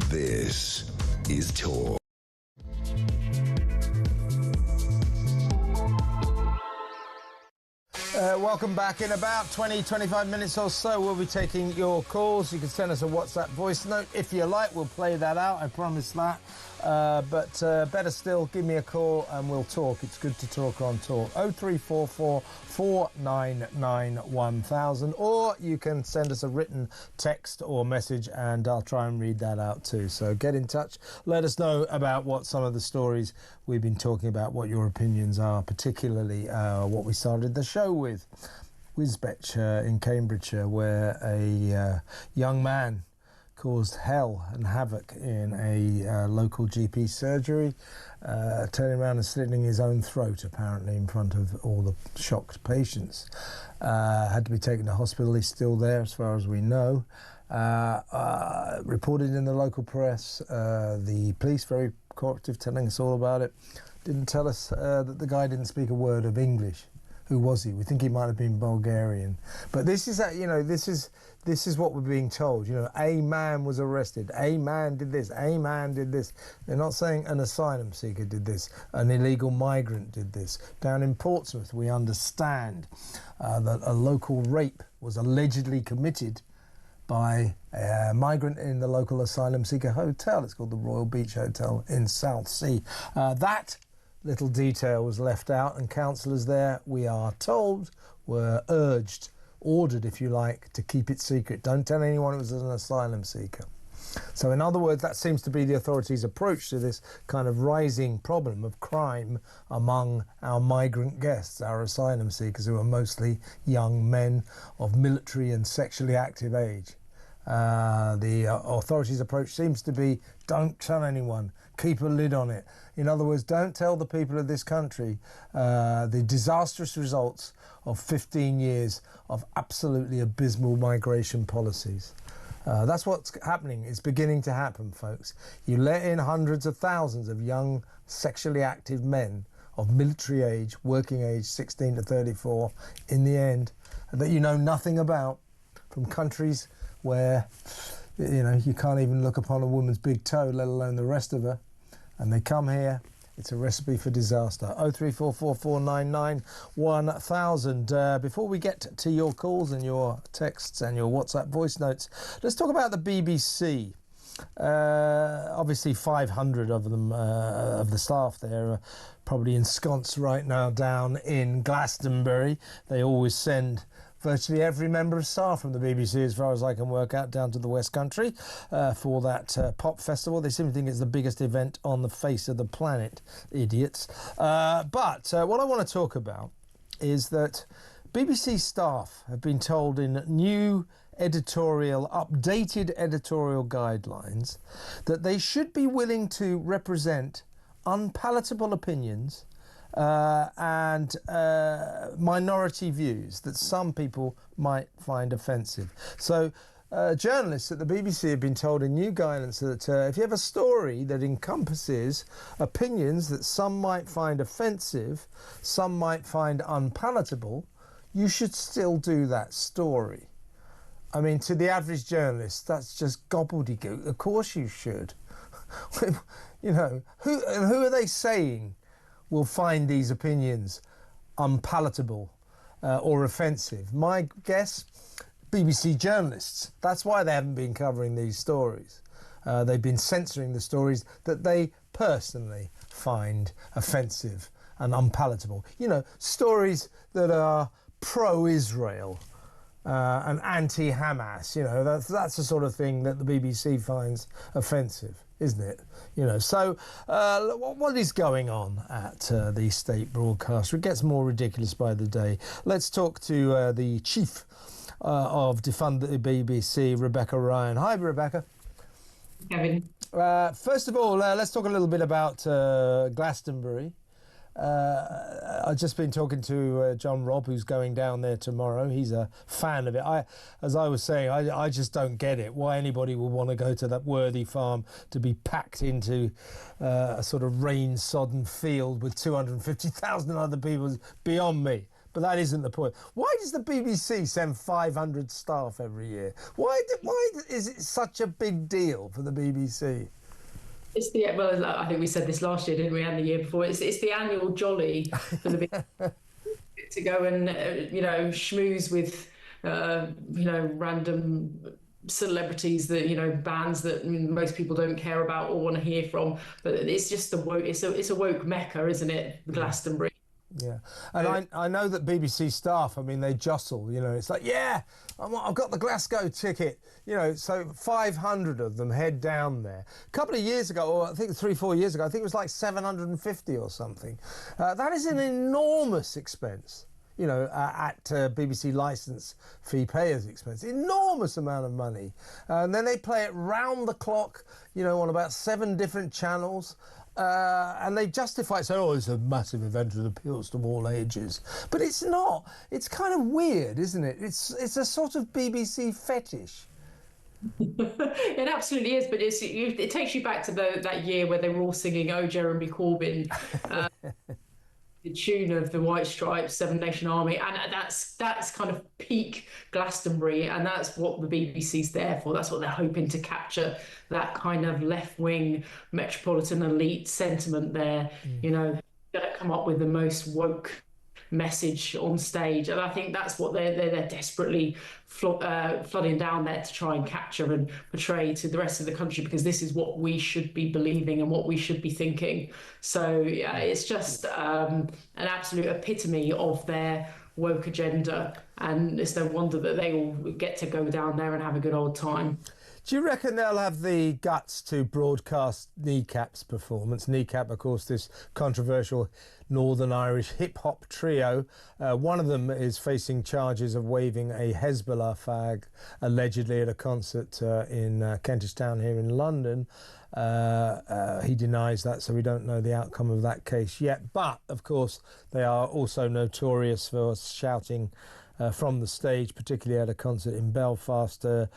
This is Talk. Welcome back. In about 20-25 minutes or so, we'll be taking your calls. You can send us a WhatsApp voice note if you like. We'll play that out, I promise that. But better still, give me a call and we'll talk. It's good to talk on Talk. 0344 499 1000, or you can send us a written text or message and I'll try and read that out too. So get in touch. Let us know about what some of the stories we've been talking about, what your opinions are, particularly what we started the show with. Wisbech in Cambridgeshire, where a young man caused hell and havoc in a local GP surgery, turning around and slitting his own throat, apparently, in front of all the shocked patients. Had to be taken to hospital. He's still there, as far as we know. Reported in the local press. The police, very cooperative, telling us all about it. Didn't tell us that the guy didn't speak a word of English. Who was he? We think he might have been Bulgarian. But this is, this is what we're being told. A man was arrested. A man did this. A man did this. They're not saying an asylum seeker did this. An illegal migrant did this. Down in Portsmouth, we understand that a local rape was allegedly committed by a migrant in the local asylum seeker hotel. It's called the Royal Beach Hotel in Southsea. That little detail was left out, and counsellors there, we are told, were ordered, if you like, to keep it secret. Don't tell anyone it was an asylum seeker. So in other words, that seems to be the authorities' approach to this kind of rising problem of crime among our migrant guests, our asylum seekers, who are mostly young men of military and sexually active age. The authorities' approach seems to be, don't tell anyone, keep a lid on it. In other words, don't tell the people of this country the disastrous results of 15 years of absolutely abysmal migration policies. That's what's happening. It's beginning to happen, folks. You let in hundreds of thousands of young sexually active men of military age, working age 16 to 34, in the end, that you know nothing about, from countries where, you can't even look upon a woman's big toe, let alone the rest of her. And they come here. It's a recipe for disaster. 0344 499 1000. Before we get to your calls and your texts and your WhatsApp voice notes, let's talk about the BBC. Obviously 500 of them, of the staff there, are probably ensconced right now down in Glastonbury. They always send virtually every member of staff from the BBC, as far as I can work out, down to the West Country for that pop festival. They seem to think it's the biggest event on the face of the planet, idiots. But what I want to talk about is that BBC staff have been told in new updated editorial guidelines that they should be willing to represent unpalatable opinions and minority views that some people might find offensive. So journalists at the BBC have been told in new guidance that if you have a story that encompasses opinions that some might find offensive, some might find unpalatable, you should still do that story. I mean, to the average journalist, that's just gobbledygook. Of course you should. Who are they saying will find these opinions unpalatable or offensive? My guess, BBC journalists. That's why they haven't been covering these stories. They've been censoring the stories that they personally find offensive and unpalatable. Stories that are pro-Israel and anti-Hamas. That's the sort of thing that the BBC finds offensive, isn't it? So what is going on at the state broadcaster? It gets more ridiculous by the day. Let's talk to the chief of Defund the BBC, Rebecca Ryan. Hi, Rebecca. Kevin. First of all, let's talk a little bit about Glastonbury. I've just been talking to John Robb, who's going down there tomorrow. He's a fan of it. As I was saying, I just don't get it. Why anybody would want to go to that worthy farm to be packed into a sort of rain-sodden field with 250,000 other people is beyond me. But that isn't the point. Why does the BBC send 500 staff every year? Why is it such a big deal for the BBC? It's the I think we said this last year, didn't we? And the year before. It's the annual jolly for the BBC to go and schmooze with random celebrities that bands that most people don't care about or want to hear from. But it's just it's a woke mecca, isn't it? Glastonbury. Yeah, and I know that BBC staff, they jostle, it's like, yeah, I've got the Glasgow ticket, so 500 of them head down there. A couple of years ago, or I think 3-4 years ago, I think it was like 750 or something. That is an enormous expense, at BBC licence fee payers' expense. Enormous amount of money. And then they play it round the clock, on about 7 different channels. And they justify it, saying, it's a massive event that appeals to all ages. But it's not. It's kind of weird, isn't it? It's a sort of BBC fetish. It absolutely is, but it takes you back to that year where they were all singing "Oh Jeremy Corbyn," the tune of the White Stripes, Seven Nation Army, and that's kind of peak Glastonbury, and that's what the BBC's there for. That's what they're hoping to capture, that kind of left-wing metropolitan elite sentiment there. Going to come up with the most woke message on stage, and I think that's what they're desperately flooding down there to try and capture and portray to the rest of the country, because this is what we should be believing and what we should be thinking. So yeah, it's just an absolute epitome of their woke agenda, and it's no wonder that they all get to go down there and have a good old time. Do you reckon they'll have the guts to broadcast Kneecap's performance? Kneecap, of course, this controversial Northern Irish hip-hop trio. One of them is facing charges of waving a Hezbollah flag, allegedly at a concert in Kentish Town here in London. He denies that, so we don't know the outcome of that case yet. But, of course, they are also notorious for shouting from the stage, particularly at a concert in Belfast. The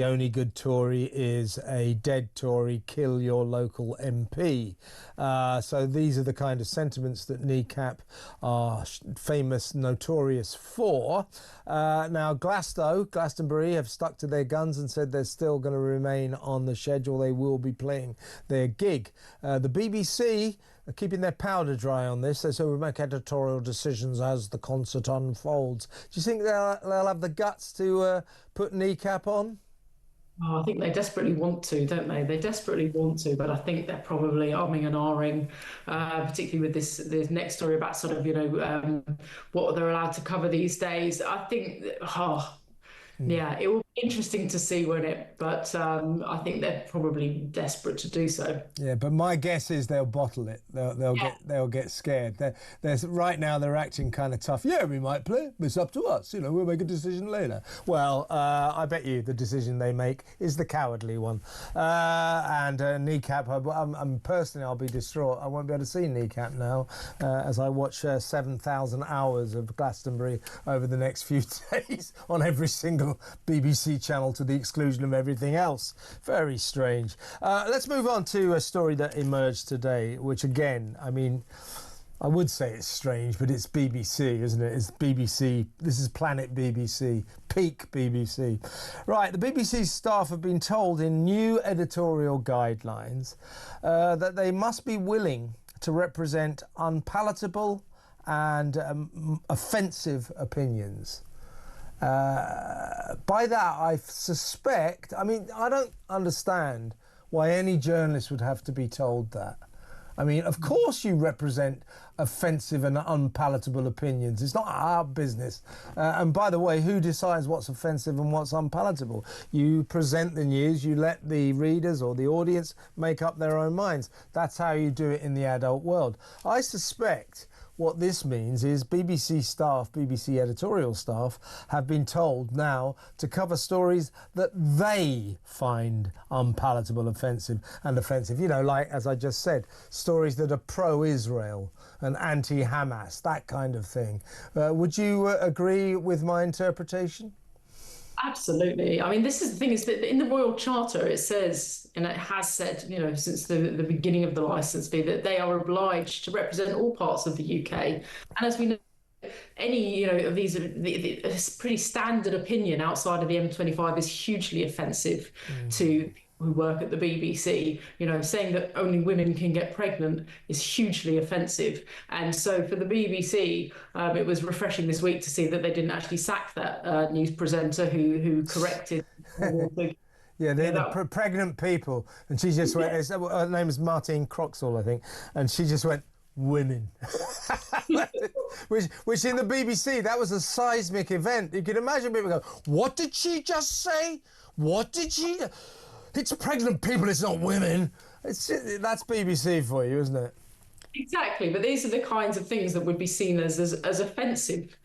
only good Tory is a dead Tory, kill your local MP. So these are the kind of sentiments that Kneecap are famous, notorious for. Now Glastonbury have stuck to their guns and said they're still going to remain on the schedule. They will be playing their gig. The BBC are keeping their powder dry on this. They say we'll make editorial decisions as the concert unfolds. Do you think they'll have the guts to put Kneecap on? Oh, I think they desperately want to, don't they? They desperately want to, but I think they're probably umming and ahhing, particularly with this next story about sort of, what they're allowed to cover these days. I think, yeah, it will be interesting to see, won't it? But I think they're probably desperate to do so. Yeah, but my guess is they'll bottle it. They'll get scared. They're right now they're acting kind of tough. Yeah, we might play. It's up to us. We'll make a decision later. Well, I bet you the decision they make is the cowardly one. And Kneecap, I'm personally, I'll be distraught. I won't be able to see Kneecap now as I watch 7,000 hours of Glastonbury over the next few days on every single BBC channel to the exclusion of everything else. Very strange. Let's move on to a story that emerged today, which again, I would say it's strange, but it's BBC, isn't it? It's BBC. This is Planet BBC, peak BBC. Right, the BBC's staff have been told in new editorial guidelines that they must be willing to represent unpalatable and offensive opinions. By that, I suspect, I don't understand why any journalist would have to be told that. Of course you represent offensive and unpalatable opinions. It's not our business. And by the way, who decides what's offensive and what's unpalatable? You present the news, you let the readers or the audience make up their own minds. That's how you do it in the adult world. I suspect what this means is BBC staff, BBC editorial staff, have been told now to cover stories that they find unpalatable, offensive. You know, like, as I just said, stories that are pro-Israel and anti-Hamas, that kind of thing. Would you agree with my interpretation? Absolutely. I mean, this is the thing, is that in the Royal Charter it says, and it has said, you know, since the beginning of the licence fee, that they are obliged to represent all parts of the UK. And as we know, any, you know, of these, the pretty standard opinion outside of the M25 is hugely offensive to who work at the BBC. You know, saying that only women can get pregnant is hugely offensive. And so for the BBC, it was refreshing this week to see that they didn't actually sack that news presenter who corrected. Yeah, they're the pregnant people. And she just went, her name is Martine Croxall, I think, and she just went, women. which in the BBC, that was a seismic event. You can imagine people go, what did she just say? What did she... It's pregnant people, it's not women. That's BBC for you, isn't it? Exactly, but these are the kinds of things that would be seen as offensive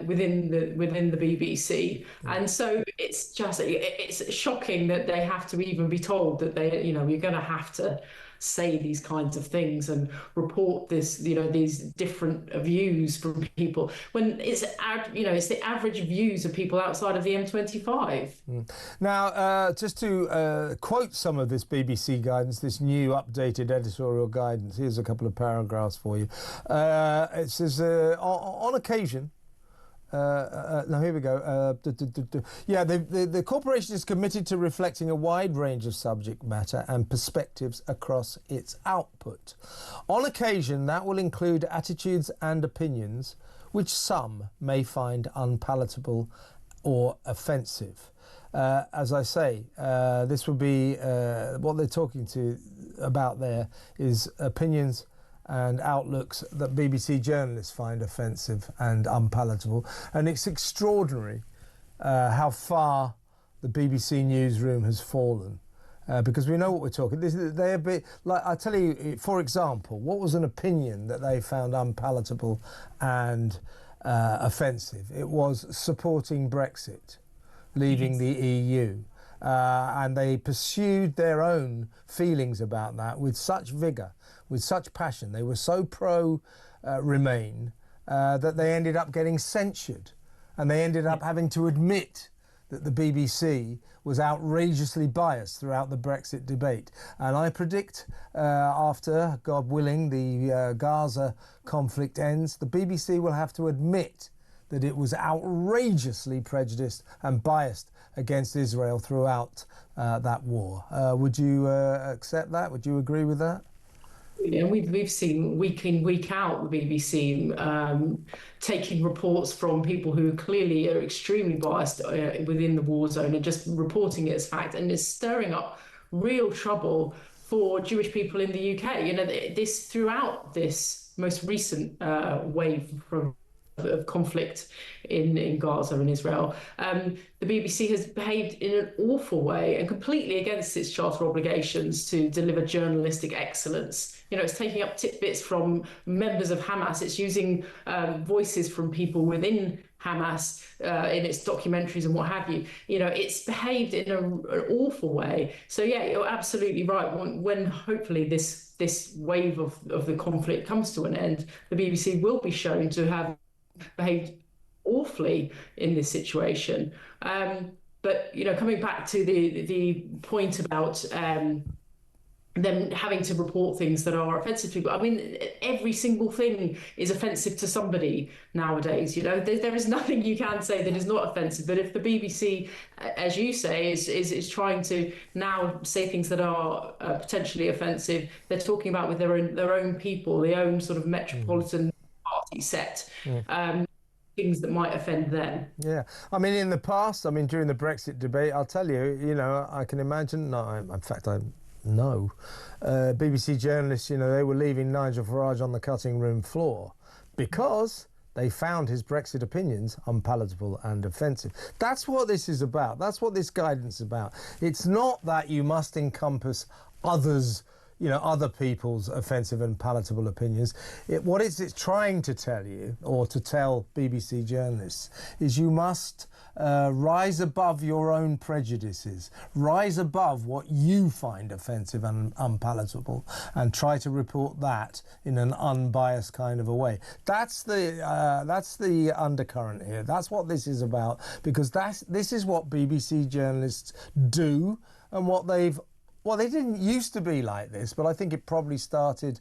within the BBC, and so it's shocking that they have to even be told that you're going to have to say these kinds of things and report this, you know, these different views from people when it's the average views of people outside of the M25. Now, just to quote some of this BBC guidance, this new updated editorial guidance, here's a couple of paragraphs for you. It says, on occasion, now here we go. The corporation is committed to reflecting a wide range of subject matter and perspectives across its output. On occasion, that will include attitudes and opinions which some may find unpalatable or offensive. As I say, this would be what they're talking about there is opinions and outlooks that BBC journalists find offensive and unpalatable. And it's extraordinary how far the BBC newsroom has fallen, because we know what we're talking. They're a bit, like, I tell you, for example, what was an opinion that they found unpalatable and offensive? It was supporting Brexit, leaving the EU. And they pursued their own feelings about that with such vigour, with such passion. They were so pro-Remain that they ended up getting censured, and they ended up having to admit that the BBC was outrageously biased throughout the Brexit debate. And I predict after, God willing, the Gaza conflict ends, the BBC will have to admit that it was outrageously prejudiced and biased against Israel throughout that war. Would you accept that? Would you agree with that? Yeah, we've seen week in, week out the BBC taking reports from people who clearly are extremely biased within the war zone and just reporting it as fact, and is stirring up real trouble for Jewish people in the UK. You know, this throughout this most recent wave of conflict in Gaza and Israel, the BBC has behaved in an awful way and completely against its charter obligations to deliver journalistic excellence. You know, it's taking up tidbits from members of Hamas. It's using voices from people within Hamas in its documentaries and what have you. You know, it's behaved in an awful way. So yeah, you're absolutely right. When hopefully this wave of the conflict comes to an end, the BBC will be shown to have behaved awfully in this situation. But, you know, coming back to the point about them having to report things that are offensive to people. I mean, every single thing is offensive to somebody nowadays. You know, there is nothing you can say that is not offensive. But if the BBC, as you say, is trying to now say things that are potentially offensive, they're talking about with their own people, their own sort of metropolitan party set. Things that might offend them. Yeah, I mean, in the past, during the Brexit debate, I'll tell you, you know, I can imagine. In fact, I know BBC journalists, you know, they were leaving Nigel Farage on the cutting room floor because they found his Brexit opinions unpalatable and offensive. That's what this is about. That's what this guidance is about. It's not that you must encompass others' other people's offensive and palatable opinions. What it's trying to tell you, or to tell BBC journalists, is you must rise above your own prejudices, rise above what you find offensive and unpalatable, and try to report that in an unbiased kind of a way. That's the undercurrent here. That's what this is about, because this is what BBC journalists do, and what they didn't used to be like this, but I think it probably started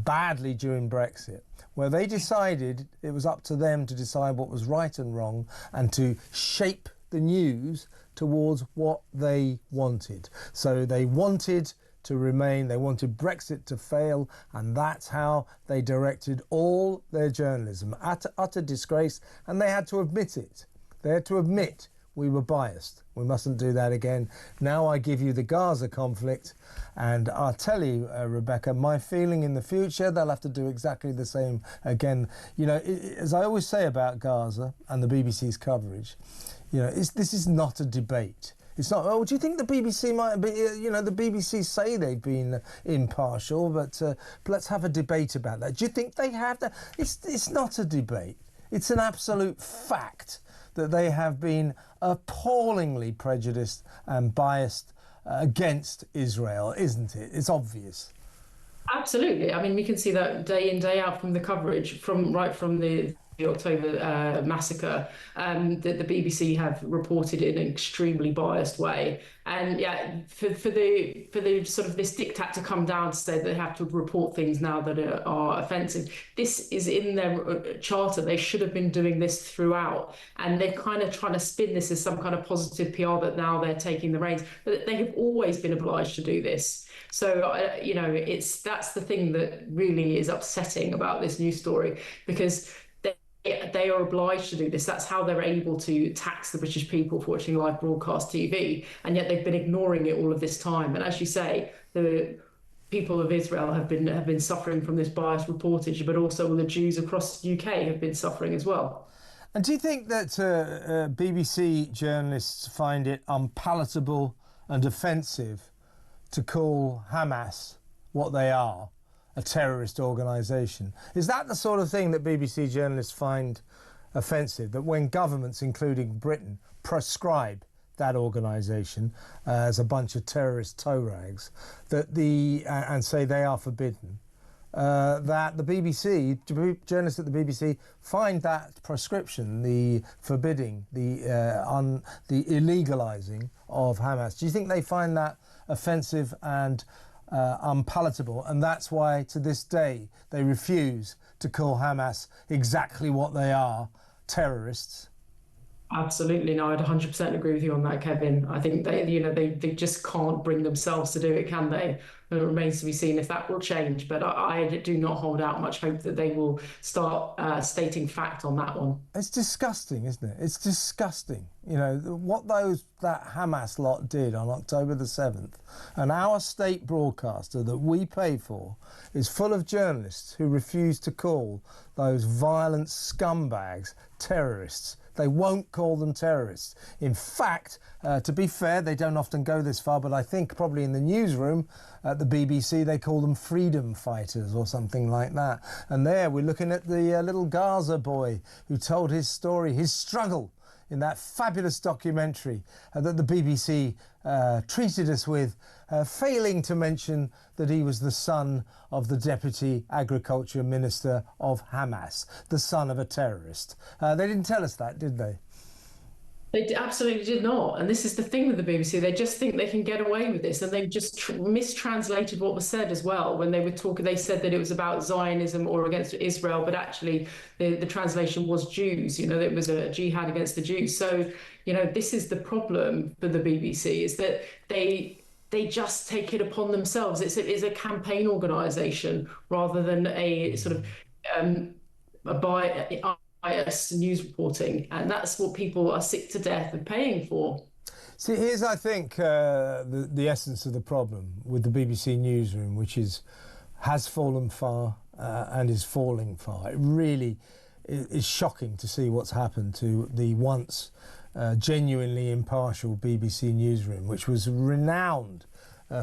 badly during Brexit, where they decided it was up to them to decide what was right and wrong, and to shape the news towards what they wanted. So they wanted to remain, they wanted Brexit to fail, and that's how they directed all their journalism. Utter disgrace, and they had to admit it. They had to admit we were biased. We mustn't do that again. Now I give you the Gaza conflict, and I'll tell you, Rebecca, my feeling in the future, they'll have to do exactly the same again. As I always say about Gaza and the BBC's coverage, this is not a debate. It's not, do you think the BBC might be, the BBC say they've been impartial, but let's have a debate about that. Do you think they have that? It's not a debate. It's an absolute fact that they have been appallingly prejudiced and biased against Israel, isn't it? It's obvious. Absolutely. I mean, we can see that day in, day out from the coverage, from the October massacre, that the BBC have reported in an extremely biased way. And yeah, for the sort of this diktat to come down to say they have to report things now that are offensive, this is in their charter. They should have been doing this throughout, and they're kind of trying to spin this as some kind of positive PR that now they're taking the reins. But they have always been obliged to do this. So that's the thing that really is upsetting about this news story, because they are obliged to do this. That's how they're able to tax the British people for watching live broadcast TV, and yet they've been ignoring it all of this time. And as you say, the people of Israel have been suffering from this biased reportage, but also the Jews across the UK have been suffering as well. And do you think that BBC journalists find it unpalatable and offensive to call Hamas what they are, a terrorist organisation? Is that the sort of thing that BBC journalists find offensive, that when governments, including Britain, prescribe that organisation as a bunch of terrorist toe rags, and say they are forbidden, that the BBC, journalists at the BBC, find that prescription, the forbidding, the illegalising of Hamas? Do you think they find that offensive and unpalatable, and that's why to this day they refuse to call Hamas exactly what they are, terrorists? Absolutely, no, I'd 100% agree with you on that, Kevin. I think they just can't bring themselves to do it, can they? And it remains to be seen if that will change. But I do not hold out much hope that they will start stating fact on that one. It's disgusting, isn't it? It's disgusting. What that Hamas lot did on October the 7th, and our state broadcaster that we pay for is full of journalists who refuse to call those violent scumbags terrorists. They won't call them terrorists. In fact, to be fair, they don't often go this far, but I think probably in the newsroom at the BBC they call them freedom fighters or something like that. And there we're looking at the little Gaza boy who told his story, his struggle, in that fabulous documentary that the BBC treated us with, failing to mention that he was the son of the Deputy Agriculture Minister of Hamas, the son of a terrorist. They didn't tell us that, did they? They absolutely did not. And this is the thing with the BBC. They just think they can get away with this. And they've just mistranslated what was said as well. When they were talking, they said that it was about Zionism or against Israel, but actually the translation was Jews. It was a jihad against the Jews. So, this is the problem for the BBC, is that they just take it upon themselves. It's a campaign organisation rather than a sort of a biased news reporting, and that's what people are sick to death of paying for. See, here's, I think, the essence of the problem with the BBC newsroom, which has fallen far and is falling far. It really is shocking to see what's happened to the once genuinely impartial BBC newsroom, which was renowned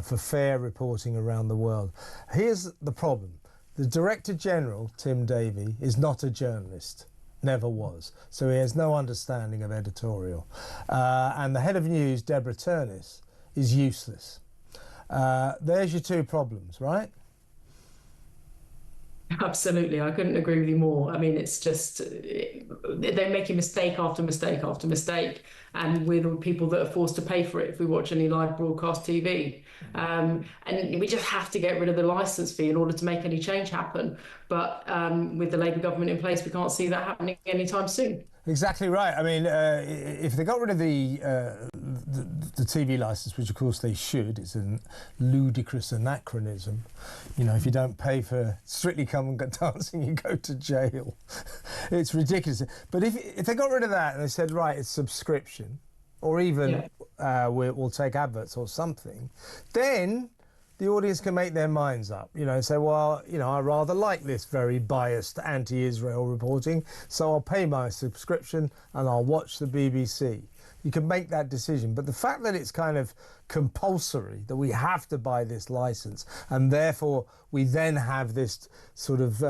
for fair reporting around the world. Here's the problem. The Director General, Tim Davie, is not a journalist. Never was. So he has no understanding of editorial. And the head of news, Deborah Turnis, is useless. There's your two problems, right? Absolutely, I couldn't agree with you more. I mean, it's just they're making mistake after mistake after mistake, and we're the people that are forced to pay for it if we watch any live broadcast TV. And we just have to get rid of the licence fee in order to make any change happen. But with the Labour government in place, we can't see that happening anytime soon. Exactly right. I mean, if they got rid of the TV licence, which of course they should, it's a ludicrous anachronism. You know, if you don't pay for Strictly Come Dancing, you go to jail. It's ridiculous. But if they got rid of that and they said, right, it's subscription, or even we'll take adverts or something, then the audience can make their minds up, you know, say, well, you know, I rather like this very biased anti-Israel reporting, so I'll pay my subscription and I'll watch the BBC. You can make that decision. But the fact that it's kind of compulsory, that we have to buy this licence, and therefore we then have this sort of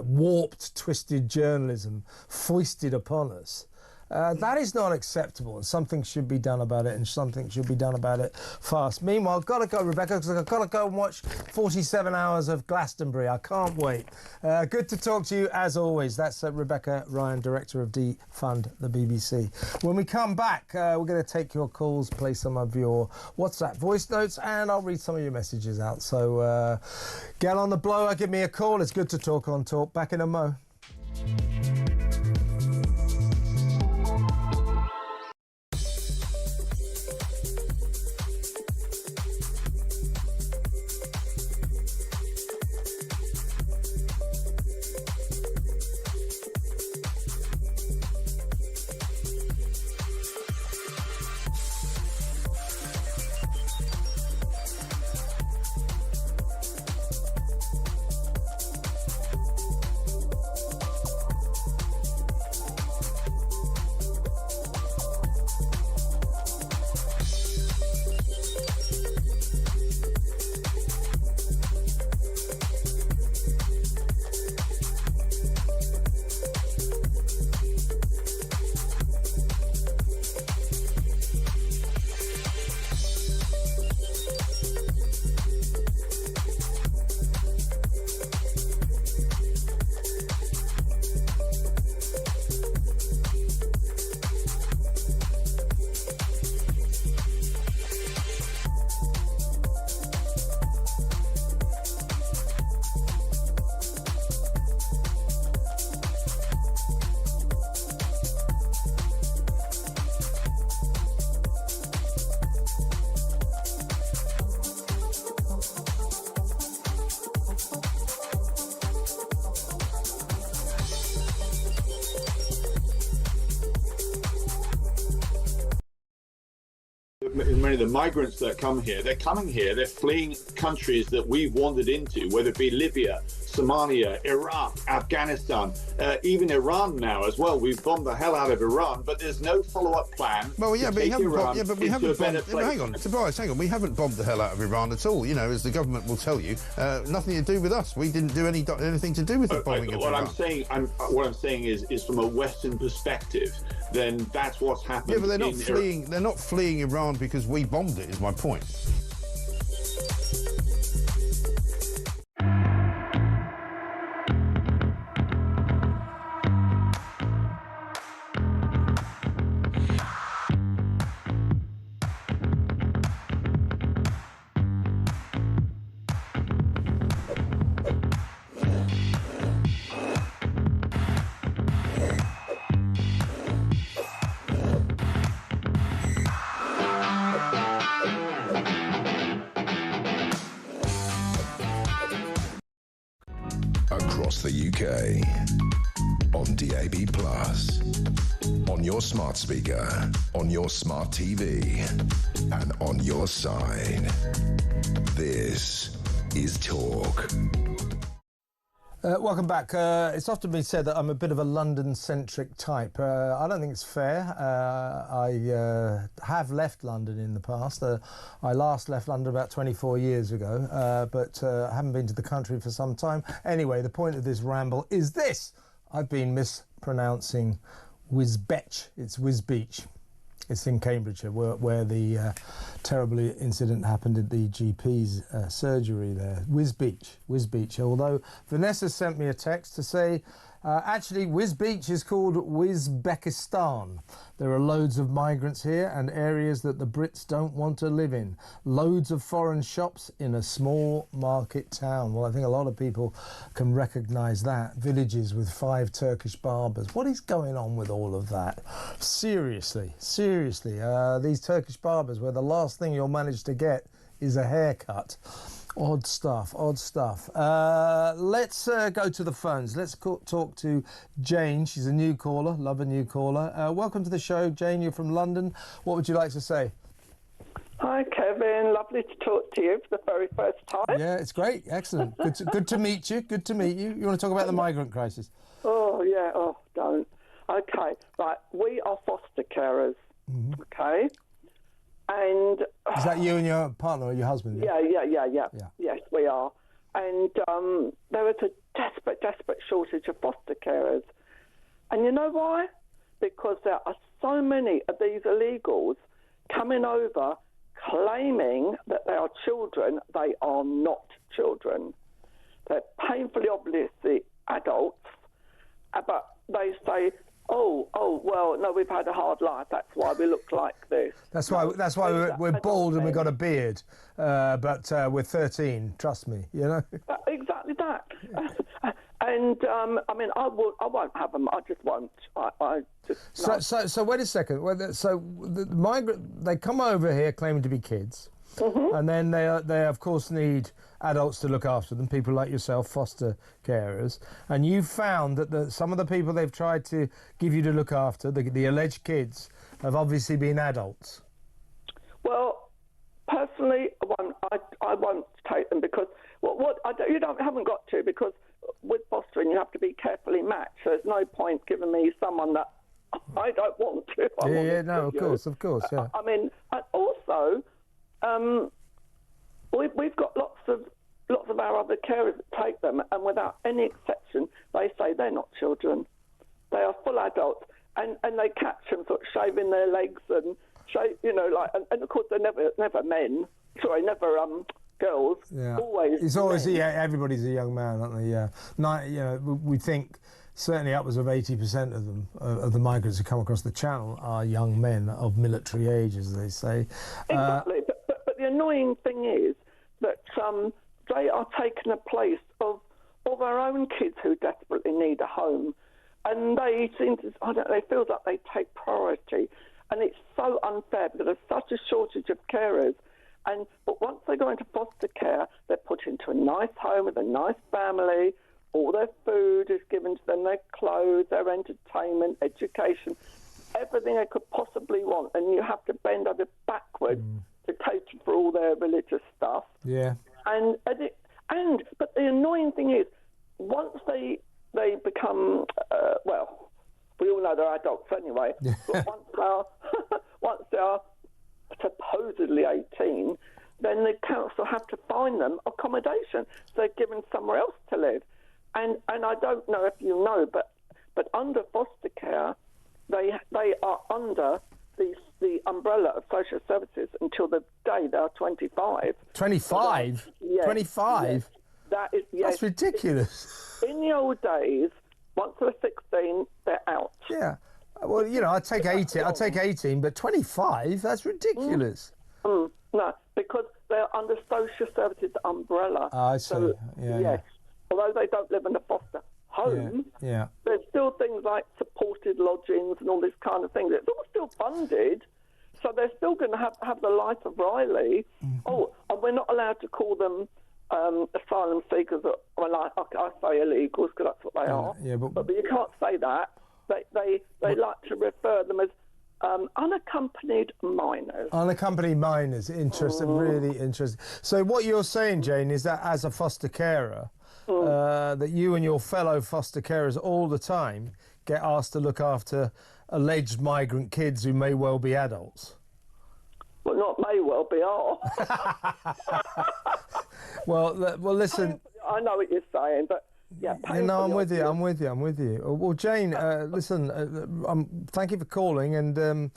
warped, twisted journalism foisted upon us, that is not acceptable, and something should be done about it, and something should be done about it fast. Meanwhile, I've got to go, Rebecca, because I've got to go and watch 47 hours of Glastonbury. I can't wait. Good to talk to you, as always. That's Rebecca Ryan, Director of Defund the BBC. When we come back, we're going to take your calls, play some of your WhatsApp voice notes, and I'll read some of your messages out. So get on the blower, give me a call. It's good to talk on Talk. Back in a mo. Many of the migrants that come here, they're coming here, they're fleeing countries that we've wandered into, whether it be Libya, Somalia, Iraq, Afghanistan, even Iran now as well. We've bombed the hell out of Iran, but there's no follow-up plan. Well, yeah, but we haven't bombed. Hang on, Tobias, hang on. We haven't bombed the hell out of Iran at all. You know, as the government will tell you, nothing to do with us. We didn't do anything to do with the bombing of Iran. What I'm saying is from a Western perspective, then that's what's happened. Yeah, but they're not fleeing. They're not fleeing Iran because we bombed it. Is my point. Across the UK, on DAB+, on your smart speaker, on your smart TV, and on your side. This is Talk. Welcome back. It's often been said that I'm a bit of a London-centric type. I don't think it's fair. I have left London in the past. I last left London about 24 years ago, but I haven't been to the country for some time. Anyway, the point of this ramble is this. I've been mispronouncing Wisbech. It's Wisbech. It's in Cambridgeshire, where the terrible incident happened at the GP's surgery there. Wisbech. Although Vanessa sent me a text to say, actually, Wisbech is called Wisbekistan. There are loads of migrants here and areas that the Brits don't want to live in. Loads of foreign shops in a small market town. Well, I think a lot of people can recognise that. Villages with 5 Turkish barbers. What is going on with all of that? Seriously. These Turkish barbers, where the last thing you'll manage to get is a haircut. Odd stuff. Let's go to the phones. Let's talk to Jane. She's a new caller. Love a new caller. Welcome to the show, Jane. You're from London. What would you like to say? Hi, Kevin. Lovely to talk to you for the very first time. Yeah, it's great. Excellent. Good to meet you. You want to talk about the migrant crisis? Oh, yeah. Oh, don't. Okay. Right. We are foster carers. Mm-hmm. Okay. And is that you and your partner or your husband? Yeah. Yes, we are. And there is a desperate shortage of foster carers. And you know why? Because there are so many of these illegals coming over claiming that they are children. They are not children. They're painfully obviously adults, but they say, Oh, well, no, we've had a hard life. That's why we look like this. That's why we're bald and we've got a beard, but we're 13. Trust me, you know. Exactly that. And I mean, I won't have them. I just won't. So wait a second. So the migrant, they come over here claiming to be kids. Mm-hmm. And then they of course need adults to look after them, people like yourself, foster carers. And you found that some of the people they've tried to give you to look after, the alleged kids, have obviously been adults. Well, personally, I won't take them because haven't got to, because with fostering you have to be carefully matched. So there's no point giving me someone that I don't want to. Of course. Yeah. I mean, and also. We've got lots of our other carers that take them, and without any exception, they say they're not children. They are full adults, and they catch them sort of shaving their legs and and of course they're never men. Sorry, never girls. Yeah. Always. Everybody's a young man, aren't they? Yeah. We think. Certainly upwards of 80% of them, of the migrants who come across the channel, are young men of military age, as they say. Exactly. But the annoying thing is that they are taking a place of our own kids who desperately need a home. And they seem to, it feels like they take priority. And it's so unfair because there's such a shortage of carers. But once they go into foster care, they're put into a nice home with a nice family. All their food is given to them, their clothes, their entertainment, education, everything they could possibly want. And you have to bend over backwards to cater for all their religious stuff. Yeah. But the annoying thing is, once they become, we all know they're adults anyway, but once they are supposedly 18, then the council have to find them accommodation. So they're given somewhere else to live. And I don't know if you know, but under foster care, they are under the umbrella of social services until the day they are 25. 25? Yes. 25? Yes, that's ridiculous. In the old days, once they're 16, they're out. Yeah. Well, I take 18. I take 18, but 25? That's ridiculous. No, because they're under social services umbrella. I see. So, yes. Yeah. Although they don't live in a foster home, there's still things like supported lodgings and all this kind of thing. It's all still funded, so they're still going to have the life of Riley. Mm-hmm. Oh, and we're not allowed to call them asylum seekers. I say illegals because that's what they are. Yeah, but you can't say that. They like to refer them as unaccompanied minors. Unaccompanied minors. Interesting, really interesting. So what you're saying, Jane, is that as a foster carer, that you and your fellow foster carers all the time get asked to look after alleged migrant kids who may well be adults. Well, not may well be, are. Well, listen. I know what you're saying, but yeah. No, I'm with you. I'm with you. Well, Jane, listen. Thank you for calling, and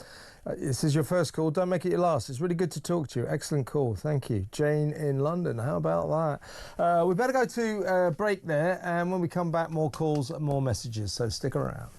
this is your first call. Don't make it your last. It's really good to talk to you. Excellent call. Thank you, Jane in London. How about that? We better go to break there, and when we come back, more calls and more messages. So stick around.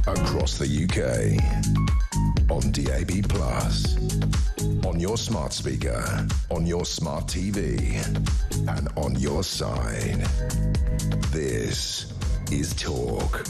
Across the UK, on DAB+, on your smart speaker, on your smart TV, and on your side. This is Talk.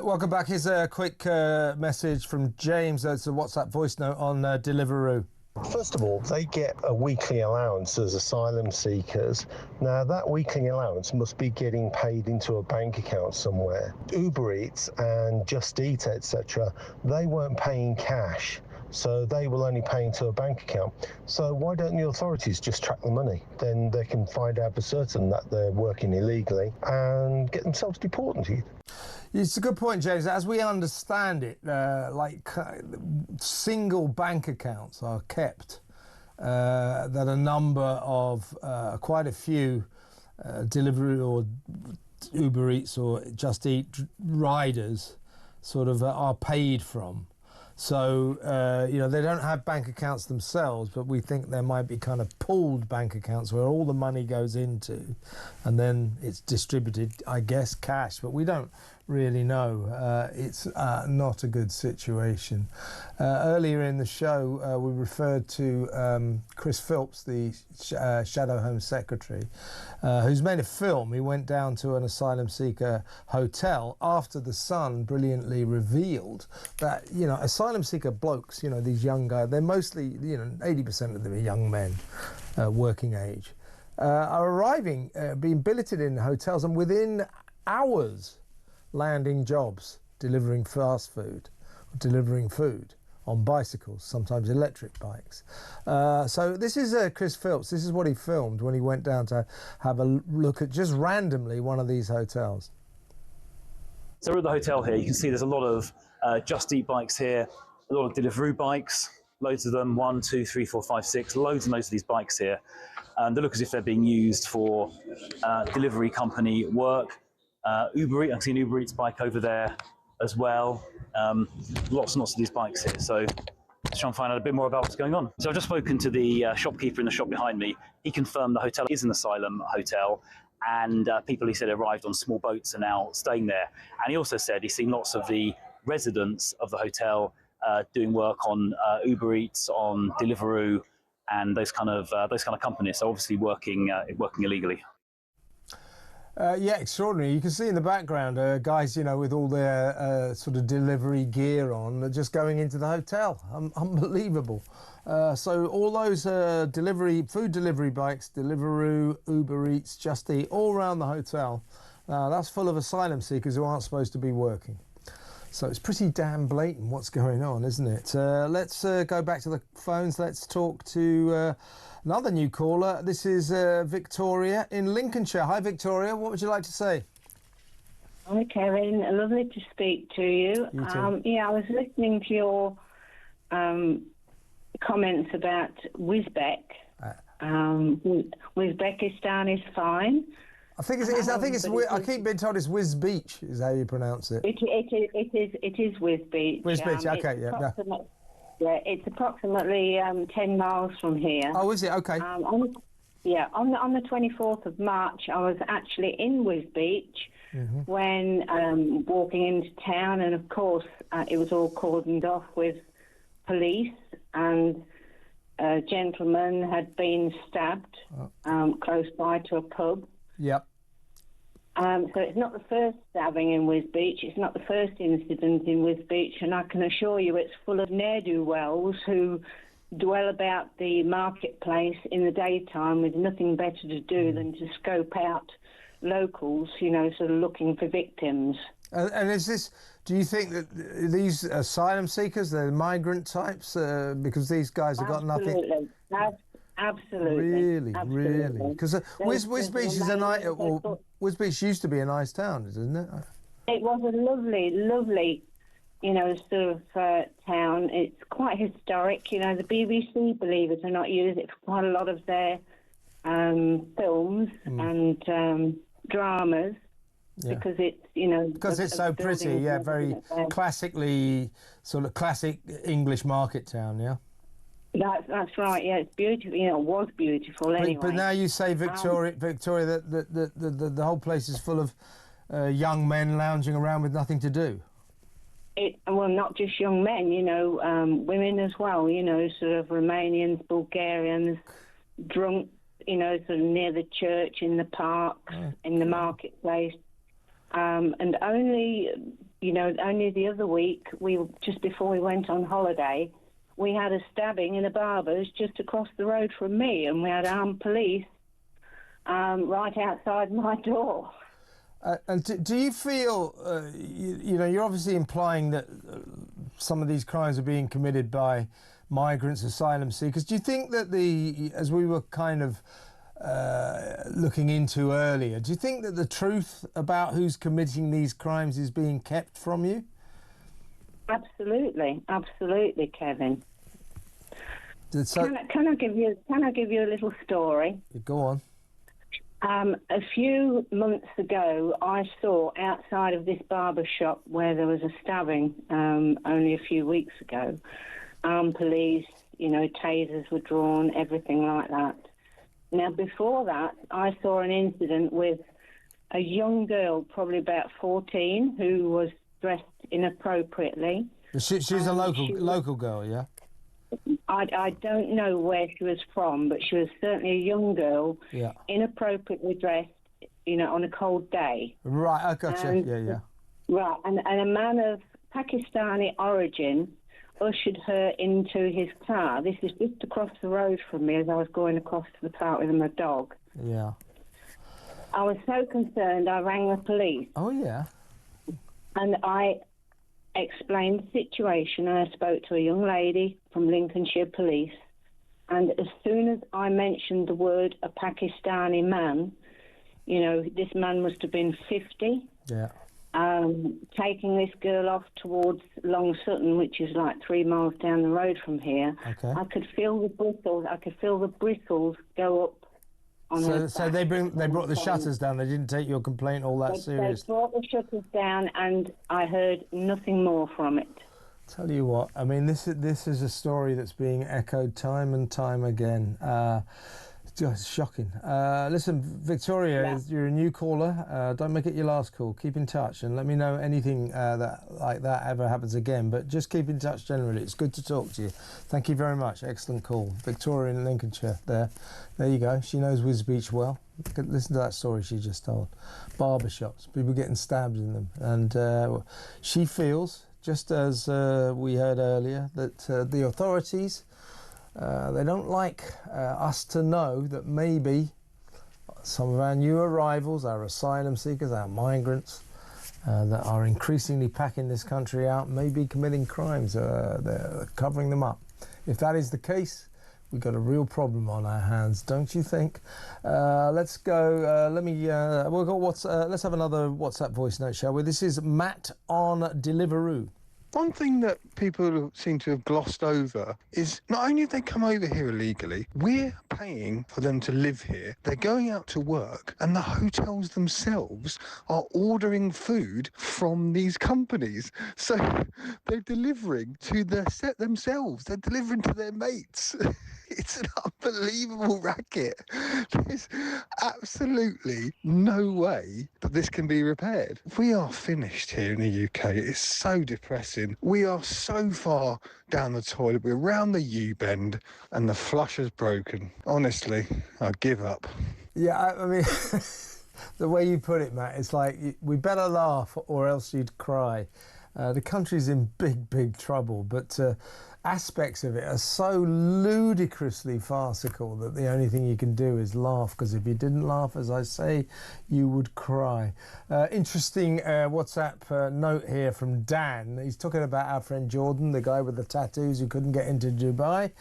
Welcome back. Here's a quick message from James. It's a WhatsApp voice note on Deliveroo. First of all, they get a weekly allowance as asylum seekers. Now, that weekly allowance must be getting paid into a bank account somewhere. Uber Eats and Just Eat, etc., they weren't paying cash, so they will only pay into a bank account. So why don't the authorities just track the money? Then they can find out for certain that they're working illegally and get themselves deported. It's a good point, James. As we understand it, single bank accounts are kept that a number of, quite a few Deliveroo or Uber Eats or Just Eat riders sort of are paid from. So, they don't have bank accounts themselves, but we think there might be kind of pooled bank accounts where all the money goes into and then it's distributed, I guess, cash, but we don't really know. It's not a good situation. Earlier in the show, we referred to Chris Philps, the Shadow Home Secretary, who's made a film. He went down to an asylum seeker hotel after the Sun brilliantly revealed that, asylum seeker blokes, these young guys, they're mostly, 80% of them are young men, working age, are arriving, being billeted in hotels, and within hours landing jobs, delivering fast food, delivering food on bicycles, sometimes electric bikes. So this is Chris Philps. This is what he filmed when he went down to have a look at just randomly one of these hotels. So we're at the hotel here. You can see there's a lot of Just Eat bikes here, a lot of Deliveroo bikes, loads of them, 1, 2, 3, 4, 5, 6, loads and loads of these bikes here. And they look as if they're being used for delivery company work. Uber Eats, I can see an Uber Eats bike over there as well. Lots and lots of these bikes here. So let's try and find out a bit more about what's going on. So I've just spoken to the shopkeeper in the shop behind me. He confirmed the hotel is an asylum hotel, and people, he said, arrived on small boats are now staying there. And he also said he's seen lots of the residents of the hotel doing work on Uber Eats, on Deliveroo, and those kind of companies. So obviously working illegally. Yeah, extraordinary. You can see in the background guys, you know, with all their sort of delivery gear on, just going into the hotel. Unbelievable. So all those food delivery bikes, Deliveroo, Uber Eats, Just Eat, all around the hotel. That's full of asylum seekers who aren't supposed to be working. So it's pretty damn blatant what's going on, isn't it? Let's go back to the phones. Let's talk to another new caller. This is Victoria in Lincolnshire. Hi, Victoria. What would you like to say? Hi, Kevin. Lovely to speak to you. You too. Yeah, I was listening to your comments about Wisbech. Uzbekistan is fine. I think I keep being told it's Wisbech is how you pronounce it. It is Wisbech. Wisbech, okay, yeah. Yeah, it's approximately 10 miles from here. Oh, is it? Okay. On the 24th of March, I was actually in Wisbech when walking into town, and of course it was all cordoned off with police, and a gentleman had been stabbed close by to a pub. Yep. So it's not the first stabbing in Wisbech, it's not the first incident in Wisbech, and I can assure you it's full of ne'er-do-wells who dwell about the marketplace in the daytime with nothing better to do than to scope out locals, you know, sort of looking for victims. And do you think that these asylum seekers, they're migrant types, because these guys have got nothing? Absolutely. Really? Because Wisbech is Wisbech used to be a nice town, isn't it? It was a lovely, you know, sort of town. It's quite historic. You know, the BBC, believe it or not, use it for quite a lot of their films and dramas. Yeah. Because it's, you know... Because it's so pretty, yeah, very classically, sort of classic English market town, yeah? That's right, yeah, it's beautiful, you know, it was beautiful anyway. But now you say, Victoria, that the whole place is full of young men lounging around with nothing to do. Well, not just young men, you know, women as well, you know, sort of Romanians, Bulgarians, drunk, you know, sort of near the church, in the park, in the marketplace. And only the other week, just before we went on holiday, we had a stabbing in a barber's just across the road from me, and we had armed police right outside my door. And do you feel, you know, you're obviously implying that some of these crimes are being committed by migrants, asylum seekers. Do you think that as we were kind of looking into earlier, do you think that the truth about who's committing these crimes is being kept from you? Absolutely, Kevin. Can I give you a little story? Go on. A few months ago, I saw outside of this barber shop where there was a stabbing only a few weeks ago. Police, you know, tasers were drawn, everything like that. Now, before that, I saw an incident with a young girl, probably about 14, who was dressed inappropriately. She's a local girl, yeah? I don't know where she was from, but she was certainly a young girl, inappropriately dressed, you know, on a cold day. Right, I gotcha, yeah. Right, and a man of Pakistani origin ushered her into his car. This is just across the road from me as I was going across to the park with my dog. Yeah. I was so concerned, I rang the police. Oh, yeah. And I explained the situation, and I spoke to a young lady from Lincolnshire Police, and as soon as I mentioned the word a Pakistani man, you know, this man must have been 50. Yeah. Taking this girl off towards Long Sutton, which is like 3 miles down the road from here. Okay. I could feel the bristles. I could feel the bristles go up. So they brought the shutters down. They didn't take your complaint all that serious. They brought the shutters down, and I heard nothing more from it. Tell you what, I mean, this is a story that's being echoed time and time again. Just shocking. Listen, Victoria, you're a new caller. Don't make it your last call. Keep in touch and let me know anything that like that ever happens again. But just keep in touch generally. It's good to talk to you. Thank you very much. Excellent call. Victoria in Lincolnshire there. There you go. She knows Wisbech well. Listen to that story she just told. Barbershops, people getting stabbed in them. And she feels, just as we heard earlier, that the authorities... they don't like us to know that maybe some of our new arrivals, our asylum seekers, our migrants that are increasingly packing this country out may be committing crimes. They're covering them up. If that is the case, we've got a real problem on our hands, don't you think? Let's go. Let's have another WhatsApp voice note, shall we? This is Matt on Deliveroo. One thing that people seem to have glossed over is not only have they come over here illegally, we're paying for them to live here, they're going out to work, and the hotels themselves are ordering food from these companies. So they're delivering to their set themselves, they're delivering to their mates. It's an unbelievable racket. There's absolutely no way that this can be repaired. We are finished here in the UK. It's so depressing. We are so far down the toilet. We're round the U-bend and the flusher's broken. Honestly, I give up. Yeah, I mean, the way you put it, Matt, it's like we better laugh or else you'd cry. The country's in big, big trouble, but aspects of it are so ludicrously farcical that the only thing you can do is laugh, because if you didn't laugh, as I say, you would cry. Interesting WhatsApp note here from Dan. He's talking about our friend Jordan, the guy with the tattoos who couldn't get into Dubai.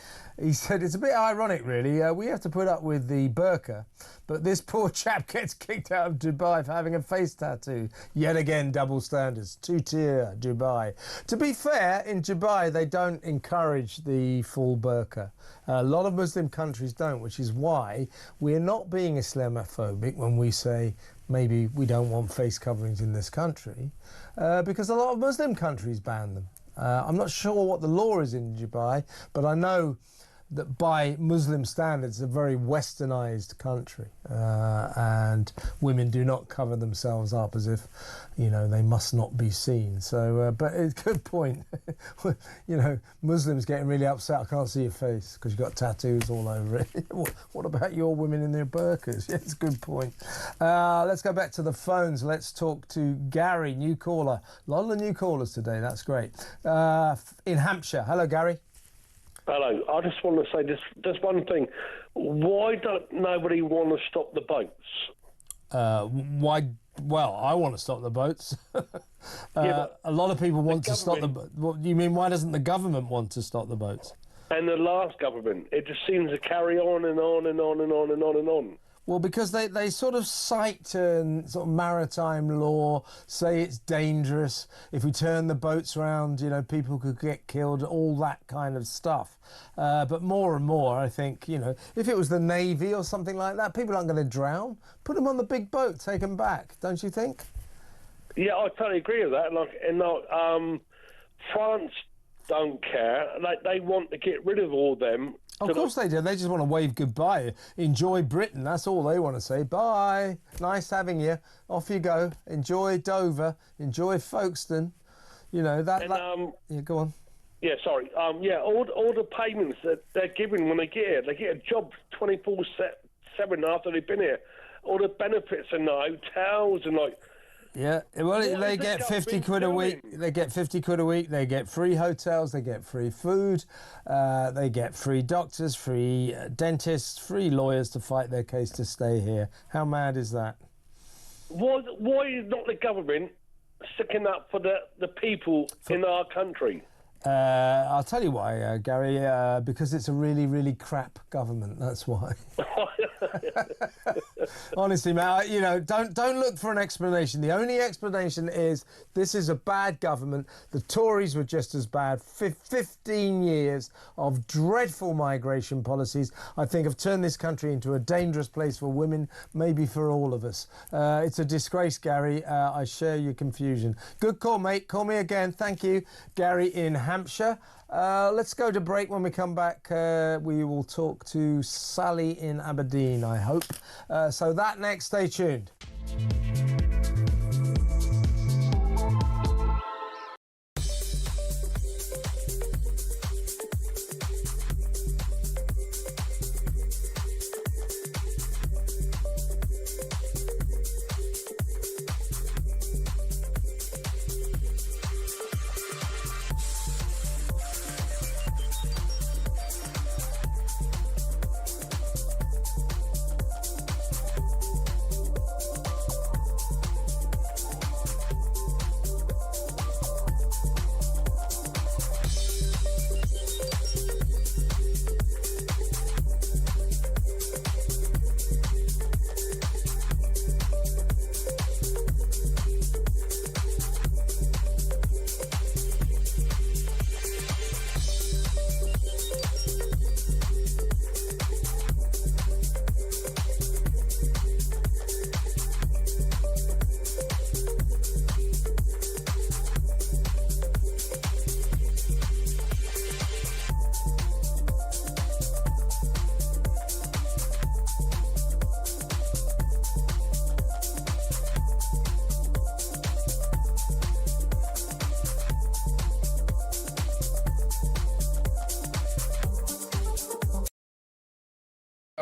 He said, it's a bit ironic, really. We have to put up with the burqa, but this poor chap gets kicked out of Dubai for having a face tattoo. Yet again, double standards. Two-tier Dubai. To be fair, in Dubai, they don't encourage the full burqa. A lot of Muslim countries don't, which is why we're not being Islamophobic when we say maybe we don't want face coverings in this country, because a lot of Muslim countries ban them. I'm not sure what the law is in Dubai, but I know that by Muslim standards, it's a very westernized country, and women do not cover themselves up as if, you know, they must not be seen. So, but it's a good point. You know, Muslims getting really upset, I can't see your face because you've got tattoos all over it. What about your women in their burqas? Yeah, it's a good point. Let's go back to the phones. Let's talk to Gary, new caller. A lot of the new callers today, that's great. In Hampshire. Hello, Gary. Hello. I just want to say just one thing. Why don't nobody want to stop the boats? Why? Well, I want to stop the boats. A lot of people want to stop the boats. What do you mean? Why doesn't the government want to stop the boats? And the last government, it just seems to carry on and on and on and on and on and on. Well, because they sort of cite sort of maritime law, say it's dangerous. If we turn the boats around, you know, people could get killed, all that kind of stuff. But more and more, I think, you know, if it was the Navy or something like that, people aren't going to drown. Put them on the big boat, take them back, don't you think? Yeah, I totally agree with that. France don't care. They want to get rid of all them. Of course they do. They just want to wave goodbye. Enjoy Britain. That's all they want to say. Bye. Nice having you. Off you go. Enjoy Dover. Enjoy Folkestone. You know, yeah, go on. Yeah, sorry. All the payments that they're given when they get here, they get a job 24/7 after they've been here. All the benefits and the hotels and Yeah, well, they get 50 quid a week. They get 50 quid a week. They get free hotels. They get free food. They get free doctors, free dentists, free lawyers to fight their case to stay here. How mad is that? Why is not the government sticking up for the people in our country? I'll tell you why, Gary. Because it's a really, really crap government. That's why. Honestly, Matt, you know, don't look for an explanation. The only explanation is this is a bad government. The Tories were just as bad. 15 years of dreadful migration policies, I think, have turned this country into a dangerous place for women, maybe for all of us. It's a disgrace, Gary. I share your confusion. Good call, mate. Call me again. Thank you, Gary in Hampshire. Let's go to break. When we come back, we will talk to Sally in Aberdeen, I hope. So that next, stay tuned.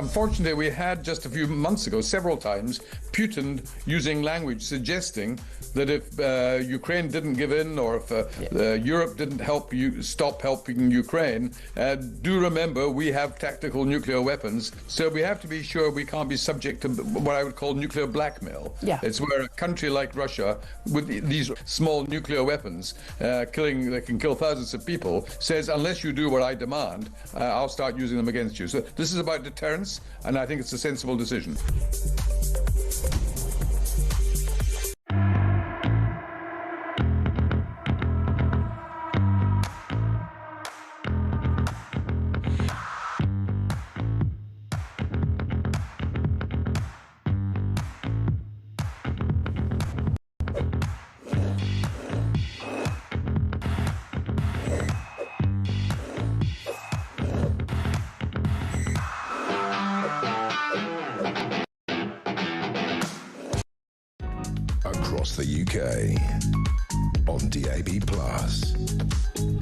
Unfortunately, we had just a few months ago, several times, Putin using language suggesting that if Ukraine didn't give in, or if Europe didn't stop helping Ukraine, do remember we have tactical nuclear weapons, so we have to be sure we can't be subject to what I would call nuclear blackmail. Yeah. It's where a country like Russia, with these small nuclear weapons, that can kill thousands of people, says, unless you do what I demand, I'll start using them against you. So this is about deterrence, and I think it's a sensible decision. Across the UK, on DAB+,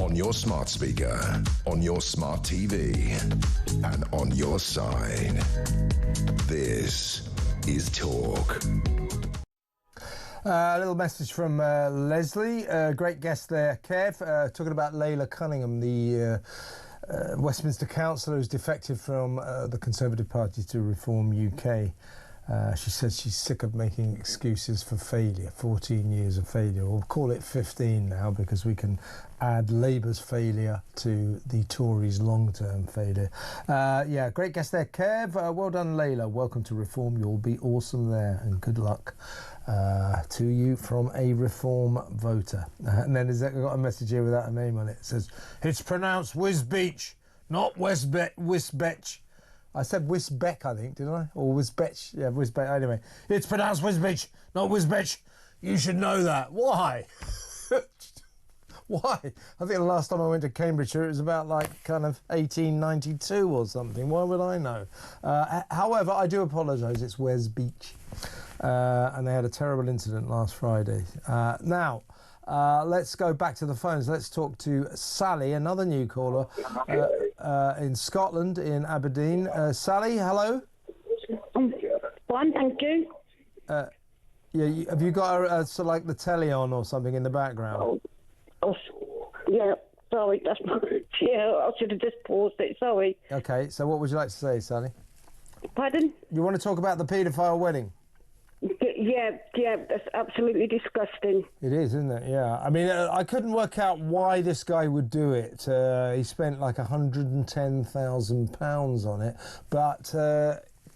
on your smart speaker, on your smart TV, and on your side. This is Talk. A little message from Leslie, great guest there, Kev, talking about Layla Cunningham, the Westminster councillor who's defected from the Conservative Party to Reform UK. She says she's sick of making excuses for failure, 14 years of failure. We'll call it 15 now because we can add Labour's failure to the Tories' long-term failure. Yeah, great guest there, Kev. Well done, Layla. Welcome to Reform. You'll be awesome there, and good luck to you from a Reform voter. And then I've got a message here without a name on it. It says, it's pronounced Wisbech, not Wisbech. I said Wisbech, I think, didn't I? Or Wisbech. Yeah, Wisbech. Anyway, it's pronounced Wisbech, not Wisbech. You should know that. Why? Why? I think the last time I went to Cambridgeshire, it was about like kind of 1892 or something. Why would I know? However, I do apologise. It's Wisbech. And they had a terrible incident last Friday. Now, let's go back to the phones. Let's talk to Sally, another new caller in Scotland, in Aberdeen. Sally, hello. Fine, thank you. Yeah, have you got sort of like the telly on or something in the background? Yeah, sorry, that's yeah, I should have just paused it, sorry. Okay, so what would you like to say, Sally? Pardon? You want to talk about the paedophile wedding? Yeah, that's absolutely disgusting. It is, isn't it? Yeah. I mean, I couldn't work out why this guy would do it. He spent like £110,000 on it, but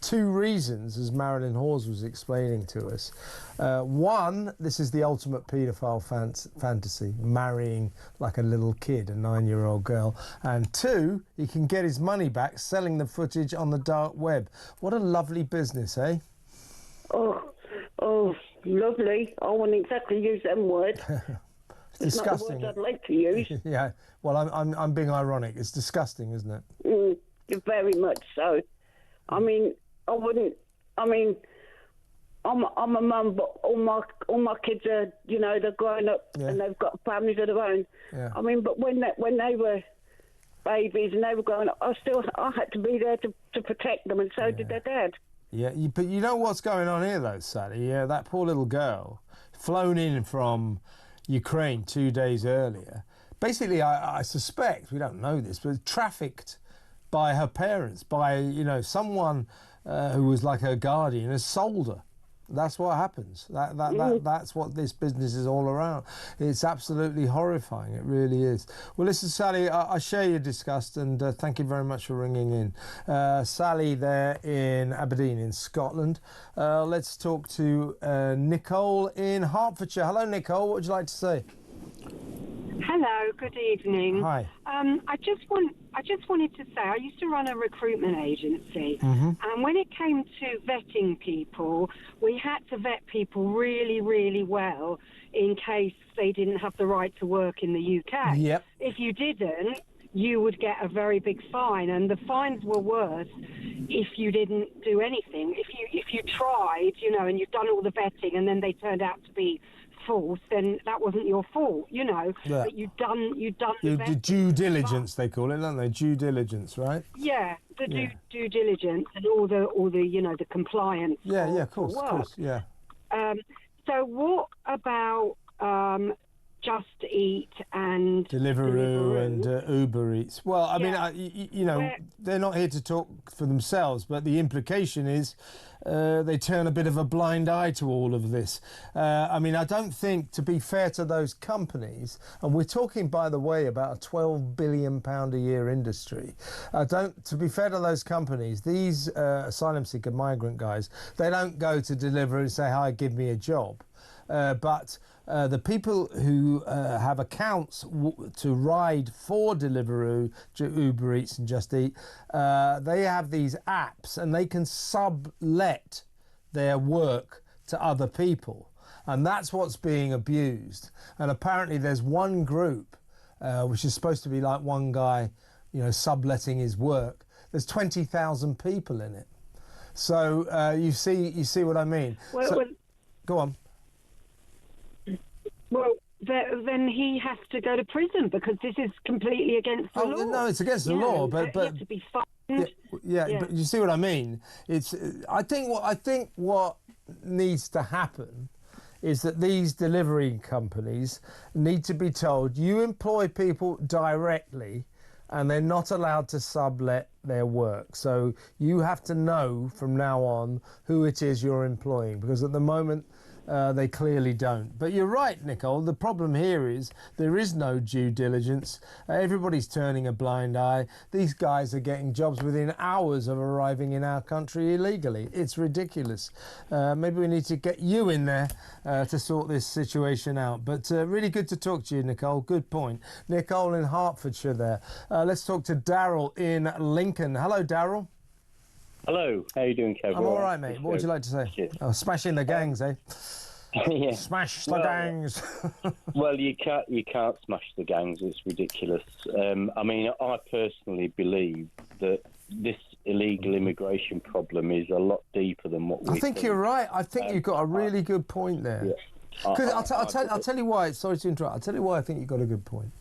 two reasons, as Marilyn Hawes was explaining to us. One, this is the ultimate paedophile fantasy, marrying like a little kid, a 9-year-old girl. And two, he can get his money back selling the footage on the dark web. What a lovely business, eh? Oh, lovely. I wouldn't exactly use them words. It's disgusting. Not the words I'd like to use. Yeah. Well, I'm being ironic. It's disgusting, isn't it? Very much so. I mean, I wouldn't. I mean, I'm a mum, but all my kids are, they're growing up and they've got families of their own. Yeah. I mean, but when they were babies and they were growing up, I had to be there to protect them, and so did their dad. Yeah, but you know what's going on here, though, Sally? Yeah, that poor little girl, flown in from Ukraine 2 days earlier. Basically, I suspect, we don't know this, but trafficked by her parents, by, someone who was like her guardian, has sold her. That's what happens. That's what this business is all around. It's absolutely horrifying. It really is. Well, listen, Sally, I share your disgust, and thank you very much for ringing in. Sally there in Aberdeen in Scotland. Let's talk to Nicole in Hertfordshire. Hello, Nicole. What would you like to say? Hello, good evening. Hi. I just wanted to say I used to run a recruitment agency, Mm-hmm. and when it came to vetting people, we had to vet people really, really well in case they didn't have the right to work in the UK. Yep. If you didn't, you would get a very big fine, and the fines were worse if you didn't do anything. If you tried, and you've done all the vetting, and then they turned out to be false, then that wasn't your fault, Yeah. But you'd done the vetting. Due diligence, they call it, don't they? Due diligence, right? Yeah, due diligence and all the the compliance. Yeah, of course, yeah. So what about Just Eat and Deliveroo and Uber Eats? Well, I mean, they're not here to talk for themselves, but the implication is they turn a bit of a blind eye to all of this. I mean, I don't think, to be fair to those companies, and we're talking, by the way, about a £12 billion a year industry. To be fair to those companies, these asylum seeker migrant guys, they don't go to Deliveroo and say, "Hi, give me a job." But the people who have accounts to ride for Deliveroo, Uber Eats and Just Eat, they have these apps and they can sublet their work to other people. And that's what's being abused. And apparently there's one group, which is supposed to be like one guy, subletting his work. There's 20,000 people in it. So you see what I mean. Go on. Well, then he has to go to prison because this is completely against the law. No, it's against the law, but he has to be fined. Yeah, but you see what I mean. I think what needs to happen is that these delivery companies need to be told, you employ people directly and they're not allowed to sublet their work. So you have to know from now on who it is you're employing, because at the moment they clearly don't. But you're right, Nicole, the problem here is there is no due diligence. Everybody's turning a blind eye. These guys are getting jobs within hours of arriving in our country illegally. It's ridiculous. Maybe we need to get you in there to sort this situation out. But really good to talk to you, Nicole. Good point. Nicole in Hertfordshire there. Let's talk to Daryl in Lincoln. Hello, Daryl. Hello, how you doing, Kevin? I'm all right, mate. What would you like to say? Cheers. Oh, smashing the gangs, eh? Yeah. Smash the gangs. Well, you can't smash the gangs. It's ridiculous. I mean, I personally believe that this illegal immigration problem is a lot deeper than what we I think you're right. I think you've got a really good point there. Yeah. Because I'll tell you why. Sorry to interrupt. I'll tell you why I think you've got a good point.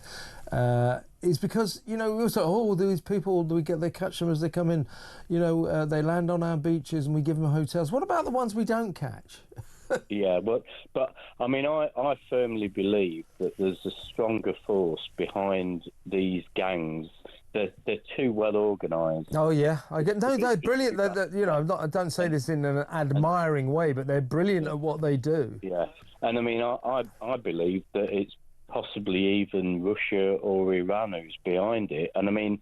Is because, we also, these people, they catch them as they come in, they land on our beaches and we give them hotels. What about the ones we don't catch? Yeah, but I mean, I firmly believe that there's a stronger force behind these gangs. They're too well organised. Oh yeah, they're brilliant. I don't say this in an admiring way, but they're brilliant at what they do. Yeah, and I mean, I believe that it's possibly even Russia or Iran who's behind it. And I mean,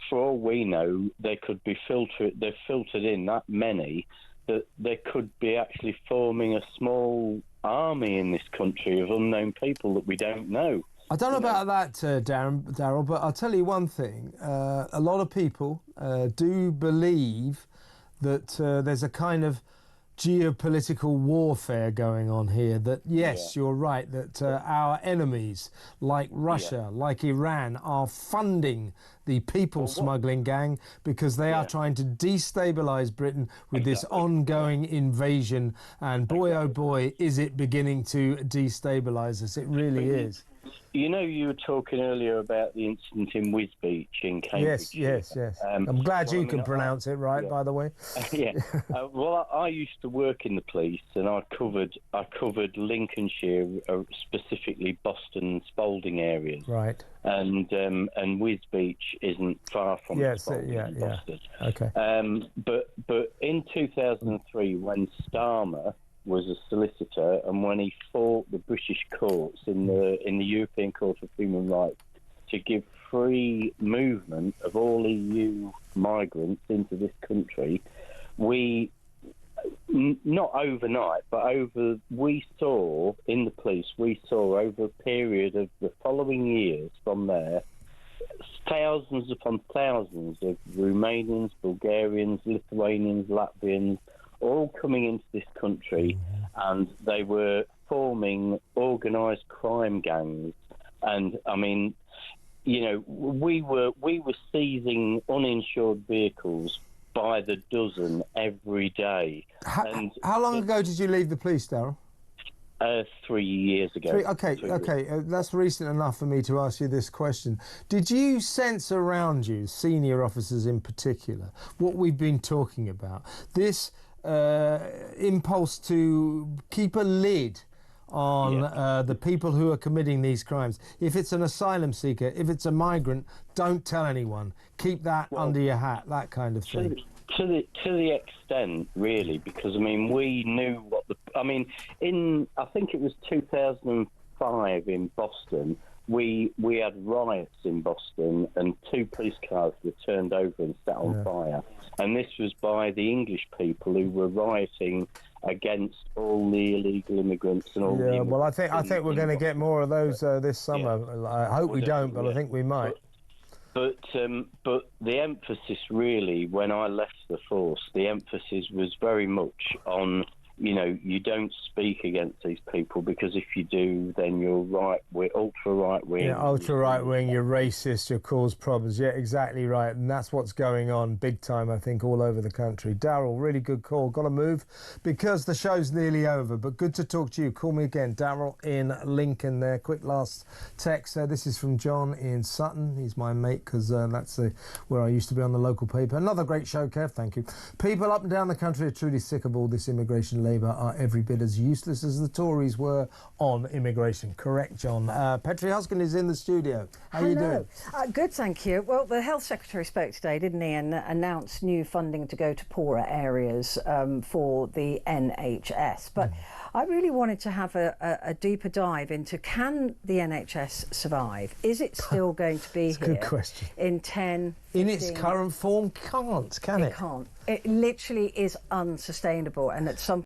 for all we know, they've filtered in that many that they could be actually forming a small army in this country of unknown people that we don't know. I don't know about that, Daryl, but I'll tell you one thing. A lot of people do believe that there's a kind of geopolitical warfare going on here, that yes, you're right, that our enemies like Russia, like Iran, are funding the people smuggling gang because they are trying to destabilise Britain with this ongoing invasion, and boy oh boy is it beginning to destabilise us. It really is. You know, you were talking earlier about the incident in Wisbech in Cambridge. Yes. I'm glad you can pronounce it right, by the way. Well, I used to work in the police, and I covered Lincolnshire, specifically Boston, Spalding areas. Right. And Wisbech isn't far from Spalding and Boston. Okay. But in 2003, when Starmer was a solicitor, and when he fought the British courts in the European Court of Human Rights to give free movement of all EU migrants into this country, we, not overnight, but we saw in the police, over a period of the following years from there, thousands upon thousands of Romanians, Bulgarians, Lithuanians, Latvians, all coming into this country, and they were forming organised crime gangs. And I mean, you know, we were seizing uninsured vehicles by the dozen every day. How long ago did you leave the police, Darryl? 3 years ago. Okay. That's recent enough for me to ask you this question. Did you sense around you, senior officers in particular, what we've been talking about? This impulse to keep a lid on the people who are committing these crimes. If it's an asylum seeker, if it's a migrant, don't tell anyone. Keep that under your hat, that kind of thing. To the extent, really, because I mean, we knew what I think it was 2005 in Boston. We had riots in Boston, and 2 police cars were turned over and set on fire. And this was by the English people who were rioting against all the illegal immigrants and all. Yeah, well, I think we're going to get more of those this summer. Yeah. I hope we don't, but I think we might. But the emphasis really, when I left the force, the emphasis was very much on, you know, you don't speak against these people, because if you do, then you're ultra right wing. Yeah, ultra right wing. You're racist. You cause problems. Yeah, exactly right. And that's what's going on big time, I think, all over the country. Darryl, really good call. Got to move because the show's nearly over. But good to talk to you. Call me again, Darryl in Lincoln. There. Quick last text. This is from John in Sutton. He's my mate because that's where I used to be on the local paper. Another great show, Kev. Thank you. People up and down the country are truly sick of all this immigration. Labour are every bit as useless as the Tories were on immigration. Correct, John. Petri Huskin is in the studio. How are you doing? Good, thank you. Well, the Health Secretary spoke today, didn't he, and announced new funding to go to poorer areas for the NHS. But I really wanted to have a deeper dive into, can the NHS survive? Is it still going to be here? Good question. In 10, 15... In its current form, can it? It can't. It literally is unsustainable, and at some